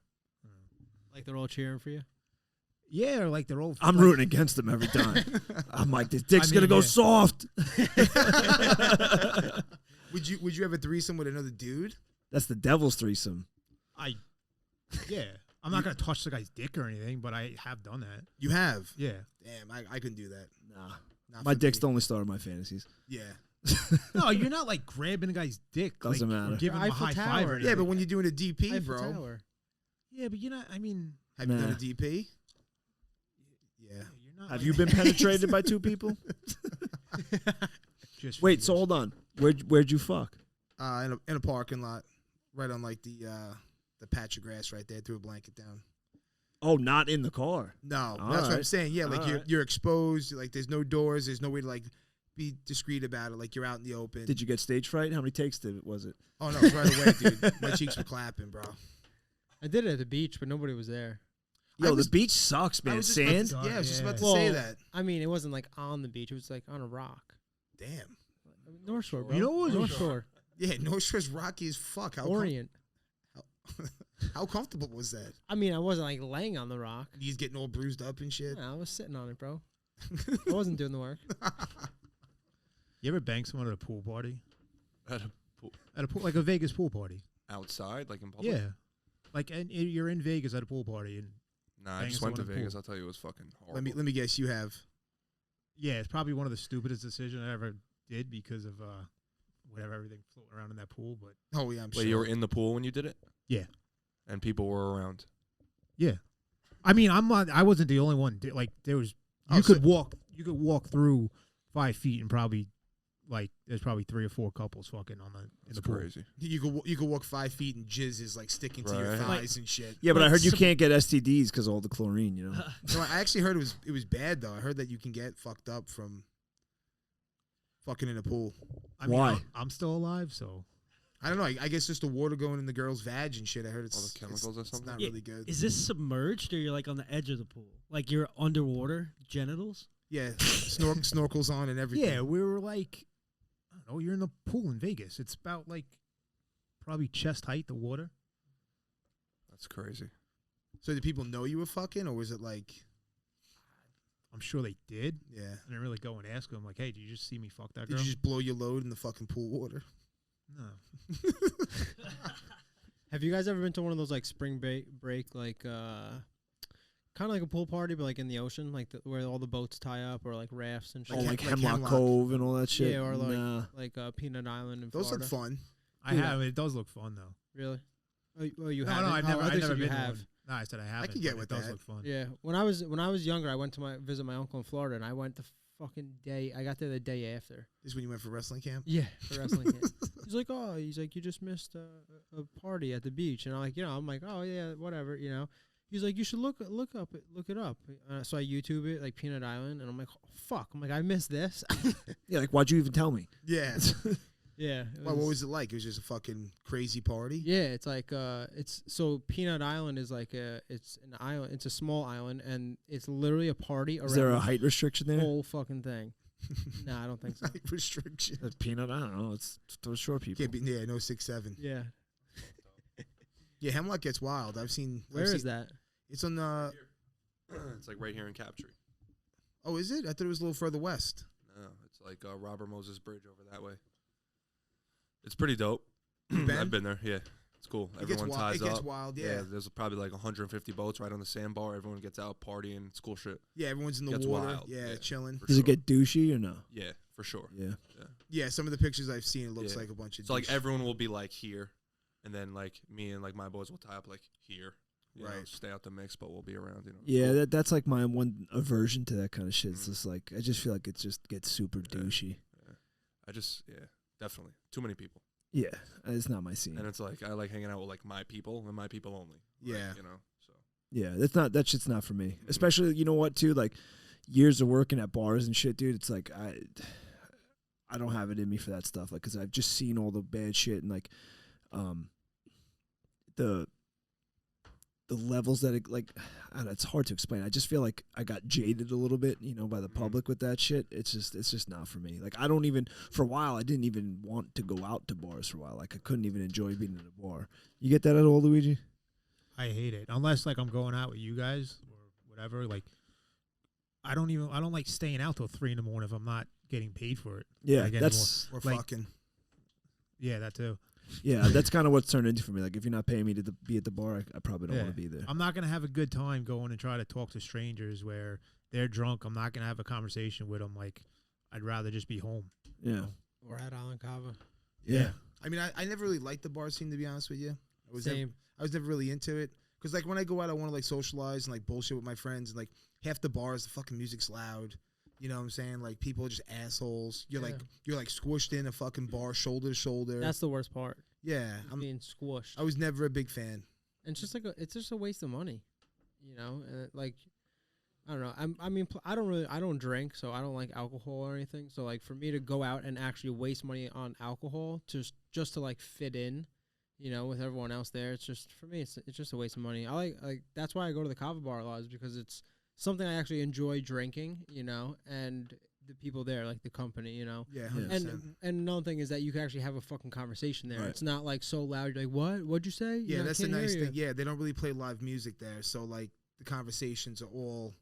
[SPEAKER 5] Like they're all cheering for you.
[SPEAKER 6] Yeah, or like they're old.
[SPEAKER 1] I'm
[SPEAKER 6] like,
[SPEAKER 1] rooting against them every time. I'm like, this dick's
[SPEAKER 6] I
[SPEAKER 1] gonna
[SPEAKER 6] mean,
[SPEAKER 1] go
[SPEAKER 6] yeah.
[SPEAKER 1] soft.
[SPEAKER 4] Would you have a threesome with another dude?
[SPEAKER 1] That's the devil's threesome.
[SPEAKER 6] Yeah. I'm not gonna touch the guy's dick or anything, but I have done that.
[SPEAKER 4] You have.
[SPEAKER 6] Yeah.
[SPEAKER 4] Damn, I couldn't do that.
[SPEAKER 1] Nah,
[SPEAKER 4] Not
[SPEAKER 1] my
[SPEAKER 4] for
[SPEAKER 1] dick's
[SPEAKER 4] me.
[SPEAKER 1] the only star of my fantasies.
[SPEAKER 4] Yeah.
[SPEAKER 6] No, you're not like grabbing a guy's dick.
[SPEAKER 1] Doesn't
[SPEAKER 6] like,
[SPEAKER 1] matter.
[SPEAKER 6] Or giving him a
[SPEAKER 5] Eiffel
[SPEAKER 6] high five.
[SPEAKER 5] Tower.
[SPEAKER 6] Or
[SPEAKER 4] Yeah,
[SPEAKER 6] anything.
[SPEAKER 4] but when you're doing a DP,
[SPEAKER 5] Eiffel
[SPEAKER 4] bro.
[SPEAKER 5] Tower.
[SPEAKER 6] Yeah, but you're not. I mean,
[SPEAKER 4] Have you done
[SPEAKER 1] Nah.
[SPEAKER 4] a DP? Yeah.
[SPEAKER 6] you're not.
[SPEAKER 1] Have
[SPEAKER 6] like-
[SPEAKER 1] you been penetrated by two people?
[SPEAKER 6] Just
[SPEAKER 1] Wait, so
[SPEAKER 6] fingers.
[SPEAKER 1] hold on. Where'd you fuck?
[SPEAKER 4] In a parking lot, right on like the patch of grass right there. Threw a blanket down.
[SPEAKER 1] Oh, not in the car.
[SPEAKER 4] No,
[SPEAKER 1] All
[SPEAKER 4] that's what I'm
[SPEAKER 1] right.
[SPEAKER 4] saying. Yeah, like
[SPEAKER 1] All
[SPEAKER 4] you're
[SPEAKER 1] right.
[SPEAKER 4] you're exposed. Like there's no doors. There's no way to like be discreet about it. Like you're out in the open.
[SPEAKER 1] Did you get stage fright? How many takes was it?
[SPEAKER 4] Oh no, it was right away, dude. My cheeks were clapping, bro.
[SPEAKER 5] I did it at the beach, but nobody was there.
[SPEAKER 1] Yo,
[SPEAKER 4] was-
[SPEAKER 1] the beach sucks,
[SPEAKER 4] I
[SPEAKER 1] man.
[SPEAKER 4] was just about to-
[SPEAKER 1] Sand.
[SPEAKER 4] yeah, I was just
[SPEAKER 6] Yeah.
[SPEAKER 4] about to say
[SPEAKER 5] Well,
[SPEAKER 4] that.
[SPEAKER 5] I mean, it wasn't like on the beach. It was like on a rock.
[SPEAKER 4] Damn.
[SPEAKER 5] It North Shore, bro.
[SPEAKER 6] You know what?
[SPEAKER 5] North Shore.
[SPEAKER 4] Yeah, North Shore's rocky as fuck.
[SPEAKER 5] Orient.
[SPEAKER 4] How comfortable was that?
[SPEAKER 5] I mean, I wasn't like laying on the rock.
[SPEAKER 4] He's getting all bruised up and shit.
[SPEAKER 5] Yeah, I was sitting on it, bro. I wasn't doing the work.
[SPEAKER 6] You ever bang someone at a pool party?
[SPEAKER 3] At a pool.
[SPEAKER 6] At a pool, like a Vegas pool party.
[SPEAKER 3] Outside, like in public?
[SPEAKER 6] Yeah. Like, and you're in Vegas at a pool party, and
[SPEAKER 3] Nah, I
[SPEAKER 6] banging
[SPEAKER 3] just went to
[SPEAKER 6] someone in a
[SPEAKER 3] Vegas.
[SPEAKER 6] pool.
[SPEAKER 3] I'll tell you, it was fucking horrible.
[SPEAKER 4] Let me guess. You have.
[SPEAKER 6] yeah, it's probably one of the stupidest decisions I ever did because of whatever everything floating around in that pool. But
[SPEAKER 4] Oh yeah, I'm
[SPEAKER 3] Wait,
[SPEAKER 4] sure.
[SPEAKER 3] you were in the pool when you did it?
[SPEAKER 6] Yeah.
[SPEAKER 3] And people were around.
[SPEAKER 6] yeah, I mean, I wasn't the only one. Like, there was
[SPEAKER 4] Oh,
[SPEAKER 6] you
[SPEAKER 4] so-
[SPEAKER 6] could walk through 5 feet and probably like there's probably 3 or 4 couples fucking on the in
[SPEAKER 3] It's
[SPEAKER 6] the pool.
[SPEAKER 3] crazy.
[SPEAKER 4] You could walk 5 feet and jizz is like sticking to your
[SPEAKER 3] Right.
[SPEAKER 4] thighs and shit.
[SPEAKER 1] Yeah, but I
[SPEAKER 2] Like
[SPEAKER 1] heard you
[SPEAKER 2] some-
[SPEAKER 1] can't get STDs because all the chlorine. You know.
[SPEAKER 4] No, I actually heard it was bad though. I heard that you can get fucked up from fucking in a pool.
[SPEAKER 6] I mean,
[SPEAKER 1] Why?
[SPEAKER 6] I'm still alive, so
[SPEAKER 4] I don't know. I guess just the water going in the girl's vag and shit. I heard
[SPEAKER 3] All the
[SPEAKER 4] it's
[SPEAKER 3] chemicals or
[SPEAKER 4] it's
[SPEAKER 3] something?
[SPEAKER 4] not
[SPEAKER 2] Yeah,
[SPEAKER 4] really good.
[SPEAKER 2] Is this submerged or you're like on the edge of the pool? Like you're underwater genitals?
[SPEAKER 4] Yeah, snorkels on and everything.
[SPEAKER 6] yeah, we were like, I don't know, you're in the pool in Vegas. It's about like probably chest height, the water.
[SPEAKER 3] That's crazy.
[SPEAKER 4] So did people know you were fucking, or was it like,
[SPEAKER 6] I'm sure they did.
[SPEAKER 4] yeah?
[SPEAKER 6] I didn't really go and ask them, like, hey, did you just see me fuck that
[SPEAKER 4] Did
[SPEAKER 6] girl?
[SPEAKER 4] you just blow your load in the fucking pool water?
[SPEAKER 6] No.
[SPEAKER 5] Have you guys ever been to one of those like spring break like kind of like a pool party, but like in the ocean, like where all the boats tie up, or like rafts and shit?
[SPEAKER 1] Oh,
[SPEAKER 4] Like
[SPEAKER 1] like
[SPEAKER 4] Hem- like
[SPEAKER 1] Hemlock
[SPEAKER 4] Hemlock.
[SPEAKER 1] Cove and all that shit.
[SPEAKER 5] Yeah, or like
[SPEAKER 1] Nah.
[SPEAKER 5] Peanut Island in
[SPEAKER 4] Those
[SPEAKER 5] Florida.
[SPEAKER 4] look fun.
[SPEAKER 6] I
[SPEAKER 5] Yeah.
[SPEAKER 6] have. It does look fun, though.
[SPEAKER 5] Really? Oh, you
[SPEAKER 6] No,
[SPEAKER 5] haven't?
[SPEAKER 6] no, I've
[SPEAKER 5] Oh,
[SPEAKER 6] never,
[SPEAKER 5] I
[SPEAKER 6] I've
[SPEAKER 5] thought
[SPEAKER 6] never
[SPEAKER 5] you
[SPEAKER 6] been to
[SPEAKER 5] have.
[SPEAKER 6] one. No, I said I haven't.
[SPEAKER 4] could get
[SPEAKER 6] but
[SPEAKER 4] with
[SPEAKER 6] it does
[SPEAKER 4] that.
[SPEAKER 6] look fun.
[SPEAKER 5] Yeah, when I was younger, I went to visit my uncle in Florida, and I went the fucking day. I got there the day after.
[SPEAKER 4] This is when you went for wrestling camp.
[SPEAKER 5] Yeah, for wrestling camp. He's like, oh, you just missed a party at the beach, and I'm like, I'm like, oh yeah, whatever, He's like, you should look it up. So I YouTube it, like Peanut Island, and I'm like, oh, fuck. I'm like, I missed this.
[SPEAKER 1] Yeah, like why'd you even tell me?
[SPEAKER 4] Yeah.
[SPEAKER 5] Yeah.
[SPEAKER 4] Well, what was it like? It was just a fucking crazy party.
[SPEAKER 5] Yeah, it's like it's so Peanut Island is like it's an island. It's a small island, and it's literally a party around
[SPEAKER 1] Is there a
[SPEAKER 5] the
[SPEAKER 1] height restriction there?
[SPEAKER 5] whole fucking thing. No, I don't think so.
[SPEAKER 4] Like restriction.
[SPEAKER 1] That's peanut. I don't know. It's those short people.
[SPEAKER 4] Can't be. Yeah, no 6'7".
[SPEAKER 5] Yeah.
[SPEAKER 4] Yeah, Hemlock gets wild. I've seen.
[SPEAKER 5] Where is that?
[SPEAKER 4] It's on the.
[SPEAKER 3] It's like right here in Captree.
[SPEAKER 4] Oh, is it? I thought it was a little further west.
[SPEAKER 3] No, it's like Robert Moses Bridge over that way. It's pretty dope.
[SPEAKER 4] You been?
[SPEAKER 3] I've been there. Yeah, it's cool.
[SPEAKER 4] It gets
[SPEAKER 3] Everyone
[SPEAKER 4] wild.
[SPEAKER 3] ties
[SPEAKER 4] It gets
[SPEAKER 3] up.
[SPEAKER 4] wild. Yeah.
[SPEAKER 3] There's probably like 150 boats right on the sandbar. Everyone gets out partying. It's cool shit.
[SPEAKER 4] Yeah, everyone's in the
[SPEAKER 3] Gets
[SPEAKER 4] water.
[SPEAKER 3] wild.
[SPEAKER 4] Yeah,
[SPEAKER 3] Yeah.
[SPEAKER 4] chilling.
[SPEAKER 3] For
[SPEAKER 1] Does
[SPEAKER 3] sure.
[SPEAKER 1] it get douchey or no?
[SPEAKER 3] Yeah, for sure.
[SPEAKER 1] Yeah.
[SPEAKER 4] Yeah, some of the pictures I've seen, it looks
[SPEAKER 3] Yeah.
[SPEAKER 4] like a bunch of.
[SPEAKER 3] So like
[SPEAKER 4] douche.
[SPEAKER 3] everyone will be like here, and then like me and like my boys will tie up like here. You know,
[SPEAKER 4] Right.
[SPEAKER 3] stay out the mix, but we'll be around. You know.
[SPEAKER 1] Yeah, that's like my one aversion to that kind of shit. It's just like I just feel like it just gets super douchey.
[SPEAKER 3] Definitely too many people,
[SPEAKER 1] Yeah, it's not my scene.
[SPEAKER 3] and it's like I like hanging out with like my people and my people only. Like,
[SPEAKER 4] Yeah.
[SPEAKER 3] you know. So
[SPEAKER 1] Yeah, that shit's not for me. Especially, you know what, too? Like, years of working at bars and shit, dude. It's like I don't have it in me for that stuff. Like, because I've just seen all the bad shit and like, the levels that it, like, I don't know, it's hard to explain. I just feel like I got jaded a little bit, by the public with that shit. It's just not for me. Like, I don't even, for a while, I didn't even want to go out to bars for a while. Like, I couldn't even enjoy being in a bar. You get that at all, Luigi?
[SPEAKER 6] I hate it unless like I'm going out with you guys or whatever. Like, I don't like staying out till 3 a.m. if I'm not getting paid for it.
[SPEAKER 1] Yeah,
[SPEAKER 6] Like,
[SPEAKER 1] that's
[SPEAKER 4] Or
[SPEAKER 6] like-
[SPEAKER 4] fucking.
[SPEAKER 6] Yeah, that too.
[SPEAKER 1] yeah, that's kind of what's turned into for me. Like, if you're not paying me to be at the bar, I probably don't
[SPEAKER 6] Yeah.
[SPEAKER 1] want to be there.
[SPEAKER 6] I'm not gonna have a good time going and try to talk to strangers where they're drunk. I'm not gonna have a conversation with them. Like, I'd rather just be home.
[SPEAKER 1] Yeah,
[SPEAKER 5] Or at Island Cava.
[SPEAKER 1] yeah.
[SPEAKER 4] I mean, I never really liked the bar scene, to be honest with you. I was never,
[SPEAKER 5] Same.
[SPEAKER 4] I was never really into it. Because, like, when I go out, I want to, like, socialize and, like, bullshit with my friends. And, like, half the bars, the fucking music's loud. You know what I'm saying? Like, people are just assholes. You're,
[SPEAKER 5] Yeah.
[SPEAKER 4] you're squished in a fucking bar, shoulder to shoulder.
[SPEAKER 5] That's the worst part.
[SPEAKER 4] yeah.
[SPEAKER 5] Being squished.
[SPEAKER 4] I was never a big fan.
[SPEAKER 5] And it's just like it's just a waste of money, And like, I don't know. I don't drink, so I don't like alcohol or anything. So like, for me to go out and actually waste money on alcohol just to like fit in, with everyone else there, it's just for me. It's just a waste of money. I like that's why I go to the Kava bar a lot, is because it's something I actually enjoy drinking, and the people there, like the company, you know.
[SPEAKER 4] Yeah,
[SPEAKER 1] Yeah.
[SPEAKER 4] 100%.
[SPEAKER 5] And another thing is that you can actually have a fucking conversation there.
[SPEAKER 1] Right.
[SPEAKER 5] It's not like so loud. You're like, what? What'd you say?
[SPEAKER 4] Yeah,
[SPEAKER 5] You know, I
[SPEAKER 4] that's the
[SPEAKER 5] can't hear
[SPEAKER 4] nice
[SPEAKER 5] you.
[SPEAKER 4] thing. Yeah, they don't really play live music there, so like the conversations are all,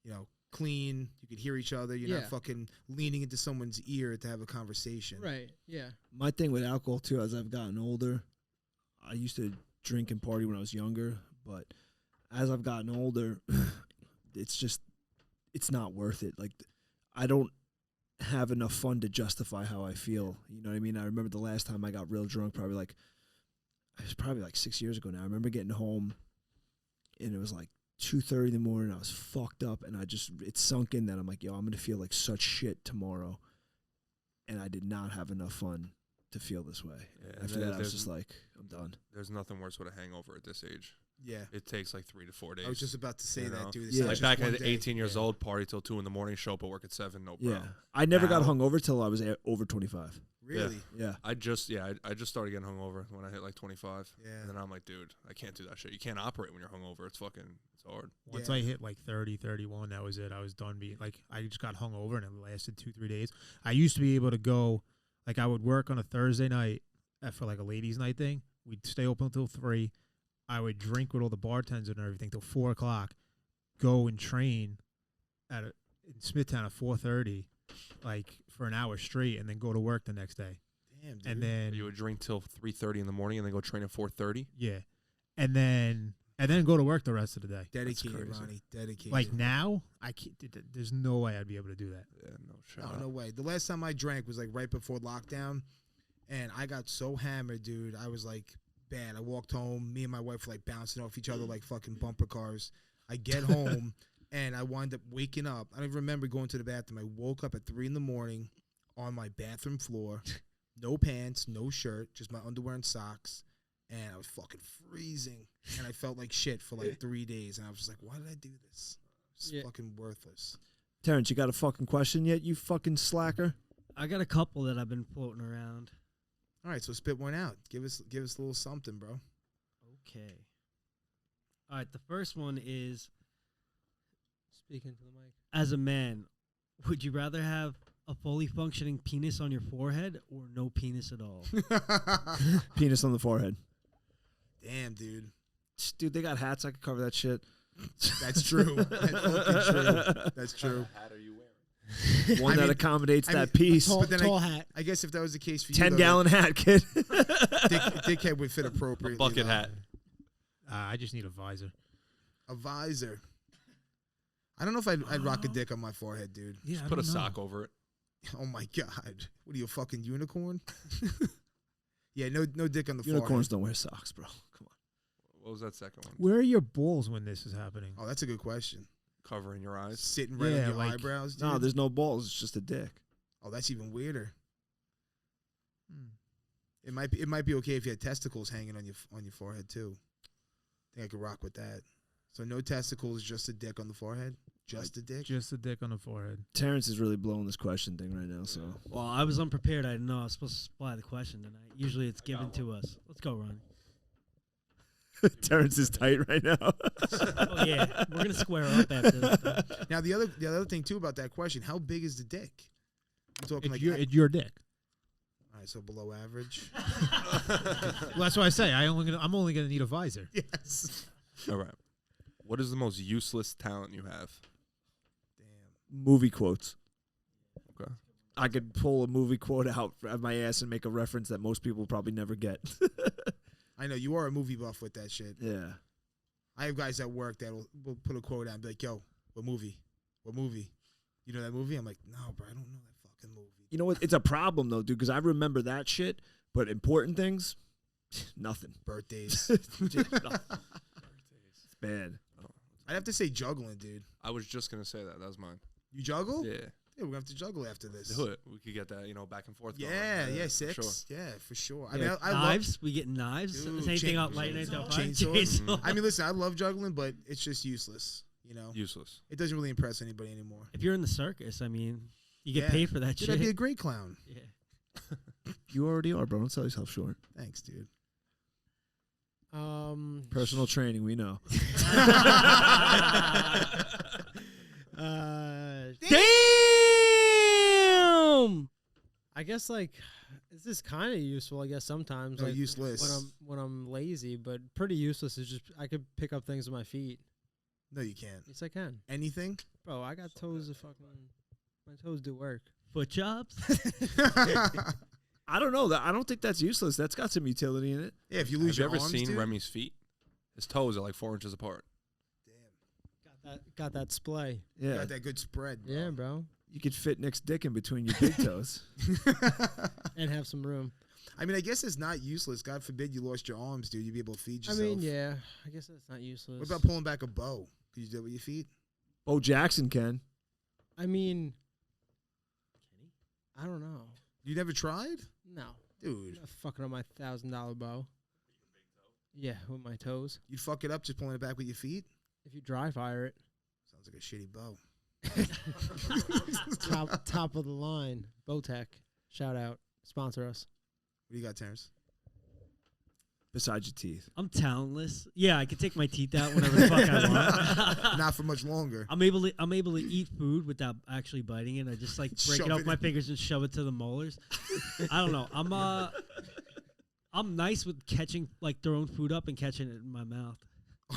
[SPEAKER 4] you know, clean. You could hear each other. You're
[SPEAKER 5] Yeah.
[SPEAKER 4] not fucking leaning into someone's ear to have a conversation.
[SPEAKER 5] Right. Yeah.
[SPEAKER 1] My thing with alcohol too, as I've gotten older, I used to drink and party when I was younger, but as I've gotten older, it's not worth it. Like, I don't have enough fun to justify how I feel. You know what I mean? I remember the last time I got real drunk, it was probably like 6 years ago now. I remember getting home, and it was like 2:30 in the morning. I was fucked up, and it sunk in that I'm like, yo, I'm going to feel like such shit tomorrow. And I did not have enough fun to feel this way.
[SPEAKER 3] Yeah,
[SPEAKER 1] After that, I was just like, I'm done.
[SPEAKER 3] There's nothing worse with a hangover at this age.
[SPEAKER 4] Yeah.
[SPEAKER 3] It takes like 3 to 4 days.
[SPEAKER 4] I was just about to say
[SPEAKER 3] You
[SPEAKER 4] that,
[SPEAKER 3] know?
[SPEAKER 4] dude.
[SPEAKER 1] Yeah.
[SPEAKER 4] It's
[SPEAKER 3] like
[SPEAKER 4] just
[SPEAKER 3] back
[SPEAKER 4] one
[SPEAKER 3] at
[SPEAKER 4] day.
[SPEAKER 3] 18 years old, party till 2 in the morning, show up at work at 7, no problem.
[SPEAKER 1] Yeah. I never got
[SPEAKER 3] Now-
[SPEAKER 1] hungover till I was over 25.
[SPEAKER 4] Really?
[SPEAKER 1] Yeah.
[SPEAKER 3] I just started getting hungover when I hit like 25.
[SPEAKER 4] Yeah.
[SPEAKER 3] And then I'm like, dude, I can't do that shit. You can't operate when you're hungover. It's hard.
[SPEAKER 6] Once
[SPEAKER 4] Yeah.
[SPEAKER 6] I hit like 30, 31, that was it. I was done being like, I just got hungover and it lasted 2-3 days. I used to be able to go, like, I would work on a Thursday night for like a ladies' night thing. We'd stay open until 3. I would drink with all the bartenders and everything till 4 o'clock. Go and train in Smithtown at 4:30, like for an hour straight, and then go to work the next day.
[SPEAKER 4] Damn, dude.
[SPEAKER 6] And then
[SPEAKER 3] You would drink till 3:30 in the morning and then go train at 4:30.
[SPEAKER 6] yeah, and then go to work the rest of the day.
[SPEAKER 4] dedicated,
[SPEAKER 3] crazy.
[SPEAKER 4] Ronnie. Dedicated.
[SPEAKER 6] Like now, I can't. There's no way I'd be able to do that.
[SPEAKER 3] Yeah, no shit.
[SPEAKER 4] No, no way. The last time I drank was like right before lockdown, and I got so hammered, dude. I was like bad. I walked home. Me and my wife were like bouncing off each other like fucking bumper cars. I get home, and I wind up waking up. I don't even remember going to the bathroom. I woke up at 3 in the morning on my bathroom floor, no pants, no shirt, just my underwear and socks, and I was fucking freezing. And I felt like shit for like 3 days, and I was just like, why did I do this? It's
[SPEAKER 5] Yeah.
[SPEAKER 4] fucking worthless.
[SPEAKER 1] Terrence, you got a fucking question yet, you fucking slacker?
[SPEAKER 2] I got a couple that I've been floating around.
[SPEAKER 4] All right, so spit one out. Give us a little something, bro.
[SPEAKER 2] Okay. All right, the first one is,
[SPEAKER 5] Speaking to the mic.
[SPEAKER 2] as a man, would you rather have a fully functioning penis on your forehead or no penis at all?
[SPEAKER 1] Penis on the forehead.
[SPEAKER 4] Damn, dude.
[SPEAKER 1] Dude, they got hats. I could cover that shit.
[SPEAKER 4] That's true. That's fucking true. That's true.
[SPEAKER 3] hat are you wearing?
[SPEAKER 1] One
[SPEAKER 4] I
[SPEAKER 1] that
[SPEAKER 4] mean-
[SPEAKER 1] accommodates
[SPEAKER 4] I
[SPEAKER 1] that
[SPEAKER 4] mean,
[SPEAKER 1] piece.
[SPEAKER 5] Tall,
[SPEAKER 4] But then
[SPEAKER 5] tall hat.
[SPEAKER 4] I guess if that was the case for you,
[SPEAKER 1] 10-gallon hat, kid.
[SPEAKER 4] dickhead would fit appropriately.
[SPEAKER 3] A bucket
[SPEAKER 4] though.
[SPEAKER 3] hat.
[SPEAKER 6] I just need a visor.
[SPEAKER 4] A visor. I don't know if I'd rock a dick on my forehead, dude.
[SPEAKER 6] Yeah,
[SPEAKER 3] Put a sock over it.
[SPEAKER 4] Oh my god. What are you, a fucking unicorn? Yeah, no dick on the
[SPEAKER 1] Unicorns
[SPEAKER 4] forehead.
[SPEAKER 1] don't wear socks, bro. Come on.
[SPEAKER 3] What was that second one?
[SPEAKER 6] Where are your balls when this is happening?
[SPEAKER 4] Oh, that's a good question.
[SPEAKER 3] Covering your eyes.
[SPEAKER 4] Sitting right
[SPEAKER 6] Yeah,
[SPEAKER 4] on your
[SPEAKER 6] like-
[SPEAKER 4] eyebrows, dude.
[SPEAKER 1] No, there's no balls. It's just a dick.
[SPEAKER 4] Oh, that's even weirder.
[SPEAKER 6] Hmm.
[SPEAKER 4] It might be okay if you had testicles hanging on your forehead too. I think I could rock with that. So no testicles, just a dick on the forehead. Just a dick.
[SPEAKER 6] Just a dick on the forehead.
[SPEAKER 1] Terrence is really blowing this question thing right now. So
[SPEAKER 2] Well, I was unprepared. I didn't know I was supposed to supply the question tonight. Usually it's given to us. Let's go, Ron.
[SPEAKER 1] Terrence is tight right now.
[SPEAKER 2] Oh, yeah. We're going to square up after this. though.
[SPEAKER 4] Now the other thing too about that question: how big is the dick? I'm talking like
[SPEAKER 6] It's your dick.
[SPEAKER 4] all right, so below average.
[SPEAKER 6] Well, that's what I say. I'm only gonna need a visor.
[SPEAKER 4] Yes.
[SPEAKER 3] All right. What is the most useless talent you have?
[SPEAKER 4] Damn.
[SPEAKER 1] Movie quotes.
[SPEAKER 3] Okay.
[SPEAKER 1] I could pull a movie quote out of my ass and make a reference that most people probably never get.
[SPEAKER 4] I know you are a movie buff with that shit.
[SPEAKER 1] Yeah.
[SPEAKER 4] I have guys at work that will put a quote out and be like, "Yo, what movie? What movie? You know that movie?" I'm like, "No, bro, I don't know that fucking movie."
[SPEAKER 1] You know what? It's a problem, though, dude, because I remember that shit, but important things, nothing.
[SPEAKER 4] Birthdays.
[SPEAKER 1] Just nothing. It's bad.
[SPEAKER 4] I'd have to say juggling, dude.
[SPEAKER 3] I was just gonna say that. That was mine.
[SPEAKER 4] You juggle?
[SPEAKER 3] Yeah.
[SPEAKER 4] Yeah, we're gonna have to juggle after this.
[SPEAKER 3] Do it. We could get that, back and forth. going.
[SPEAKER 4] Yeah,
[SPEAKER 3] for
[SPEAKER 4] 6.
[SPEAKER 3] Sure.
[SPEAKER 4] Yeah, for sure.
[SPEAKER 2] Yeah,
[SPEAKER 4] I mean, I love.
[SPEAKER 2] knives. We get knives.
[SPEAKER 4] Dude,
[SPEAKER 2] Anything out light night till 5?
[SPEAKER 4] chainsaws.
[SPEAKER 3] Mhm.
[SPEAKER 4] I mean, listen, I love juggling, but it's just useless. You know,
[SPEAKER 3] Useless.
[SPEAKER 4] it doesn't really impress anybody anymore.
[SPEAKER 2] If you're in the circus, I mean, you get
[SPEAKER 4] Yeah.
[SPEAKER 2] paid for that
[SPEAKER 4] Dude,
[SPEAKER 2] shit.
[SPEAKER 4] I'd be a great clown.
[SPEAKER 2] Yeah.
[SPEAKER 1] You already are, bro. Don't sell yourself short.
[SPEAKER 4] Thanks, dude.
[SPEAKER 1] Personal training, we know.
[SPEAKER 5] Uh,
[SPEAKER 1] Damn!
[SPEAKER 5] I guess like this is kind of useful. I guess sometimes
[SPEAKER 4] No,
[SPEAKER 5] like
[SPEAKER 4] useless.
[SPEAKER 5] when I'm lazy, but pretty useless is just I could pick up things with my feet.
[SPEAKER 4] No, you can't.
[SPEAKER 5] Yes, I can,
[SPEAKER 4] Anything?
[SPEAKER 5] bro. I got toes. To fucking my toes do work.
[SPEAKER 2] Foot jobs.
[SPEAKER 1] I don't know. I don't think that's useless. That's got some utility in it.
[SPEAKER 4] Yeah, if you lose
[SPEAKER 3] Have you
[SPEAKER 4] your
[SPEAKER 3] ever
[SPEAKER 4] arms,
[SPEAKER 3] seen
[SPEAKER 4] dude,
[SPEAKER 3] Remy's feet? His toes are like 4 inches apart.
[SPEAKER 5] Got that splay.
[SPEAKER 1] Yeah.
[SPEAKER 4] got that good spread. Bro.
[SPEAKER 5] Yeah, bro.
[SPEAKER 1] You could fit Nick's dick in between your big toes.
[SPEAKER 5] And have some room.
[SPEAKER 4] I mean, I guess it's not useless. God forbid you lost your arms, dude. You'd be able to feed
[SPEAKER 5] I
[SPEAKER 4] yourself.
[SPEAKER 5] mean, yeah. I guess that's not useless.
[SPEAKER 4] What about pulling back a bow? Could you do it with your feet?
[SPEAKER 1] Bo Jackson can.
[SPEAKER 5] I mean, I don't know.
[SPEAKER 4] You never tried?
[SPEAKER 5] No,
[SPEAKER 4] Dude,
[SPEAKER 5] I'm not fucking up my $1,000 bow. Yeah, with my toes.
[SPEAKER 4] you'd fuck it up just pulling it back with your feet?
[SPEAKER 5] If you dry fire it,
[SPEAKER 4] Sounds like a shitty bow.
[SPEAKER 5] top of the line, Bowtech. Shout out, sponsor us.
[SPEAKER 4] What do you got, Terrence?
[SPEAKER 1] Besides your teeth.
[SPEAKER 2] I'm talentless. Yeah, I can take my teeth out whenever the fuck I want.
[SPEAKER 4] Not for much longer.
[SPEAKER 2] I'm able to eat food without actually biting it. I just like break
[SPEAKER 4] Shove
[SPEAKER 2] it off
[SPEAKER 4] it
[SPEAKER 2] my
[SPEAKER 4] in.
[SPEAKER 2] fingers and shove it to the molars. I don't know. I'm nice with catching like throwing food up and catching it in my mouth.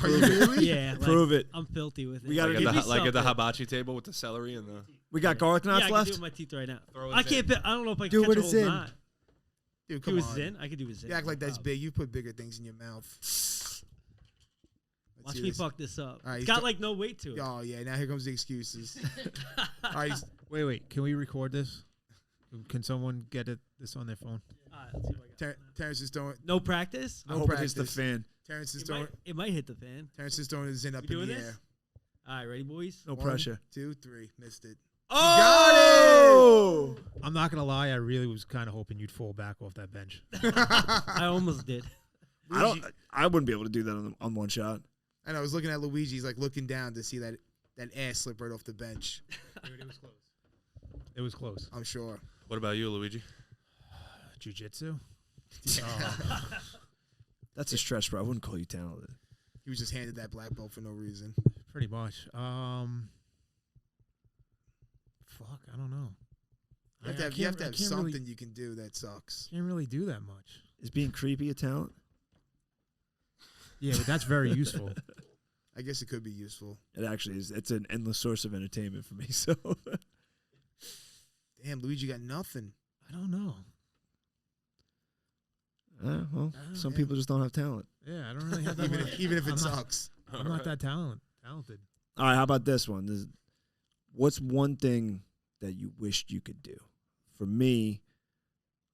[SPEAKER 4] Are you really?
[SPEAKER 2] Yeah, like,
[SPEAKER 1] Prove it.
[SPEAKER 2] I'm filthy with it.
[SPEAKER 1] We gotta
[SPEAKER 3] Like
[SPEAKER 1] give
[SPEAKER 3] at, the, like at the
[SPEAKER 2] something.
[SPEAKER 3] hibachi table with the celery and the.
[SPEAKER 1] We got garlic
[SPEAKER 2] Yeah,
[SPEAKER 1] knots
[SPEAKER 2] I can
[SPEAKER 1] left?
[SPEAKER 2] do it with my teeth right now.
[SPEAKER 3] Throw
[SPEAKER 2] I
[SPEAKER 3] it
[SPEAKER 2] can't. I don't know if I
[SPEAKER 5] Do
[SPEAKER 2] can
[SPEAKER 5] what
[SPEAKER 2] catch a
[SPEAKER 5] it's
[SPEAKER 2] whole
[SPEAKER 5] in.
[SPEAKER 2] knot.
[SPEAKER 4] Dude,
[SPEAKER 2] Do
[SPEAKER 4] come
[SPEAKER 2] a
[SPEAKER 4] on.
[SPEAKER 2] zin. I can do a zin.
[SPEAKER 4] You act like
[SPEAKER 2] no
[SPEAKER 4] that's
[SPEAKER 2] problem.
[SPEAKER 4] big. You put bigger things in your mouth. Let's
[SPEAKER 2] Watch
[SPEAKER 4] see
[SPEAKER 2] me
[SPEAKER 4] this.
[SPEAKER 2] fuck this up.
[SPEAKER 4] All right,
[SPEAKER 2] It's
[SPEAKER 4] he's
[SPEAKER 2] got
[SPEAKER 4] got-
[SPEAKER 2] like no weight to it.
[SPEAKER 4] Oh, yeah. Now here comes the excuses. All right.
[SPEAKER 6] Wait. Can we record this? Can someone get this on their phone?
[SPEAKER 2] All right, let's see what I got.
[SPEAKER 4] Terrence is throwing.
[SPEAKER 2] No practice.
[SPEAKER 1] I
[SPEAKER 4] No
[SPEAKER 1] hope it hits the
[SPEAKER 4] practice.
[SPEAKER 1] fan.
[SPEAKER 4] Terrence is
[SPEAKER 2] It
[SPEAKER 4] throwing.
[SPEAKER 2] might, it might hit the fan.
[SPEAKER 4] Terrence is throwing his in up
[SPEAKER 2] We
[SPEAKER 4] in the
[SPEAKER 2] doing this?
[SPEAKER 4] air.
[SPEAKER 2] All right, ready, boys?
[SPEAKER 1] No
[SPEAKER 4] 1,
[SPEAKER 1] pressure.
[SPEAKER 4] 2, 3. Missed it.
[SPEAKER 1] Oh!
[SPEAKER 6] I'm not gonna lie. I really was kind of hoping you'd fall back off that bench.
[SPEAKER 2] I almost did.
[SPEAKER 1] I wouldn't be able to do that on one shot.
[SPEAKER 4] And I was looking at Luigi. He's like looking down to see that ass slip right off the bench.
[SPEAKER 6] Dude, it was close. It was close.
[SPEAKER 4] I'm sure.
[SPEAKER 3] What about you, Luigi?
[SPEAKER 6] Jiu-jitsu?
[SPEAKER 1] That's a stretch, bro. I wouldn't call you talented.
[SPEAKER 4] He was just handed that black belt for no reason.
[SPEAKER 6] Pretty much. Fuck, I don't know.
[SPEAKER 4] You have to have something you can do that sucks.
[SPEAKER 6] Can't really do that much.
[SPEAKER 1] Is being creepy a talent?
[SPEAKER 6] Yeah, but that's very useful.
[SPEAKER 4] I guess it could be useful.
[SPEAKER 1] It actually is. It's an endless source of entertainment for me. So
[SPEAKER 4] Damn, Luigi got nothing.
[SPEAKER 6] I don't know.
[SPEAKER 1] well, some
[SPEAKER 4] yeah.
[SPEAKER 1] people just don't have talent.
[SPEAKER 6] Yeah, I don't really have that
[SPEAKER 4] Even
[SPEAKER 6] much.
[SPEAKER 4] if it
[SPEAKER 6] I'm not-
[SPEAKER 4] sucks.
[SPEAKER 6] I'm not that talented.
[SPEAKER 1] All right, how about this one? What's one thing that you wished you could do? For me,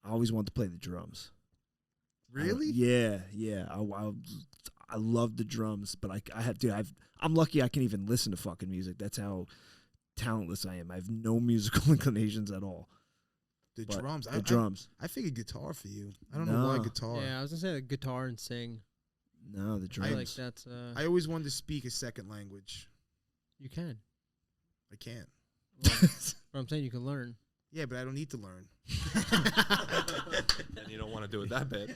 [SPEAKER 1] I always wanted to play the drums.
[SPEAKER 4] Really?
[SPEAKER 1] Yeah. I love the drums, but I'm lucky I can even listen to fucking music. That's how talentless I am. I have no musical inclinations at all.
[SPEAKER 4] The
[SPEAKER 1] But
[SPEAKER 4] drums.
[SPEAKER 1] The drums.
[SPEAKER 4] I figured guitar for you. I don't know why
[SPEAKER 1] No.
[SPEAKER 4] guitar.
[SPEAKER 5] Yeah, I was gonna say like guitar and sing.
[SPEAKER 1] No, the
[SPEAKER 5] I
[SPEAKER 1] drums.
[SPEAKER 5] feel like that's
[SPEAKER 4] I always wanted to speak a second language.
[SPEAKER 5] you can.
[SPEAKER 4] I can't.
[SPEAKER 5] But I'm saying you can learn.
[SPEAKER 4] Yeah, but I don't need to learn.
[SPEAKER 3] And you don't want to do it that bad.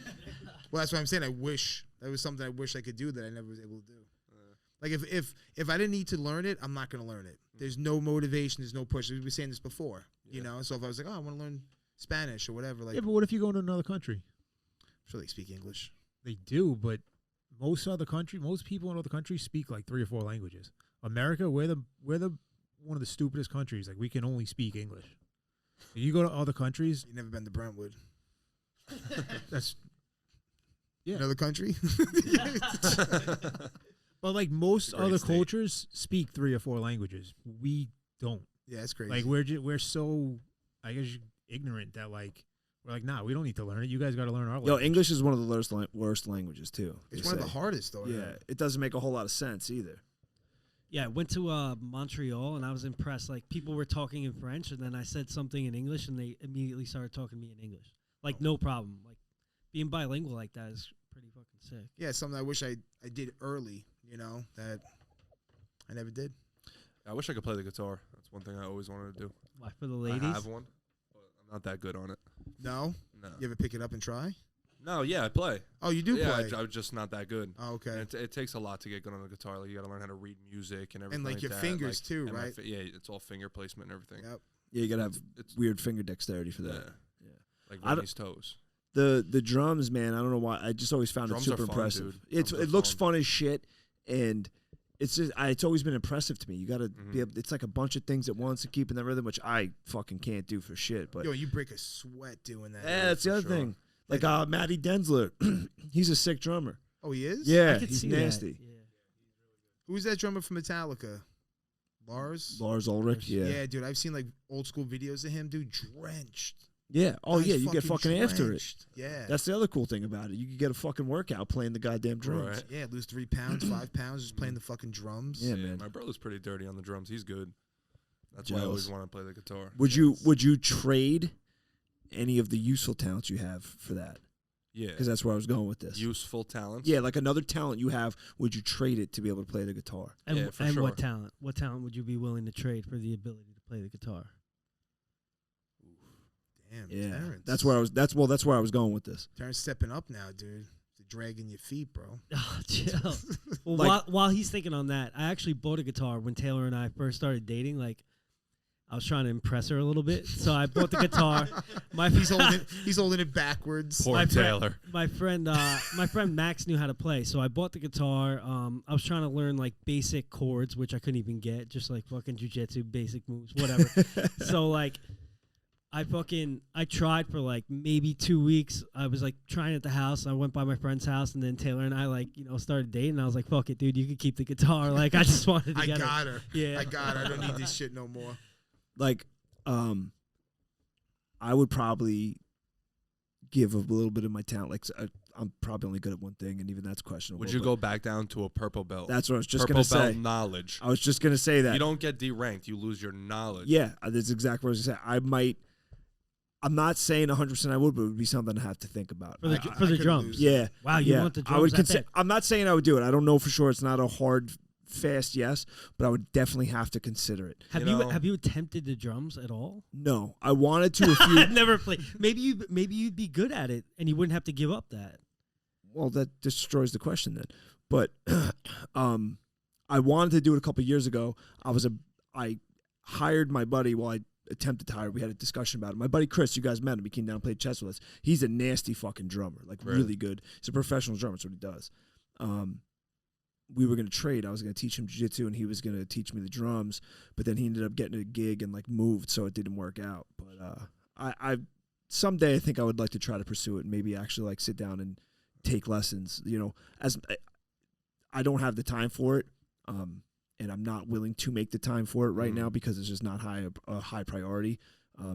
[SPEAKER 4] Well, that's what I'm saying. I wish that was something I wish I could do that I never was able to do. Like if I didn't need to learn it, I'm not going to learn it. There's no motivation. There's no push. We were saying this before, you know. So if I was like, oh, I want to learn Spanish or whatever, like,
[SPEAKER 6] Yeah, but what if you go to another country?
[SPEAKER 4] I feel like speak English.
[SPEAKER 6] They do, but most people in other countries speak like 3 or 4 languages. America, we're the one of the stupidest countries. Like we can only speak English. If you go to other countries,
[SPEAKER 4] You've never been to Brentwood,
[SPEAKER 6] that's Yeah.
[SPEAKER 4] another country.
[SPEAKER 6] but like most
[SPEAKER 3] It's a great
[SPEAKER 6] other
[SPEAKER 3] state.
[SPEAKER 6] cultures speak 3 or 4 languages. We don't.
[SPEAKER 4] Yeah, that's crazy.
[SPEAKER 6] Like we're so I guess ignorant that like we're like, nah, we don't need to learn it. You guys got to learn our
[SPEAKER 1] Yo,
[SPEAKER 6] language.
[SPEAKER 1] English is one of the worst languages too.
[SPEAKER 4] it's
[SPEAKER 1] they
[SPEAKER 4] one of the
[SPEAKER 1] say.
[SPEAKER 4] hardest though.
[SPEAKER 1] Yeah, it doesn't make a whole lot of sense either.
[SPEAKER 2] Yeah, I went to Montreal and I was impressed. Like people were talking in French, and then I said something in English, and they immediately started talking to me in English. Like no problem. Like being bilingual like that is pretty fucking sick.
[SPEAKER 4] Yeah, something I wish I did early. You know that I never did.
[SPEAKER 3] I wish I could play the guitar. That's one thing I always wanted to do.
[SPEAKER 2] Why for the ladies?
[SPEAKER 3] I have one, but I'm not that good on it.
[SPEAKER 4] No,
[SPEAKER 3] No.
[SPEAKER 4] you ever pick it up and try?
[SPEAKER 3] No, yeah, I play.
[SPEAKER 4] Oh, you do
[SPEAKER 3] yeah,
[SPEAKER 4] play.
[SPEAKER 3] I'm just not that good.
[SPEAKER 4] Oh, okay.
[SPEAKER 3] And it takes a lot to get good on the guitar. Like you got to learn how to read music and everything.
[SPEAKER 4] And like your
[SPEAKER 3] that.
[SPEAKER 4] fingers too,
[SPEAKER 3] and
[SPEAKER 4] right?
[SPEAKER 3] yeah, it's all finger placement and everything.
[SPEAKER 4] Yep.
[SPEAKER 1] Yeah, you gotta have
[SPEAKER 3] It's
[SPEAKER 1] weird finger dexterity for
[SPEAKER 3] yeah,
[SPEAKER 1] that. Yeah.
[SPEAKER 3] like
[SPEAKER 1] I don't-
[SPEAKER 3] Ronnie's toes.
[SPEAKER 1] The drums, man, I don't know why. I just always found
[SPEAKER 3] Drums
[SPEAKER 1] it
[SPEAKER 3] are
[SPEAKER 1] super
[SPEAKER 3] fun,
[SPEAKER 1] impressive.
[SPEAKER 3] dude.
[SPEAKER 1] It
[SPEAKER 3] Drums are
[SPEAKER 1] looks
[SPEAKER 3] fun.
[SPEAKER 1] fun as shit, and it's always been impressive to me. You gotta be able. It's like a bunch of things at once and keeping that rhythm, which I fucking can't do for shit. But
[SPEAKER 4] Yo, you break a sweat doing that.
[SPEAKER 1] yeah, that's the
[SPEAKER 4] for
[SPEAKER 1] other
[SPEAKER 4] sure.
[SPEAKER 1] thing. Like Matty Densler, he's a sick drummer.
[SPEAKER 4] Oh, he is?
[SPEAKER 1] Yeah,
[SPEAKER 2] I could
[SPEAKER 1] he's
[SPEAKER 2] see
[SPEAKER 1] nasty.
[SPEAKER 2] That. Yeah.
[SPEAKER 4] Who's that drummer from Metallica? Lars?
[SPEAKER 1] Lars Ulrich, yeah.
[SPEAKER 4] Yeah, dude, I've seen like old school videos of him, dude, drenched.
[SPEAKER 1] Yeah. Oh,
[SPEAKER 4] Guy's
[SPEAKER 1] yeah, you get fucking after it.
[SPEAKER 4] drenched. Yeah.
[SPEAKER 1] That's the other cool thing about it. You can get a fucking workout playing the goddamn drums.
[SPEAKER 3] Right.
[SPEAKER 4] Yeah, lose 3 pounds, 5 pounds, just playing the fucking drums.
[SPEAKER 1] Yeah, man.
[SPEAKER 3] My brother's pretty dirty on the drums. He's good. That's why I always
[SPEAKER 1] Jealous.
[SPEAKER 3] want to play the guitar.
[SPEAKER 1] Would you trade any of the useful talents you have for that?
[SPEAKER 3] Yeah.
[SPEAKER 1] Because that's where I was going with this.
[SPEAKER 3] Useful talents.
[SPEAKER 1] Yeah, like another talent you have, would you trade it to be able to play the guitar?
[SPEAKER 2] And,
[SPEAKER 3] Yeah, for
[SPEAKER 2] and
[SPEAKER 3] sure.
[SPEAKER 2] what talent? What talent would you be willing to trade for the ability to play the guitar?
[SPEAKER 4] Damn,
[SPEAKER 1] Yeah,
[SPEAKER 4] Terrence.
[SPEAKER 1] that's where I was. That's where I was going with this.
[SPEAKER 4] Terrence stepping up now, dude. Dragging your feet, bro.
[SPEAKER 2] Oh, chill. Well,
[SPEAKER 1] Like-
[SPEAKER 2] while he's thinking on that, I actually bought a guitar when Taylor and I first started dating. Like, I was trying to impress her a little bit, so I bought the guitar.
[SPEAKER 4] He's holding it backwards.
[SPEAKER 3] Poor
[SPEAKER 2] my
[SPEAKER 3] Taylor.
[SPEAKER 2] my friend Max knew how to play, so I bought the guitar. I was trying to learn like basic chords, which I couldn't even get, just like fucking jujitsu basic moves, whatever. So like, I tried for like maybe 2 weeks. I was like trying at the house. I went by my friend's house, and then Taylor and I like started dating. I was like, fuck it, dude, you could keep the guitar. Like, I just wanted to
[SPEAKER 4] I
[SPEAKER 2] get
[SPEAKER 4] got
[SPEAKER 2] it.
[SPEAKER 4] her.
[SPEAKER 2] Yeah.
[SPEAKER 4] I got her. I don't need this shit no more.
[SPEAKER 1] Like, I would probably give a little bit of my talent. Like, I'm probably only good at one thing, and even that's questionable.
[SPEAKER 3] Would you
[SPEAKER 1] but
[SPEAKER 3] go back down to a purple belt?
[SPEAKER 1] That's what I was just
[SPEAKER 3] purple
[SPEAKER 1] gonna
[SPEAKER 3] belt
[SPEAKER 1] say.
[SPEAKER 3] knowledge.
[SPEAKER 1] I was just gonna say that.
[SPEAKER 3] You don't get deranked. You lose your knowledge.
[SPEAKER 1] Yeah, that's exactly what I was gonna say. I might. I'm not saying 100% I would, but it would be something I have to think about.
[SPEAKER 2] For the,
[SPEAKER 4] I
[SPEAKER 2] for the
[SPEAKER 4] couldn't
[SPEAKER 2] drums.
[SPEAKER 4] lose.
[SPEAKER 1] Yeah.
[SPEAKER 2] Wow, you
[SPEAKER 1] yeah.
[SPEAKER 2] want the
[SPEAKER 1] I would
[SPEAKER 2] drums that bad?
[SPEAKER 1] I'm not saying I would do it. I don't know for sure. It's not a hard, fast yes, but I would definitely have to consider it.
[SPEAKER 2] Have you attempted the drums at all?
[SPEAKER 1] No, I wanted to. If you,
[SPEAKER 2] I've never played. Maybe you'd be good at it, and you wouldn't have to give up that.
[SPEAKER 1] well, that destroys the question then. But I wanted to do it a couple years ago. I hired my buddy. Well, I attempted to hire. We had a discussion about it. My buddy Chris, you guys met him. He came down and played chess with us. He's a nasty fucking drummer, like
[SPEAKER 3] Really?
[SPEAKER 1] really good. He's a professional drummer. That's what he does. We were going to trade. I was going to teach him jiu-jitsu, and he was going to teach me the drums. But then he ended up getting a gig and like moved, so it didn't work out. But I someday I think I would like to try to pursue it and maybe actually like sit down and take lessons. You know, as I don't have the time for it, and I'm not willing to make the time for it right now because it's just not a high priority.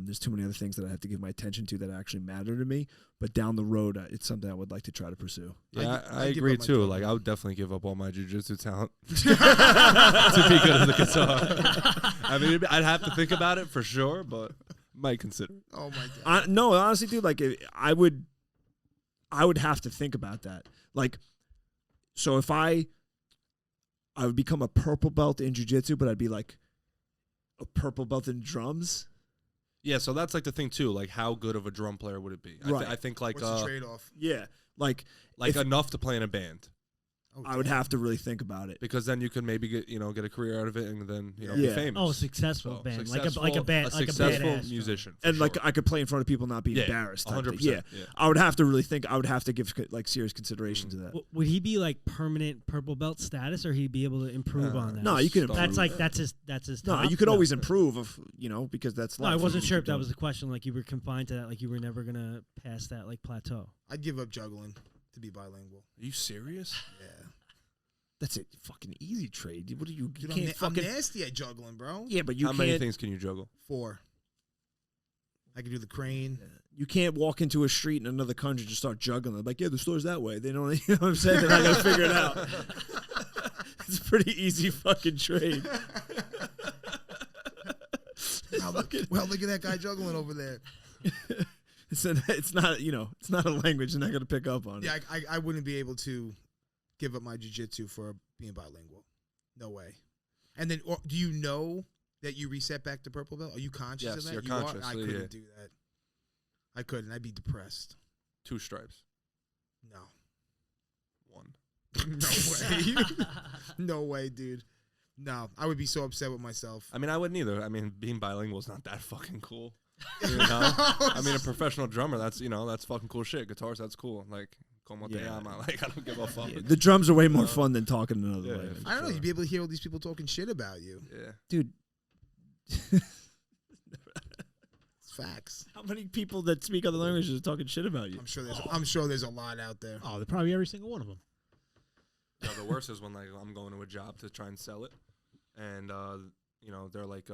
[SPEAKER 1] There's too many other things that I have to give my attention to that actually matter to me. But down the road, it's something I would like to try to pursue.
[SPEAKER 3] Yeah, I
[SPEAKER 4] I'd give
[SPEAKER 3] agree
[SPEAKER 4] up my
[SPEAKER 3] too.
[SPEAKER 4] drum.
[SPEAKER 3] Like, I would definitely give up all my jujitsu talent to be good at the guitar. I mean, I'd have to think about it for sure, but might consider it.
[SPEAKER 4] Oh my god.
[SPEAKER 1] No, honestly, dude, like I would have to think about that. Like, so if I would become a purple belt in jiu-jitsu, but I'd be like a purple belt in drums.
[SPEAKER 3] Yeah, so that's like the thing too. Like, how good of a drum player would it be?
[SPEAKER 1] Right.
[SPEAKER 3] I think like
[SPEAKER 4] What's the trade off?
[SPEAKER 1] Yeah, like if-
[SPEAKER 3] enough to play in a band,
[SPEAKER 1] I would have to really think about it.
[SPEAKER 3] because then you could maybe get a career out of it and then be
[SPEAKER 1] Yeah.
[SPEAKER 3] famous.
[SPEAKER 2] Oh, successful
[SPEAKER 3] So,
[SPEAKER 2] band,
[SPEAKER 3] successful-
[SPEAKER 2] like a band,
[SPEAKER 3] a
[SPEAKER 2] like
[SPEAKER 3] successful
[SPEAKER 2] a badass
[SPEAKER 3] musician, for
[SPEAKER 1] And like
[SPEAKER 3] sure.
[SPEAKER 1] I could play in front of people, not be
[SPEAKER 3] Yeah,
[SPEAKER 1] embarrassed. type
[SPEAKER 3] 100%.
[SPEAKER 1] thing. Yeah, I would have to really think. I would have to give like serious consideration to that.
[SPEAKER 2] Would he be like permanent purple belt status, or he'd be able to improve on that?
[SPEAKER 1] No, you can
[SPEAKER 3] Start.
[SPEAKER 2] That's
[SPEAKER 1] improve.
[SPEAKER 2] like that's his.
[SPEAKER 1] No,
[SPEAKER 2] top?
[SPEAKER 1] you could always improve, because that's.
[SPEAKER 2] No, I
[SPEAKER 1] life.
[SPEAKER 2] wasn't
[SPEAKER 1] You
[SPEAKER 2] sure
[SPEAKER 1] keep
[SPEAKER 2] if that
[SPEAKER 1] going.
[SPEAKER 2] was the question. Like you were confined to that. Like you were never gonna pass that like plateau.
[SPEAKER 4] I'd give up juggling to be bilingual.
[SPEAKER 3] Are you serious?
[SPEAKER 4] Yeah.
[SPEAKER 1] That's a fucking easy trade. What do you? You
[SPEAKER 4] Dude,
[SPEAKER 1] can't
[SPEAKER 4] I'm
[SPEAKER 1] fucking.
[SPEAKER 4] nasty at juggling, bro.
[SPEAKER 1] Yeah, but you
[SPEAKER 3] How
[SPEAKER 1] can't.
[SPEAKER 3] many things can you juggle?
[SPEAKER 4] 4. I could do the crane.
[SPEAKER 1] You can't walk into a street in another country and just start juggling. They're like, yeah, the store's that way. They don't. You know what I'm saying? They're not gonna figure it out. It's a pretty easy fucking trade.
[SPEAKER 4] Well, look at that guy juggling over there.
[SPEAKER 1] It's not. It's not a language. They're not gonna pick up on it.
[SPEAKER 4] Yeah, I wouldn't be able to give up my jiu-jitsu for being bilingual. No way. And then, do you know that you reset back to purple belt? Are you conscious
[SPEAKER 3] Yes,
[SPEAKER 4] of that?
[SPEAKER 3] you're
[SPEAKER 4] You
[SPEAKER 3] conscious,
[SPEAKER 4] I
[SPEAKER 3] yeah.
[SPEAKER 4] couldn't do that. I couldn't. I'd be depressed.
[SPEAKER 3] 2 stripes.
[SPEAKER 4] No.
[SPEAKER 3] 1.
[SPEAKER 4] No way. No way, dude. No, I would be so upset with myself.
[SPEAKER 3] I mean, I wouldn't either. I mean, being bilingual is not that fucking cool. You know? I mean, a professional drummer, that's fucking cool shit. Guitars, that's cool. Like, como te llama? Like, I don't give a fuck.
[SPEAKER 1] Yeah, the drums are way more fun than talking another
[SPEAKER 3] Yeah,
[SPEAKER 1] language.
[SPEAKER 4] I don't know. You'd be able to hear all these people talking shit about you.
[SPEAKER 3] Yeah.
[SPEAKER 1] Dude.
[SPEAKER 4] It's facts.
[SPEAKER 1] How many people that speak other languages are talking shit about you?
[SPEAKER 4] I'm sure there's a lot out there.
[SPEAKER 6] Oh, they're probably every single one of them.
[SPEAKER 3] No, the worst is when like I'm going to a job to try and sell it, and they're like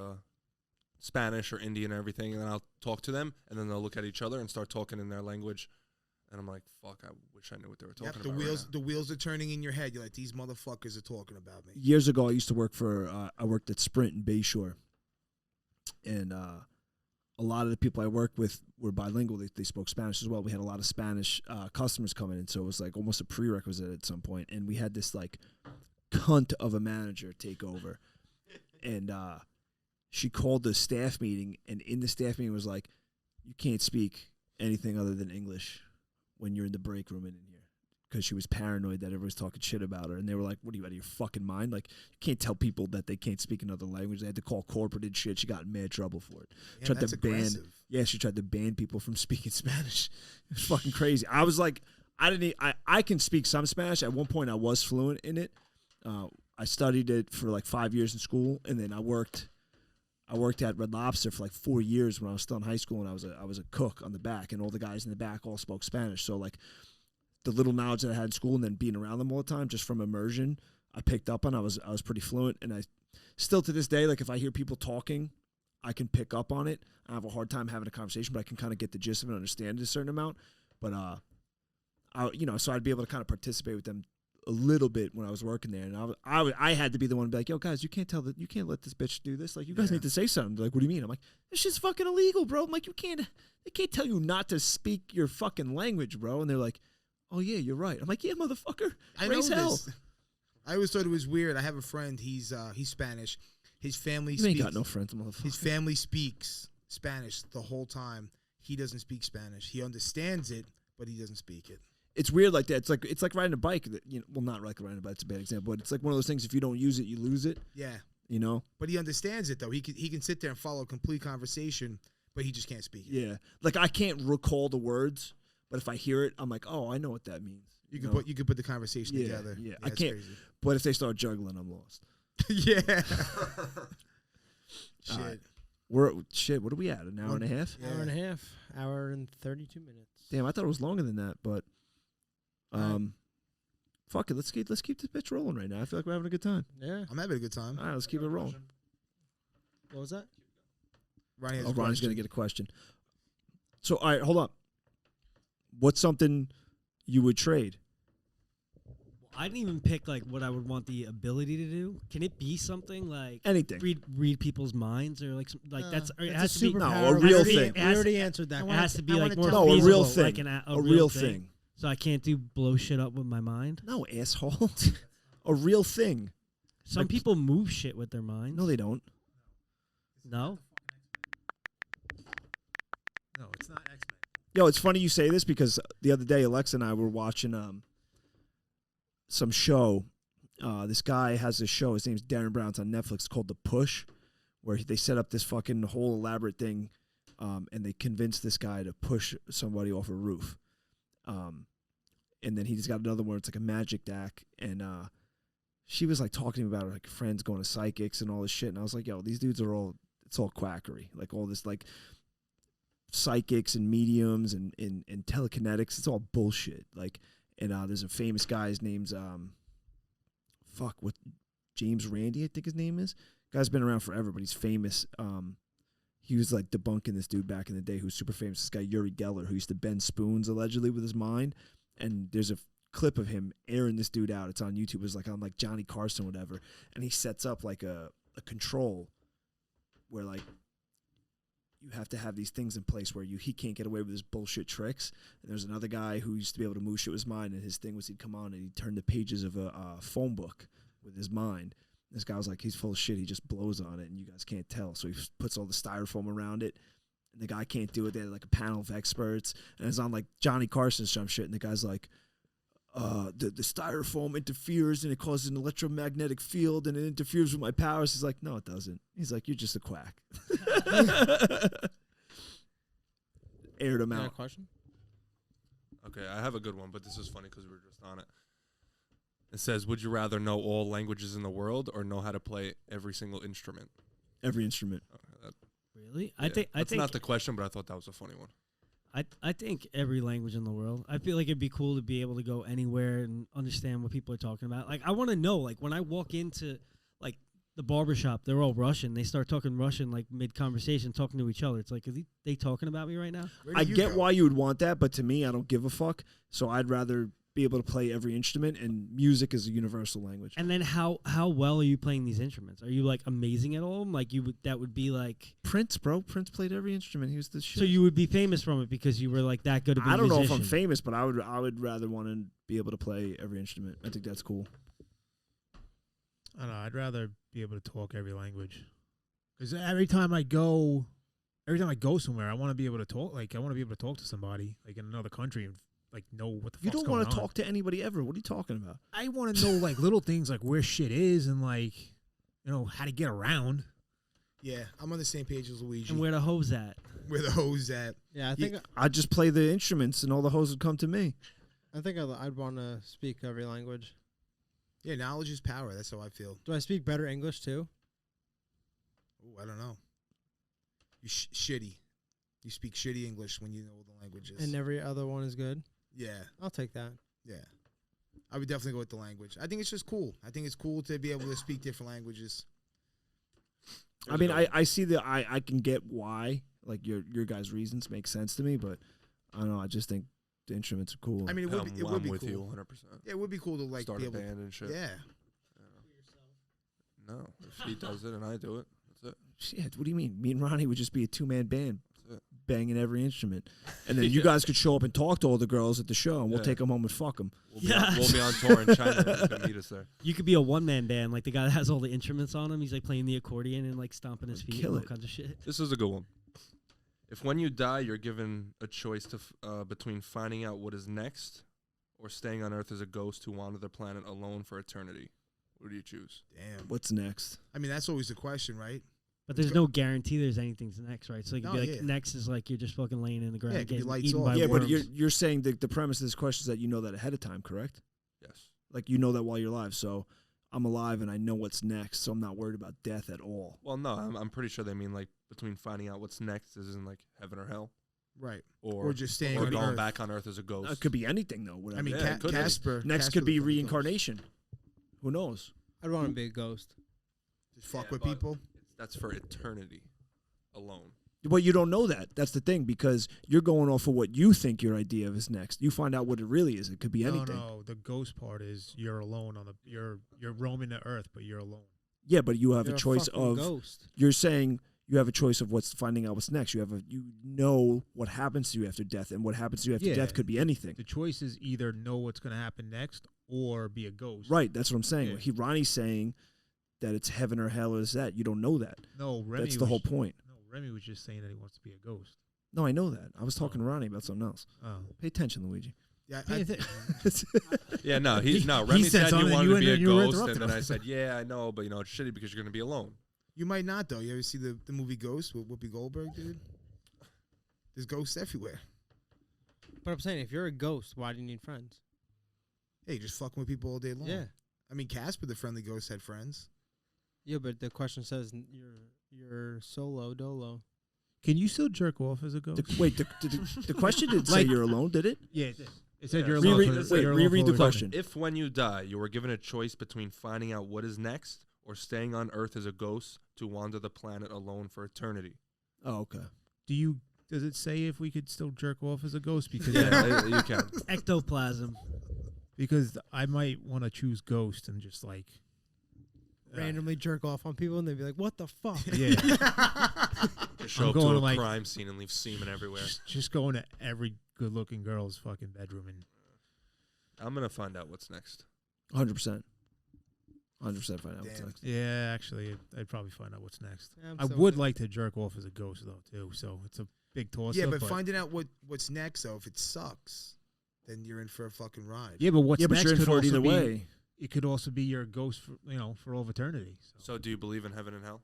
[SPEAKER 3] Spanish or Indian and everything, and then I'll talk to them, and then they'll look at each other and start talking in their language, and I'm like, fuck, I wish I knew what they were talking about.
[SPEAKER 4] The wheels are turning in your head. You're like, these motherfuckers are talking about me.
[SPEAKER 1] Years ago, I used to work I worked at Sprint in Bayshore, and a lot of the people I worked with were bilingual. They spoke Spanish as well. We had a lot of Spanish customers coming in, so it was like almost a prerequisite at some point. And we had this like cunt of a manager take over, and she called the staff meeting, and in the staff meeting was like, "You can't speak anything other than English when you're in the break room in here," because she was paranoid that everyone's talking shit about her. And they were like, "What are you, out of your fucking mind? Like, you can't tell people that they can't speak another language." They had to call corporate and shit. She got in mad trouble for it.
[SPEAKER 4] Yeah,
[SPEAKER 1] Tried
[SPEAKER 4] that's
[SPEAKER 1] to ban.
[SPEAKER 4] aggressive.
[SPEAKER 1] Yeah, she tried to ban people from speaking Spanish. It was fucking crazy. I was like, I can speak some Spanish. At one point, I was fluent in it. I studied it for like 5 years in school, and then I worked at Red Lobster for like 4 years when I was still in high school, and I was a cook on the back, and all the guys in the back all spoke Spanish. So like the little knowledge that I had in school and then being around them all the time, just from immersion, I picked up on. I was pretty fluent, and I still to this day, like if I hear people talking, I can pick up on it. I have a hard time having a conversation, but I can kind of get the gist of it and understand it a certain amount. But so I'd be able to kind of participate with them a little bit when I was working there, and I had to be the one to be like, "Yo, guys, you can't let this bitch do this. Like, you guys need to say something." They're like, "What do you mean?" I'm like, "This shit's fucking illegal, bro." I'm like, they can't tell you not to speak your fucking language, bro." And they're like, "Oh yeah, you're right." I'm like, "Yeah, motherfucker,
[SPEAKER 4] I know
[SPEAKER 1] raise hell."
[SPEAKER 4] this. I always thought it was weird. I have a friend. He's Spanish. His family
[SPEAKER 1] You
[SPEAKER 4] speaks.
[SPEAKER 1] ain't got no friends, motherfucker.
[SPEAKER 4] His family speaks Spanish the whole time. He doesn't speak Spanish. He understands it, but he doesn't speak it.
[SPEAKER 1] It's weird like that. It's like riding a bike. Well, not like riding a bike. It's a bad example, but it's like one of those things. If you don't use it, you lose it.
[SPEAKER 4] Yeah.
[SPEAKER 1] You know.
[SPEAKER 4] But he understands it though. He can sit there and follow a complete conversation, but he just can't speak it.
[SPEAKER 1] Yeah. Like I can't recall the words, but if I hear it, I'm like, oh, I know what that means.
[SPEAKER 4] You can put the conversation together.
[SPEAKER 1] Yeah. I
[SPEAKER 4] it's
[SPEAKER 1] can't.
[SPEAKER 4] crazy.
[SPEAKER 1] But if they start juggling, I'm lost.
[SPEAKER 4] Yeah.
[SPEAKER 1] All
[SPEAKER 4] Shit.
[SPEAKER 1] right. What are we at? An hour and a half?
[SPEAKER 4] Yeah.
[SPEAKER 5] Hour and a half. Hour and 32 minutes.
[SPEAKER 1] Damn, I thought it was longer than that, but fuck it. Let's keep this bitch rolling right now. I feel like we're having a good time.
[SPEAKER 5] Yeah.
[SPEAKER 4] I'm having a good time.
[SPEAKER 1] All right, let's keep it rolling.
[SPEAKER 5] What was that?
[SPEAKER 4] Ronnie has a
[SPEAKER 1] Ronnie's
[SPEAKER 4] question.
[SPEAKER 1] gonna get a question. So, all right, hold up. What's something you would trade?
[SPEAKER 2] I didn't even pick like what I would want the ability to do. Can it be something like
[SPEAKER 1] Anything.
[SPEAKER 2] read people's minds or like that's or it has to be
[SPEAKER 1] No, a real thing.
[SPEAKER 5] We already answered that.
[SPEAKER 2] It has to be like more
[SPEAKER 1] No, a
[SPEAKER 2] feasible,
[SPEAKER 1] real thing.
[SPEAKER 2] like
[SPEAKER 1] a real thing.
[SPEAKER 2] So I can't do blow shit up with my mind.
[SPEAKER 1] No, asshole. A real thing.
[SPEAKER 2] Some people move shit with their minds.
[SPEAKER 1] No, they don't.
[SPEAKER 2] No.
[SPEAKER 6] No, it's not X-Men.
[SPEAKER 1] Yo, it's funny you say this because the other day Alexa and I were watching some show. This guy has a show. His name's Darren Brown. It's on Netflix called The Push, where they set up this fucking whole elaborate thing, and they convinced this guy to push somebody off a roof. And then he just got another one. It's like a magic deck, and she was like talking about her like friends going to psychics and all this shit. And I was like, yo, these dudes are it's all quackery. Like all this like psychics and mediums and telekinetics. It's all bullshit. Like, and there's a famous guy. His name's James Randi, I think his name is. Guy's been around forever, but he's famous. He was like debunking this dude back in the day who's super famous. This guy Uri Geller, who used to bend spoons allegedly with his mind. And there's a clip of him airing this dude out. It's on YouTube. It's like on like Johnny Carson, or whatever. And he sets up like a control where like you have to have these things in place where he can't get away with his bullshit tricks. And there's another guy who used to be able to move shit with his mind, and his thing was he'd come on and he'd turn the pages of a phone book with his mind. This guy was like, he's full of shit. He just blows on it, and you guys can't tell. So he puts all the styrofoam around it, and the guy can't do it. They had like a panel of experts, and it's on like Johnny Carson's some shit, and the guy's like, the styrofoam interferes and it causes an electromagnetic field and it interferes with my powers. He's like, no, it doesn't. He's like, you're just a quack. Aired him
[SPEAKER 5] You got a
[SPEAKER 1] out.
[SPEAKER 5] question?
[SPEAKER 3] Okay, I have a good one, but this is funny because we were just on it. It says, would you rather know all languages in the world or know how to play every single instrument?
[SPEAKER 1] Every instrument.
[SPEAKER 2] Really?
[SPEAKER 3] Yeah,
[SPEAKER 2] I think
[SPEAKER 3] that's not the question, but I thought that was a funny one.
[SPEAKER 2] I think every language in the world. I feel like it'd be cool to be able to go anywhere and understand what people are talking about. Like, I want to know, like, when I walk into, like, the barbershop, they're all Russian. They start talking Russian, like, mid-conversation, talking to each other. It's like, are they talking about me right now?
[SPEAKER 4] Where do
[SPEAKER 1] I
[SPEAKER 4] you
[SPEAKER 1] get
[SPEAKER 4] go?
[SPEAKER 1] why you would want that, but to me, I don't give a fuck. So I'd rather be able to play every instrument, and music is a universal language.
[SPEAKER 2] And then how well are you playing these instruments? Are you, like, amazing at all of them? Like, that would be, like...
[SPEAKER 1] Prince, bro. Prince played every instrument. He was the shit.
[SPEAKER 2] So you would be famous from it because you were, like, that good of a
[SPEAKER 1] I don't know
[SPEAKER 2] musician.
[SPEAKER 1] if I'm famous, but I would rather want to be able to play every instrument. I think that's cool.
[SPEAKER 6] I don't know. I'd rather be able to talk every language. Because every time I go somewhere, I want to be able to talk. Like, I want to be able to talk to somebody, like, in another country and, like, know what the
[SPEAKER 1] You
[SPEAKER 6] fuck's
[SPEAKER 1] don't
[SPEAKER 6] going
[SPEAKER 1] want
[SPEAKER 6] on.
[SPEAKER 1] to talk to anybody ever. What are you talking about?
[SPEAKER 6] I want to know, like, little things, like, where shit is and, like, you know, how to get around.
[SPEAKER 4] Yeah, I'm on the same page as Luigi.
[SPEAKER 2] And where the hoes at?
[SPEAKER 4] Where the hose at?
[SPEAKER 5] Yeah, I think
[SPEAKER 1] I'd just play the instruments, and all the hoes would come to me.
[SPEAKER 5] I'd want to speak every language.
[SPEAKER 4] Yeah, knowledge is power. That's how I feel.
[SPEAKER 5] Do I speak better English too?
[SPEAKER 4] Oh, I don't know. You shitty. You speak shitty English when you know the languages.
[SPEAKER 5] And every other one is good.
[SPEAKER 4] Yeah,
[SPEAKER 5] I'll take that.
[SPEAKER 4] yeah. I would definitely go with the language. I think it's just cool. I think it's cool to be able to speak different languages.
[SPEAKER 1] I mean, I see I can get why, like, your guys' reasons make sense to me, but I don't know. I just think the instruments are cool.
[SPEAKER 4] I mean, it would be,
[SPEAKER 3] I'm
[SPEAKER 4] cool.
[SPEAKER 3] with you 100%.
[SPEAKER 4] Yeah, it would be cool to like
[SPEAKER 3] Start
[SPEAKER 4] be
[SPEAKER 3] a
[SPEAKER 4] able.
[SPEAKER 3] band and shit.
[SPEAKER 4] Yeah.
[SPEAKER 3] No, if he does it and I do it, that's it.
[SPEAKER 1] Shit, what do you mean? Me and Ronnie would just be a 2-man band,
[SPEAKER 3] That's it.
[SPEAKER 1] banging every instrument, and then you guys could show up and talk to all the girls at the show, and we'll
[SPEAKER 3] Yeah.
[SPEAKER 1] take them home and fuck them.
[SPEAKER 3] We'll be on tour in China. You can meet us there.
[SPEAKER 2] You could be a one-man band, like the guy that has all the instruments on him. He's like playing the accordion and like stomping his feet
[SPEAKER 1] Kill
[SPEAKER 2] and all
[SPEAKER 1] it.
[SPEAKER 2] kinds of shit.
[SPEAKER 3] This is a good one. If when you die, you're given a choice to between finding out what is next or staying on Earth as a ghost who wander the planet alone for eternity, what do you choose?
[SPEAKER 4] Damn.
[SPEAKER 1] What's next?
[SPEAKER 4] I mean, that's always the question, right?
[SPEAKER 2] But there's no guarantee there's anything's next, right? So it could
[SPEAKER 4] No,
[SPEAKER 2] be like
[SPEAKER 4] yeah.
[SPEAKER 2] next is like you're just fucking laying in the ground
[SPEAKER 4] Yeah, it could be
[SPEAKER 2] getting
[SPEAKER 4] lights
[SPEAKER 2] eaten
[SPEAKER 4] off.
[SPEAKER 2] by
[SPEAKER 1] Yeah,
[SPEAKER 2] worms.
[SPEAKER 1] but you're saying the premise of this question is that you know that ahead of time, correct?
[SPEAKER 3] Yes.
[SPEAKER 1] Like, you know that while you're alive. So I'm alive and I know what's next, so I'm not worried about death at all.
[SPEAKER 3] Well, no, I'm pretty sure they mean like between finding out what's next is in like heaven or hell,
[SPEAKER 4] Right.
[SPEAKER 3] or
[SPEAKER 4] Or just staying
[SPEAKER 3] or
[SPEAKER 4] on
[SPEAKER 3] going
[SPEAKER 4] Earth.
[SPEAKER 3] back on Earth as a ghost.
[SPEAKER 1] It could be anything, though. Whatever.
[SPEAKER 4] I mean,
[SPEAKER 3] Yeah, it could be.
[SPEAKER 4] Casper.
[SPEAKER 1] next
[SPEAKER 4] Casper
[SPEAKER 1] could be
[SPEAKER 4] the fucking ghost.
[SPEAKER 1] reincarnation. Who knows?
[SPEAKER 5] I'd want to be a ghost.
[SPEAKER 4] Just fuck
[SPEAKER 3] Yeah,
[SPEAKER 4] with
[SPEAKER 3] but
[SPEAKER 4] people.
[SPEAKER 3] That's for eternity alone.
[SPEAKER 1] Well, you don't know that. That's the thing, because you're going off of what you think your idea of is next. You find out what it really is. It could be anything.
[SPEAKER 6] No, the ghost part is you're alone on the you're roaming the earth, but you're alone.
[SPEAKER 1] Yeah, but you have
[SPEAKER 5] You're
[SPEAKER 1] a choice
[SPEAKER 5] fucking
[SPEAKER 1] of.
[SPEAKER 5] ghost.
[SPEAKER 1] You're saying you have a choice of what's finding out what's next. You know what happens to you after death, and what happens to you after
[SPEAKER 6] Yeah.
[SPEAKER 1] death could be anything.
[SPEAKER 6] The choice is either know what's going to happen next or be a ghost.
[SPEAKER 1] Right. That's what I'm saying.
[SPEAKER 6] Yeah.
[SPEAKER 1] Ronnie's saying that it's heaven or hell is that. You don't know that.
[SPEAKER 6] No, Remy.
[SPEAKER 1] That's the whole point.
[SPEAKER 6] No, Remy was just saying that he wants to be a ghost.
[SPEAKER 1] No, I know that. I was talking to Ronnie about something else.
[SPEAKER 6] Oh,
[SPEAKER 1] Pay attention, Luigi.
[SPEAKER 4] Yeah,
[SPEAKER 3] Yeah, no,
[SPEAKER 6] He
[SPEAKER 3] Remy
[SPEAKER 6] said
[SPEAKER 3] said he
[SPEAKER 6] something,
[SPEAKER 3] wanted
[SPEAKER 6] you
[SPEAKER 3] to be a
[SPEAKER 6] and you were
[SPEAKER 3] ghost, and
[SPEAKER 6] interrupting
[SPEAKER 3] then
[SPEAKER 6] him.
[SPEAKER 3] I said, yeah, I know, but it's shitty because you're gonna be alone.
[SPEAKER 4] you might not though. You ever see the movie Ghost with Whoopi Goldberg, dude? There's ghosts everywhere.
[SPEAKER 5] But I'm saying, if you're a ghost, why do you need friends?
[SPEAKER 4] Hey, you're just fucking with people all day long.
[SPEAKER 5] Yeah.
[SPEAKER 4] I mean, Casper the Friendly Ghost had friends.
[SPEAKER 5] Yeah, but the question says you're solo dolo.
[SPEAKER 6] can you still jerk off as a ghost?
[SPEAKER 1] The question didn't say you're alone, did it?
[SPEAKER 6] Yeah, it did. It said
[SPEAKER 3] Yeah,
[SPEAKER 6] you're
[SPEAKER 3] so
[SPEAKER 6] alone.
[SPEAKER 3] wait,
[SPEAKER 6] for- you're alone
[SPEAKER 1] reread
[SPEAKER 6] for
[SPEAKER 1] the
[SPEAKER 6] always.
[SPEAKER 1] question.
[SPEAKER 3] If when you die, you were given a choice between finding out what is next or staying on Earth as a ghost to wander the planet alone for eternity.
[SPEAKER 1] Oh, okay.
[SPEAKER 6] Does it say if we could still jerk off as a ghost? Because
[SPEAKER 3] Yeah, you can.
[SPEAKER 2] Ectoplasm.
[SPEAKER 6] because I might want to choose ghost and just like
[SPEAKER 5] Randomly jerk off on people, and they'd be like, "What the fuck?"
[SPEAKER 6] yeah,
[SPEAKER 3] Just show
[SPEAKER 6] I'm
[SPEAKER 3] up to
[SPEAKER 6] going
[SPEAKER 3] a
[SPEAKER 6] to, like-
[SPEAKER 3] crime scene and leave semen everywhere.
[SPEAKER 6] just go into every good-looking girl's fucking bedroom and
[SPEAKER 3] I'm gonna find out what's next.
[SPEAKER 1] 100%. 100% find out what's
[SPEAKER 4] Damn.
[SPEAKER 1] next.
[SPEAKER 6] yeah, actually, I'd probably find out what's next.
[SPEAKER 5] Yeah, I'm
[SPEAKER 6] I
[SPEAKER 5] so
[SPEAKER 6] would
[SPEAKER 5] with it.
[SPEAKER 6] like to jerk off as a ghost though too, so it's a big toss.
[SPEAKER 4] Yeah, but finding out what's next though, if it sucks, then you're in for a fucking ride.
[SPEAKER 6] Yeah, but what's
[SPEAKER 1] Yeah, but
[SPEAKER 6] next
[SPEAKER 1] you're in
[SPEAKER 6] could
[SPEAKER 1] for it
[SPEAKER 6] also
[SPEAKER 1] either
[SPEAKER 6] be,
[SPEAKER 1] way.
[SPEAKER 6] it could also be your ghost for for all of eternity.
[SPEAKER 3] So do you believe in heaven and hell?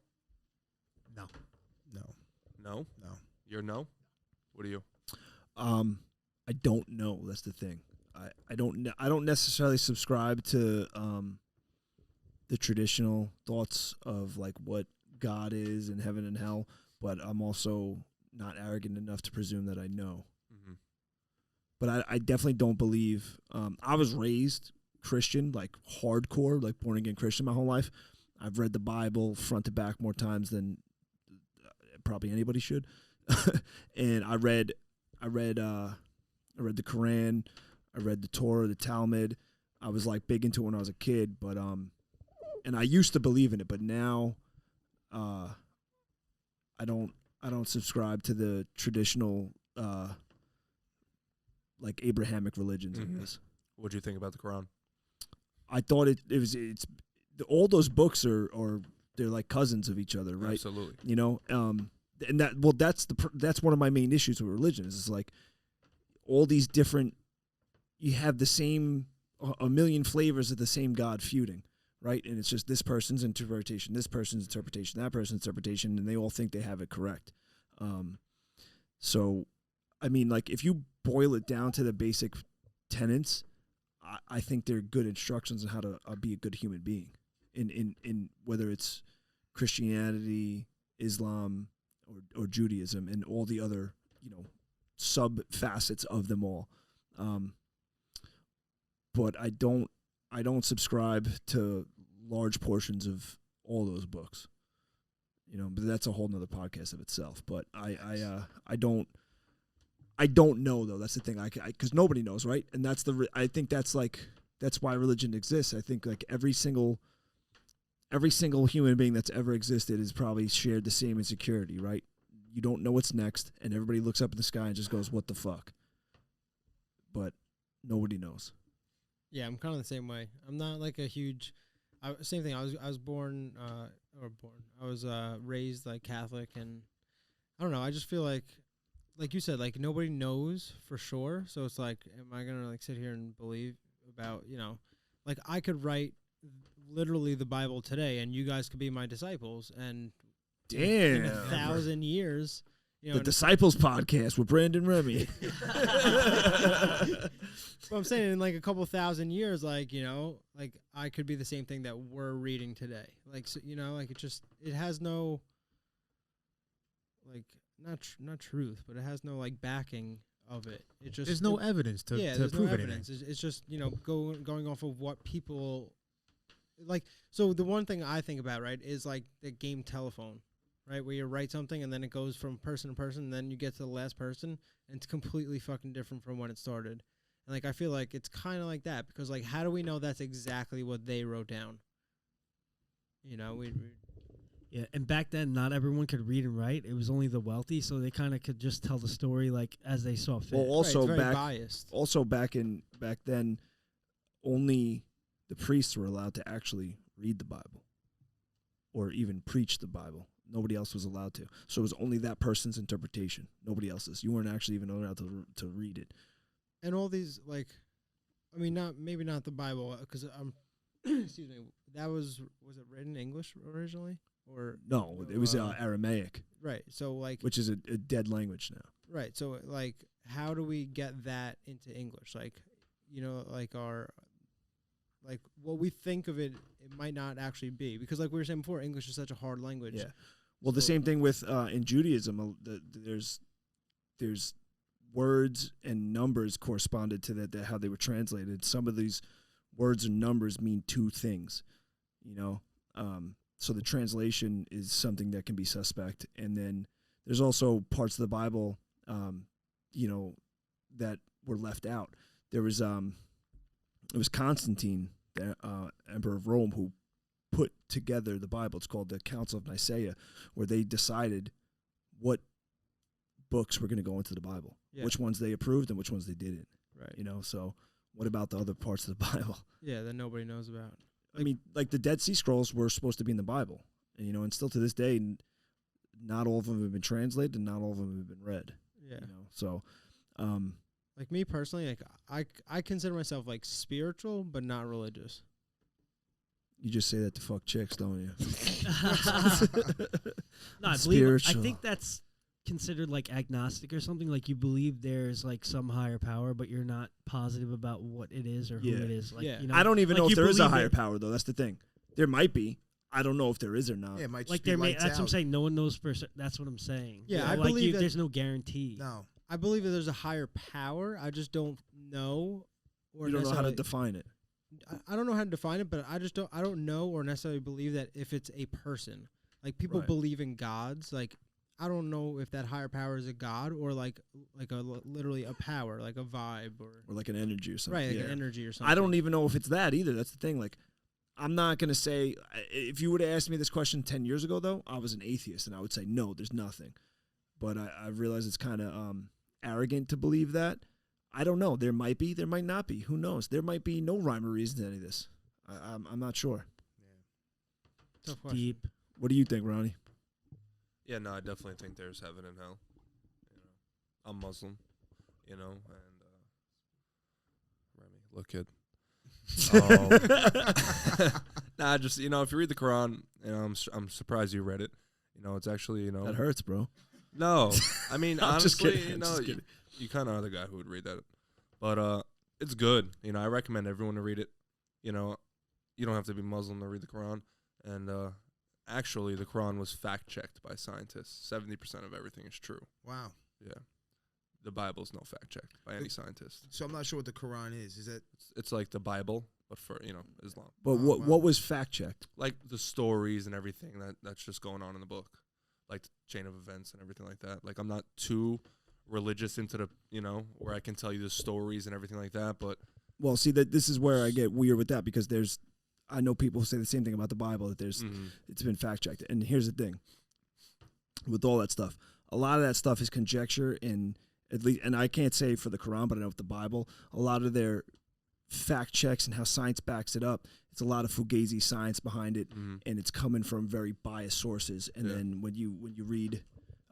[SPEAKER 6] No.
[SPEAKER 4] No,
[SPEAKER 3] No.
[SPEAKER 4] no.
[SPEAKER 3] You're no. What are you?
[SPEAKER 1] I don't know. That's the thing. I don't necessarily subscribe to the traditional thoughts of like what God is and heaven and hell, but I'm also not arrogant enough to presume that I know.
[SPEAKER 3] Mm-hmm.
[SPEAKER 1] But I definitely don't believe. I was raised Christian, like hardcore, like born again Christian my whole life. I've read the Bible front to back more times than probably anybody should. And I read the Quran, I read the Torah, the Talmud. I was like big into it when I was a kid, but and I used to believe in it, but now I don't subscribe to the traditional like Abrahamic religions, I guess.
[SPEAKER 3] What do you think about the Quran?
[SPEAKER 1] I thought it's all those books are they're like cousins of each other, right?
[SPEAKER 3] Absolutely.
[SPEAKER 1] You know, and that's one of my main issues with religion is it's like all these different, you have the same a million flavors of the same God feuding, right? And it's just this person's interpretation, that person's interpretation, and they all think they have it correct. So, I mean, like if you boil it down to the basic tenets, I think they're good instructions on how to be a good human being in whether it's Christianity, Islam, or Judaism, and all the other, sub facets of them all. But I don't subscribe to large portions of all those books. But that's a whole nother podcast of itself. But I don't know though. That's the thing. Because nobody knows, right? And I think that's why religion exists. I think like every single human being that's ever existed has probably shared the same insecurity, right? You don't know what's next, and everybody looks up in the sky and just goes, "What the fuck?" But nobody knows.
[SPEAKER 5] Yeah, I'm kind of the same way. I'm not like a huge. Same thing. I was born. I was raised like Catholic, and I don't know. I just feel like you said, like nobody knows for sure. So it's like, am I gonna like sit here and believe about like I could write literally the Bible today, and you guys could be my disciples, and in 1,000 years.
[SPEAKER 1] The Disciples Podcast with Brandon Remy.
[SPEAKER 5] But I'm saying in like a couple 1,000 years, like, like I could be the same thing that we're reading today. Like, so, like it has no, like, not truth, but it has no like backing of it. It just,
[SPEAKER 6] there's no evidence to
[SPEAKER 5] there's
[SPEAKER 6] prove
[SPEAKER 5] no evidence.
[SPEAKER 6] anything.
[SPEAKER 5] It's just, going off of what people like. So the one thing I think about, right, is like the game telephone. Right, where you write something and then it goes from person to person, and then you get to the last person, and it's completely fucking different from when it started. And like I feel like it's kind of like that because like how do we know that's exactly what they wrote down?
[SPEAKER 2] Yeah, and back then not everyone could read and write. It was only the wealthy, so they kind of could just tell the story like as they saw fit.
[SPEAKER 1] Well, also
[SPEAKER 5] right, it's very biased.
[SPEAKER 1] Also back then, only the priests were allowed to actually read the Bible, or even preach the Bible. Nobody else was allowed to. So it was only that person's interpretation. Nobody else's. You weren't actually even allowed to read it.
[SPEAKER 5] And all these, like, I mean, maybe not the Bible, because excuse me, was it written in English originally? Or
[SPEAKER 1] no, it was Aramaic.
[SPEAKER 5] Right. So, like.
[SPEAKER 1] Which is a dead language now.
[SPEAKER 5] Right. So, like, how do we get that into English? Like, like like what we think of it might not actually be, because like we were saying before, English is such a hard language.
[SPEAKER 1] Yeah. Well, the same thing with in Judaism. There's words and numbers corresponded to that how they were translated. Some of these words and numbers mean two things, So the translation is something that can be suspect. And then there's also parts of the Bible, that were left out. There was it was Constantine, the Emperor of Rome, who put together the Bible. It's called the Council of Nicaea, where they decided what books were going to go into the Bible, which ones they approved and which ones they didn't.
[SPEAKER 5] Right.
[SPEAKER 1] So what about the other parts of the Bible?
[SPEAKER 5] Yeah, that nobody knows about.
[SPEAKER 1] I mean, like the Dead Sea Scrolls were supposed to be in the Bible, and, and still to this day, not all of them have been translated and not all of them have been read.
[SPEAKER 5] Yeah.
[SPEAKER 1] So,
[SPEAKER 5] Like me personally, like I consider myself like spiritual but not religious.
[SPEAKER 1] You just say that to fuck chicks, don't you?
[SPEAKER 2] No, I
[SPEAKER 1] Spiritual.
[SPEAKER 2] think that's considered like agnostic or something. Like you believe there's like some higher power, but you're not positive about what it is or
[SPEAKER 1] Yeah.
[SPEAKER 2] who it is. Like,
[SPEAKER 5] Yeah.
[SPEAKER 2] you know,
[SPEAKER 1] I don't even
[SPEAKER 2] like
[SPEAKER 1] know if
[SPEAKER 2] you
[SPEAKER 1] there is a
[SPEAKER 2] believe
[SPEAKER 1] higher
[SPEAKER 2] it-
[SPEAKER 1] power, though. That's the thing. There might be. I don't know if there is or not.
[SPEAKER 4] Yeah, it might just
[SPEAKER 2] Like
[SPEAKER 4] be
[SPEAKER 2] there may.
[SPEAKER 4] lights
[SPEAKER 2] That's what I'm
[SPEAKER 4] out.
[SPEAKER 2] saying. No one knows for. That's what I'm saying.
[SPEAKER 5] Yeah,
[SPEAKER 2] You know,
[SPEAKER 5] I
[SPEAKER 2] like
[SPEAKER 5] believe that-
[SPEAKER 2] there's no guarantee.
[SPEAKER 4] No.
[SPEAKER 5] I believe that there's a higher power. I just don't know, or
[SPEAKER 1] You don't know how to
[SPEAKER 5] necessarily-
[SPEAKER 1] define it.
[SPEAKER 5] I don't know how to define it, but I just don't. I don't know or necessarily believe that if it's a person, like people
[SPEAKER 1] Right.
[SPEAKER 5] believe in gods. Like I don't know if that higher power is a god or like literally a power, like a vibe or
[SPEAKER 1] Or like an energy or something.
[SPEAKER 5] right, like
[SPEAKER 1] Yeah.
[SPEAKER 5] an energy or something.
[SPEAKER 1] I don't even know if it's that either. That's the thing. Like, I'm not going to say, if you would have asked me this question 10 years ago, though, I was an atheist, and I would say, no, there's nothing. But I realize it's kind of arrogant to believe that. I don't know. There might be. There might not be. Who knows? There might be no rhyme or reason to any of this. I'm not sure.
[SPEAKER 5] Tough question.
[SPEAKER 2] Deep.
[SPEAKER 1] What do you think, Ronnie?
[SPEAKER 3] Yeah, no, I definitely think there's heaven and hell. You know, I'm Muslim, you know, and Remy, look kid. Nah, just you know, if you read the Quran, you know, I'm surprised you read it. You know, it's actually
[SPEAKER 1] That hurts, bro.
[SPEAKER 3] No, I mean
[SPEAKER 1] I'm just
[SPEAKER 3] honestly,
[SPEAKER 1] kidding,
[SPEAKER 3] you
[SPEAKER 1] I'm
[SPEAKER 3] know,
[SPEAKER 1] just
[SPEAKER 3] you,
[SPEAKER 1] kidding.
[SPEAKER 3] you kind of are the guy who would read that, but it's good. You know, I recommend everyone to read it. You know, you don't have to be Muslim to read the Quran, and actually, the Quran was fact checked by scientists. 70% of everything is true.
[SPEAKER 4] Wow.
[SPEAKER 3] Yeah, the Bible's no fact checked by any scientist.
[SPEAKER 4] So I'm not sure what the Quran is. Is that
[SPEAKER 3] It's like the Bible, but for Islam.
[SPEAKER 1] But
[SPEAKER 4] Oh,
[SPEAKER 1] what
[SPEAKER 4] wow.
[SPEAKER 1] what was fact checked?
[SPEAKER 3] Like the stories and everything that's just going on in the book, like the chain of events and everything like that. Like I'm not too religious into the where I can tell you the stories and everything like that, but
[SPEAKER 1] Well, see, that this is where I get weird with that because I know people who say the same thing about the Bible, that it's been fact checked. And here's the thing with all that stuff. A lot of that stuff is conjecture, and at least, and I can't say for the Quran, but I know with the Bible, a lot of their fact checks and how science backs it up, it's a lot of fugazi science behind it, and it's coming from very biased sources. And
[SPEAKER 3] Yeah.
[SPEAKER 1] then when you read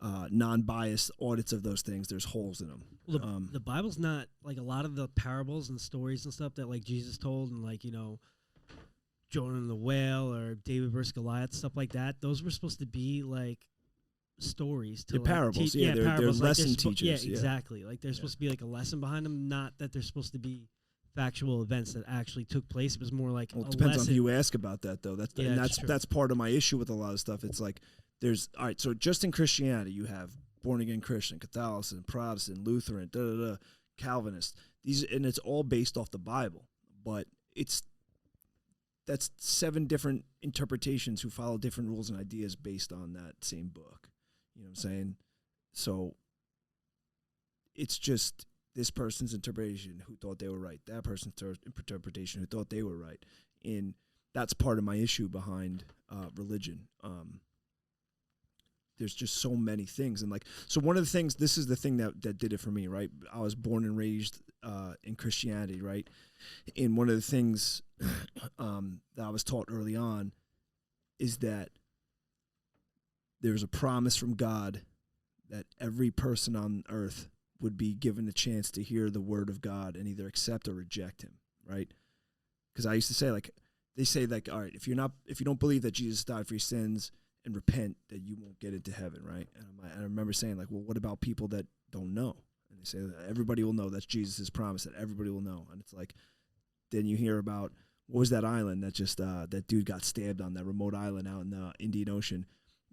[SPEAKER 1] non-biased audits of those things, there's holes in them.
[SPEAKER 2] Well, the Bible's not like a lot of the parables and stories and stuff that like Jesus told, and like Jonah and the whale or David versus Goliath, stuff like that. Those were supposed to be like stories to
[SPEAKER 1] They're
[SPEAKER 2] like,
[SPEAKER 1] parables,
[SPEAKER 2] teach.
[SPEAKER 1] yeah, they're
[SPEAKER 2] parables. Like,
[SPEAKER 1] lesson
[SPEAKER 2] Yeah,
[SPEAKER 1] teachers, yeah.
[SPEAKER 2] exactly. Like there's supposed to be like a lesson behind them, not that they're supposed to be factual events that actually took place. It was more like
[SPEAKER 1] Well,
[SPEAKER 2] a
[SPEAKER 1] it depends on
[SPEAKER 2] lesson.
[SPEAKER 1] who you ask about that, though. That's
[SPEAKER 2] Yeah,
[SPEAKER 1] and
[SPEAKER 2] it's true.
[SPEAKER 1] that's part of my issue with a lot of stuff. It's like all right. So just in Christianity, you have born again Christian, Catholicism, Protestant, Lutheran, Calvinist. And it's all based off the Bible, but that's 7 different interpretations who follow different rules and ideas based on that same book. You know what I'm saying? So it's just this person's interpretation who thought they were right, that person's interpretation who thought they were right. And that's part of my issue behind religion. There's just so many things. And so one of the things, this is the thing that did it for me, right? I was born and raised in Christianity, right? And one of the things that I was taught early on is that there's a promise from God that every person on earth would be given a chance to hear the word of God and either accept or reject him, right? Because I used to say, they say, all right, if you don't believe that Jesus died for your sins and repent, that you won't get into heaven, right? And I remember saying, well, what about people that don't know? And they say that everybody will know. That's Jesus' promise, that everybody will know. And it's like, then you hear about, what was that island that just, that dude got stabbed on, that remote island out in the Indian Ocean?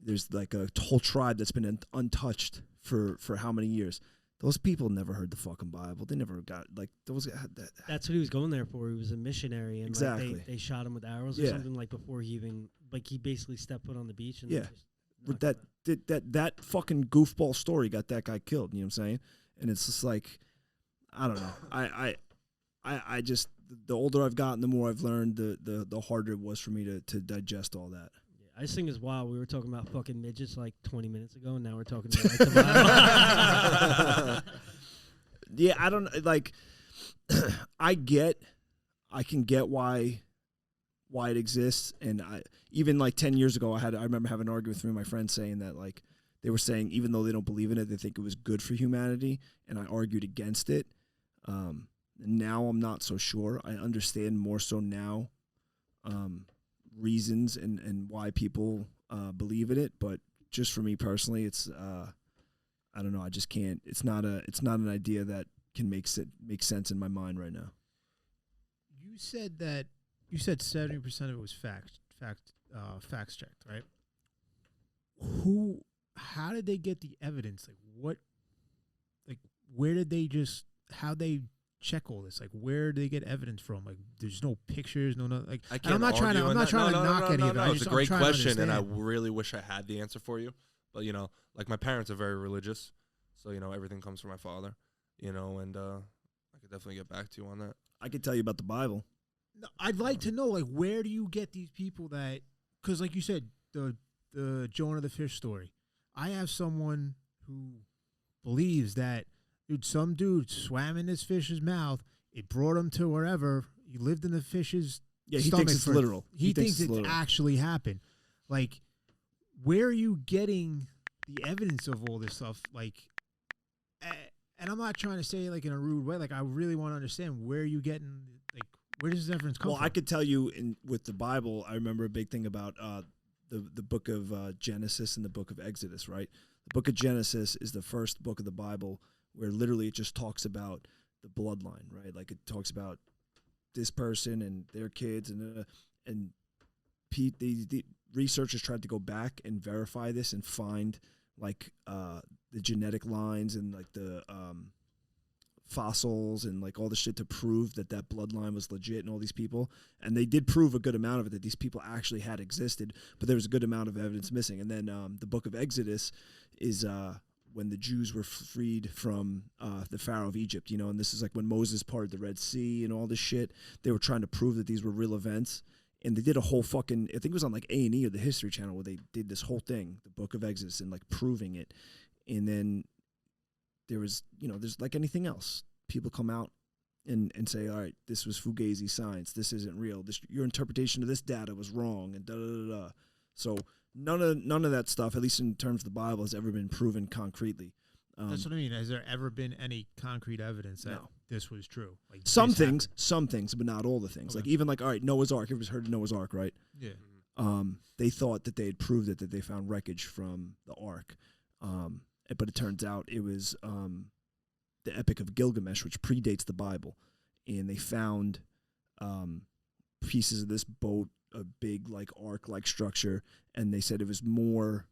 [SPEAKER 1] There's like a whole tribe that's been untouched for how many years? Those people never heard the fucking Bible. They never got those.
[SPEAKER 2] That's what he was going there for. He was a missionary, and
[SPEAKER 1] Exactly.
[SPEAKER 2] they shot him with arrows or
[SPEAKER 1] Yeah.
[SPEAKER 2] something before he even he basically stepped foot on the beach. And
[SPEAKER 1] Yeah.
[SPEAKER 2] just
[SPEAKER 1] But
[SPEAKER 2] knocked him out.
[SPEAKER 1] that fucking goofball story got that guy killed. You know what I'm saying? And it's just like, I don't know. I just, the older I've gotten, the more I've learned, the harder it was for me to digest all that.
[SPEAKER 2] I just think it's wild. We were talking about fucking midgets like 20 minutes ago, and now we're talking about the Bible.
[SPEAKER 1] Yeah, I don't I can get why it exists, and even 10 years ago I remember having an argument with three of my friends saying that they were saying even though they don't believe in it, they think it was good for humanity, and I argued against it. Now I'm not so sure. I understand more so now reasons and why people believe in it, but just for me personally, it's I don't know. I just can't. It's not an idea that can make sense in my mind right now.
[SPEAKER 6] You said 70% of it was facts checked, right? How did they get the evidence? Where did they how they check all this? Like, where do they get evidence from? Like, there's no pictures, no. Like,
[SPEAKER 3] I can't.
[SPEAKER 6] I'm not trying to knock any of it.
[SPEAKER 3] No, it's a great
[SPEAKER 6] I'm trying to
[SPEAKER 3] question, and I
[SPEAKER 6] understand.
[SPEAKER 3] really wish I had the answer for you. But like my parents are very religious, so everything comes from my father. And I could definitely get back to you on that.
[SPEAKER 1] I could tell you about the Bible.
[SPEAKER 6] No, I'd like to know, like, where do you get these people that? Because, like you said, the Jonah the fish story. I have someone who believes that some dude swam in this fish's mouth. It brought him to wherever he lived in the fish's
[SPEAKER 1] Yeah, he
[SPEAKER 6] stomach
[SPEAKER 1] thinks it's
[SPEAKER 6] for-
[SPEAKER 1] literal.
[SPEAKER 6] He thinks
[SPEAKER 1] it's
[SPEAKER 6] it
[SPEAKER 1] literal.
[SPEAKER 6] actually happened. Like, where are you getting the evidence of all this stuff? Like, and I'm not trying to say like in a rude way. Like, I really want to understand where you getting, like, where does this evidence come
[SPEAKER 1] Well,
[SPEAKER 6] from?
[SPEAKER 1] I could tell you with the Bible, I remember a big thing about the book of Genesis and the book of Exodus, right? The book of Genesis is the first book of the Bible where literally it just talks about the bloodline, right? Like, it talks about this person and their kids, and Pete, the researchers tried to go back and verify this and find like the genetic lines and like the fossils and like all the shit to prove that bloodline was legit and all these people. And they did prove a good amount of it, that these people actually had existed, but there was a good amount of evidence missing. And then the book of Exodus is when the Jews were freed from the Pharaoh of Egypt, and this is like when Moses parted the Red Sea and all this shit. They were trying to prove that these were real events. And they did a whole fucking, I think it was on like A&E or the History Channel, where they did this whole thing, the book of Exodus, and like proving it. And then there was, there's like anything else. People come out and say, all right, this was Fugazi science. This isn't real. Your interpretation of this data was wrong, and da-da-da-da. So none of that stuff, at least in terms of the Bible, has ever been proven concretely.
[SPEAKER 6] That's what I mean. Has there ever been any concrete evidence that
[SPEAKER 1] No.
[SPEAKER 6] this was true? Like,
[SPEAKER 1] Some
[SPEAKER 6] this
[SPEAKER 1] things,
[SPEAKER 6] happened?
[SPEAKER 1] but not all the things.
[SPEAKER 6] Okay.
[SPEAKER 1] Like even like, all right, Noah's Ark. Everybody's heard of Noah's Ark, right?
[SPEAKER 6] Yeah.
[SPEAKER 1] They thought that they had proved it, that they found wreckage from the Ark. But it turns out it was the Epic of Gilgamesh, which predates the Bible. And they found pieces of this boat, a big like ark-like structure, and they said it was more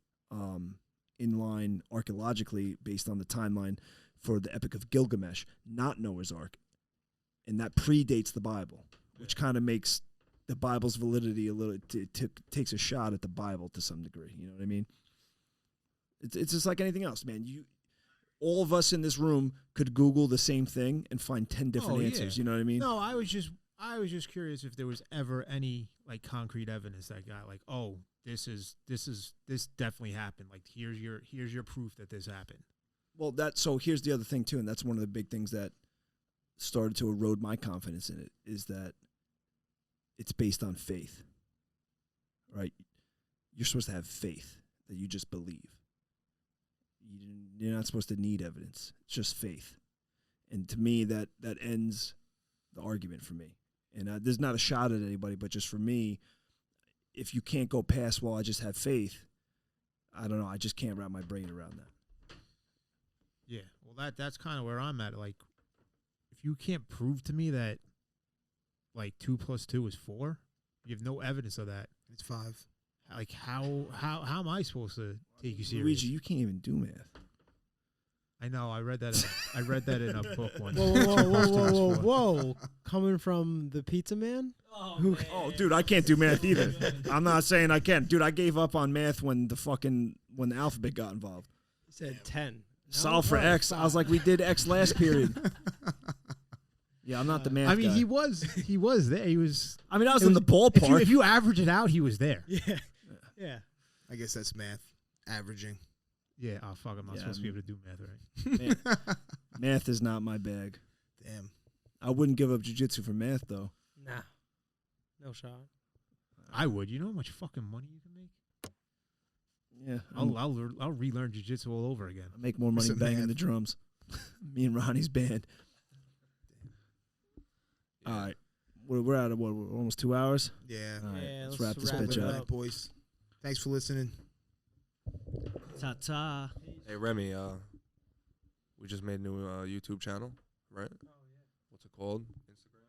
[SPEAKER 1] in line archaeologically based on the timeline for the Epic of Gilgamesh, not Noah's Ark. And that predates the Bible, which kind of makes the Bible's validity a little, takes a shot at the Bible to some degree. You know what I mean? It's just like anything else, man. All of us in this room could Google the same thing and find 10 different answers.
[SPEAKER 6] Yeah.
[SPEAKER 1] You know what I mean?
[SPEAKER 6] No, I was just curious if there was ever any like concrete evidence that got like, oh, this definitely happened. Like, here's your proof that this happened.
[SPEAKER 1] Well, so here's the other thing too, and that's one of the big things that started to erode my confidence in it, is that it's based on faith, right? You're supposed to have faith that you just believe. You're not supposed to need evidence. It's just faith. And to me, that ends the argument for me. And there's not a shot at anybody, but just for me, if you can't go past, well, I just have faith, I don't know. I just can't wrap my brain around that.
[SPEAKER 6] Yeah. Well, that's kind of where I'm at. Like, if you can't prove to me that like 2 + 2 is 4, you have no evidence of that.
[SPEAKER 4] It's 5.
[SPEAKER 6] Like, how am I supposed to take you serious?
[SPEAKER 1] Luigi, you can't even do math.
[SPEAKER 6] I know. I read that. I read that in a book once.
[SPEAKER 5] Whoa. Coming from the pizza man?
[SPEAKER 1] Oh, dude, I can't do math either. I'm not saying I can't. Dude, I gave up on math when the alphabet got involved.
[SPEAKER 5] He said 10.
[SPEAKER 1] Solve for X. I was like, we did X last period. Yeah, I'm not the math
[SPEAKER 6] I mean,
[SPEAKER 1] guy.
[SPEAKER 6] he was there. He was.
[SPEAKER 1] I mean, I was
[SPEAKER 6] it
[SPEAKER 1] in the ballpark.
[SPEAKER 6] If you average it out, he was there.
[SPEAKER 5] Yeah.
[SPEAKER 4] I guess that's math. Averaging.
[SPEAKER 6] Yeah. Oh fuck! I'm not
[SPEAKER 1] Yeah,
[SPEAKER 6] supposed to be able to do math, right?
[SPEAKER 1] Math is not my bag.
[SPEAKER 4] Damn.
[SPEAKER 1] I wouldn't give up jiu-jitsu for math, though.
[SPEAKER 5] Nah. No shot.
[SPEAKER 6] I would. You know how much fucking money you can make?
[SPEAKER 1] Yeah,
[SPEAKER 6] I'll relearn jiu-jitsu all over again.
[SPEAKER 1] I make more money
[SPEAKER 4] Some
[SPEAKER 1] banging
[SPEAKER 4] math.
[SPEAKER 1] the drums. Me and Ronnie's band.
[SPEAKER 3] Yeah.
[SPEAKER 1] All right. We're out of what? We're almost 2 hours.
[SPEAKER 4] Yeah.
[SPEAKER 1] All right.
[SPEAKER 5] Yeah,
[SPEAKER 1] let's
[SPEAKER 5] let's
[SPEAKER 1] wrap this
[SPEAKER 5] wrap
[SPEAKER 1] bitch
[SPEAKER 5] it
[SPEAKER 1] up.
[SPEAKER 5] up.
[SPEAKER 4] Boys. Thanks for listening.
[SPEAKER 2] Ta ta.
[SPEAKER 3] Hey Remy, we just made a new YouTube channel, right? What's it called? Instagram.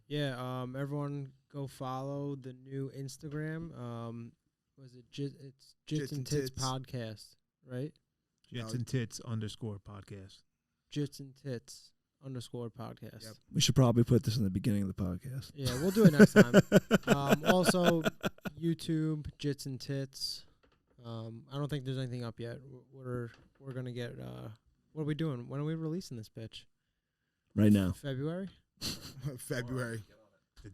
[SPEAKER 5] Yeah, everyone go follow the new Instagram. Was it it's Jits and Tits podcast, right?
[SPEAKER 6] Jits and Tits _podcast.
[SPEAKER 5] Jits and Tits _podcast.
[SPEAKER 4] Yep.
[SPEAKER 1] We should probably put this in the beginning of the podcast.
[SPEAKER 5] Yeah, we'll do it next time. Also, YouTube Jits and Tits. I don't think there's anything up yet. We're gonna get. What are we doing? When are we releasing this bitch?
[SPEAKER 1] Right now.
[SPEAKER 5] February.
[SPEAKER 4] February.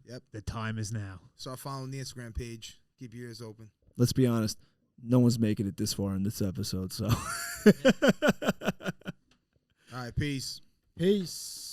[SPEAKER 4] Yep.
[SPEAKER 6] The time is now.
[SPEAKER 4] Start following the Instagram page. Keep your ears open.
[SPEAKER 1] Let's be honest. No one's making it this far in this episode, so.
[SPEAKER 4] All right. Peace.
[SPEAKER 5] Peace.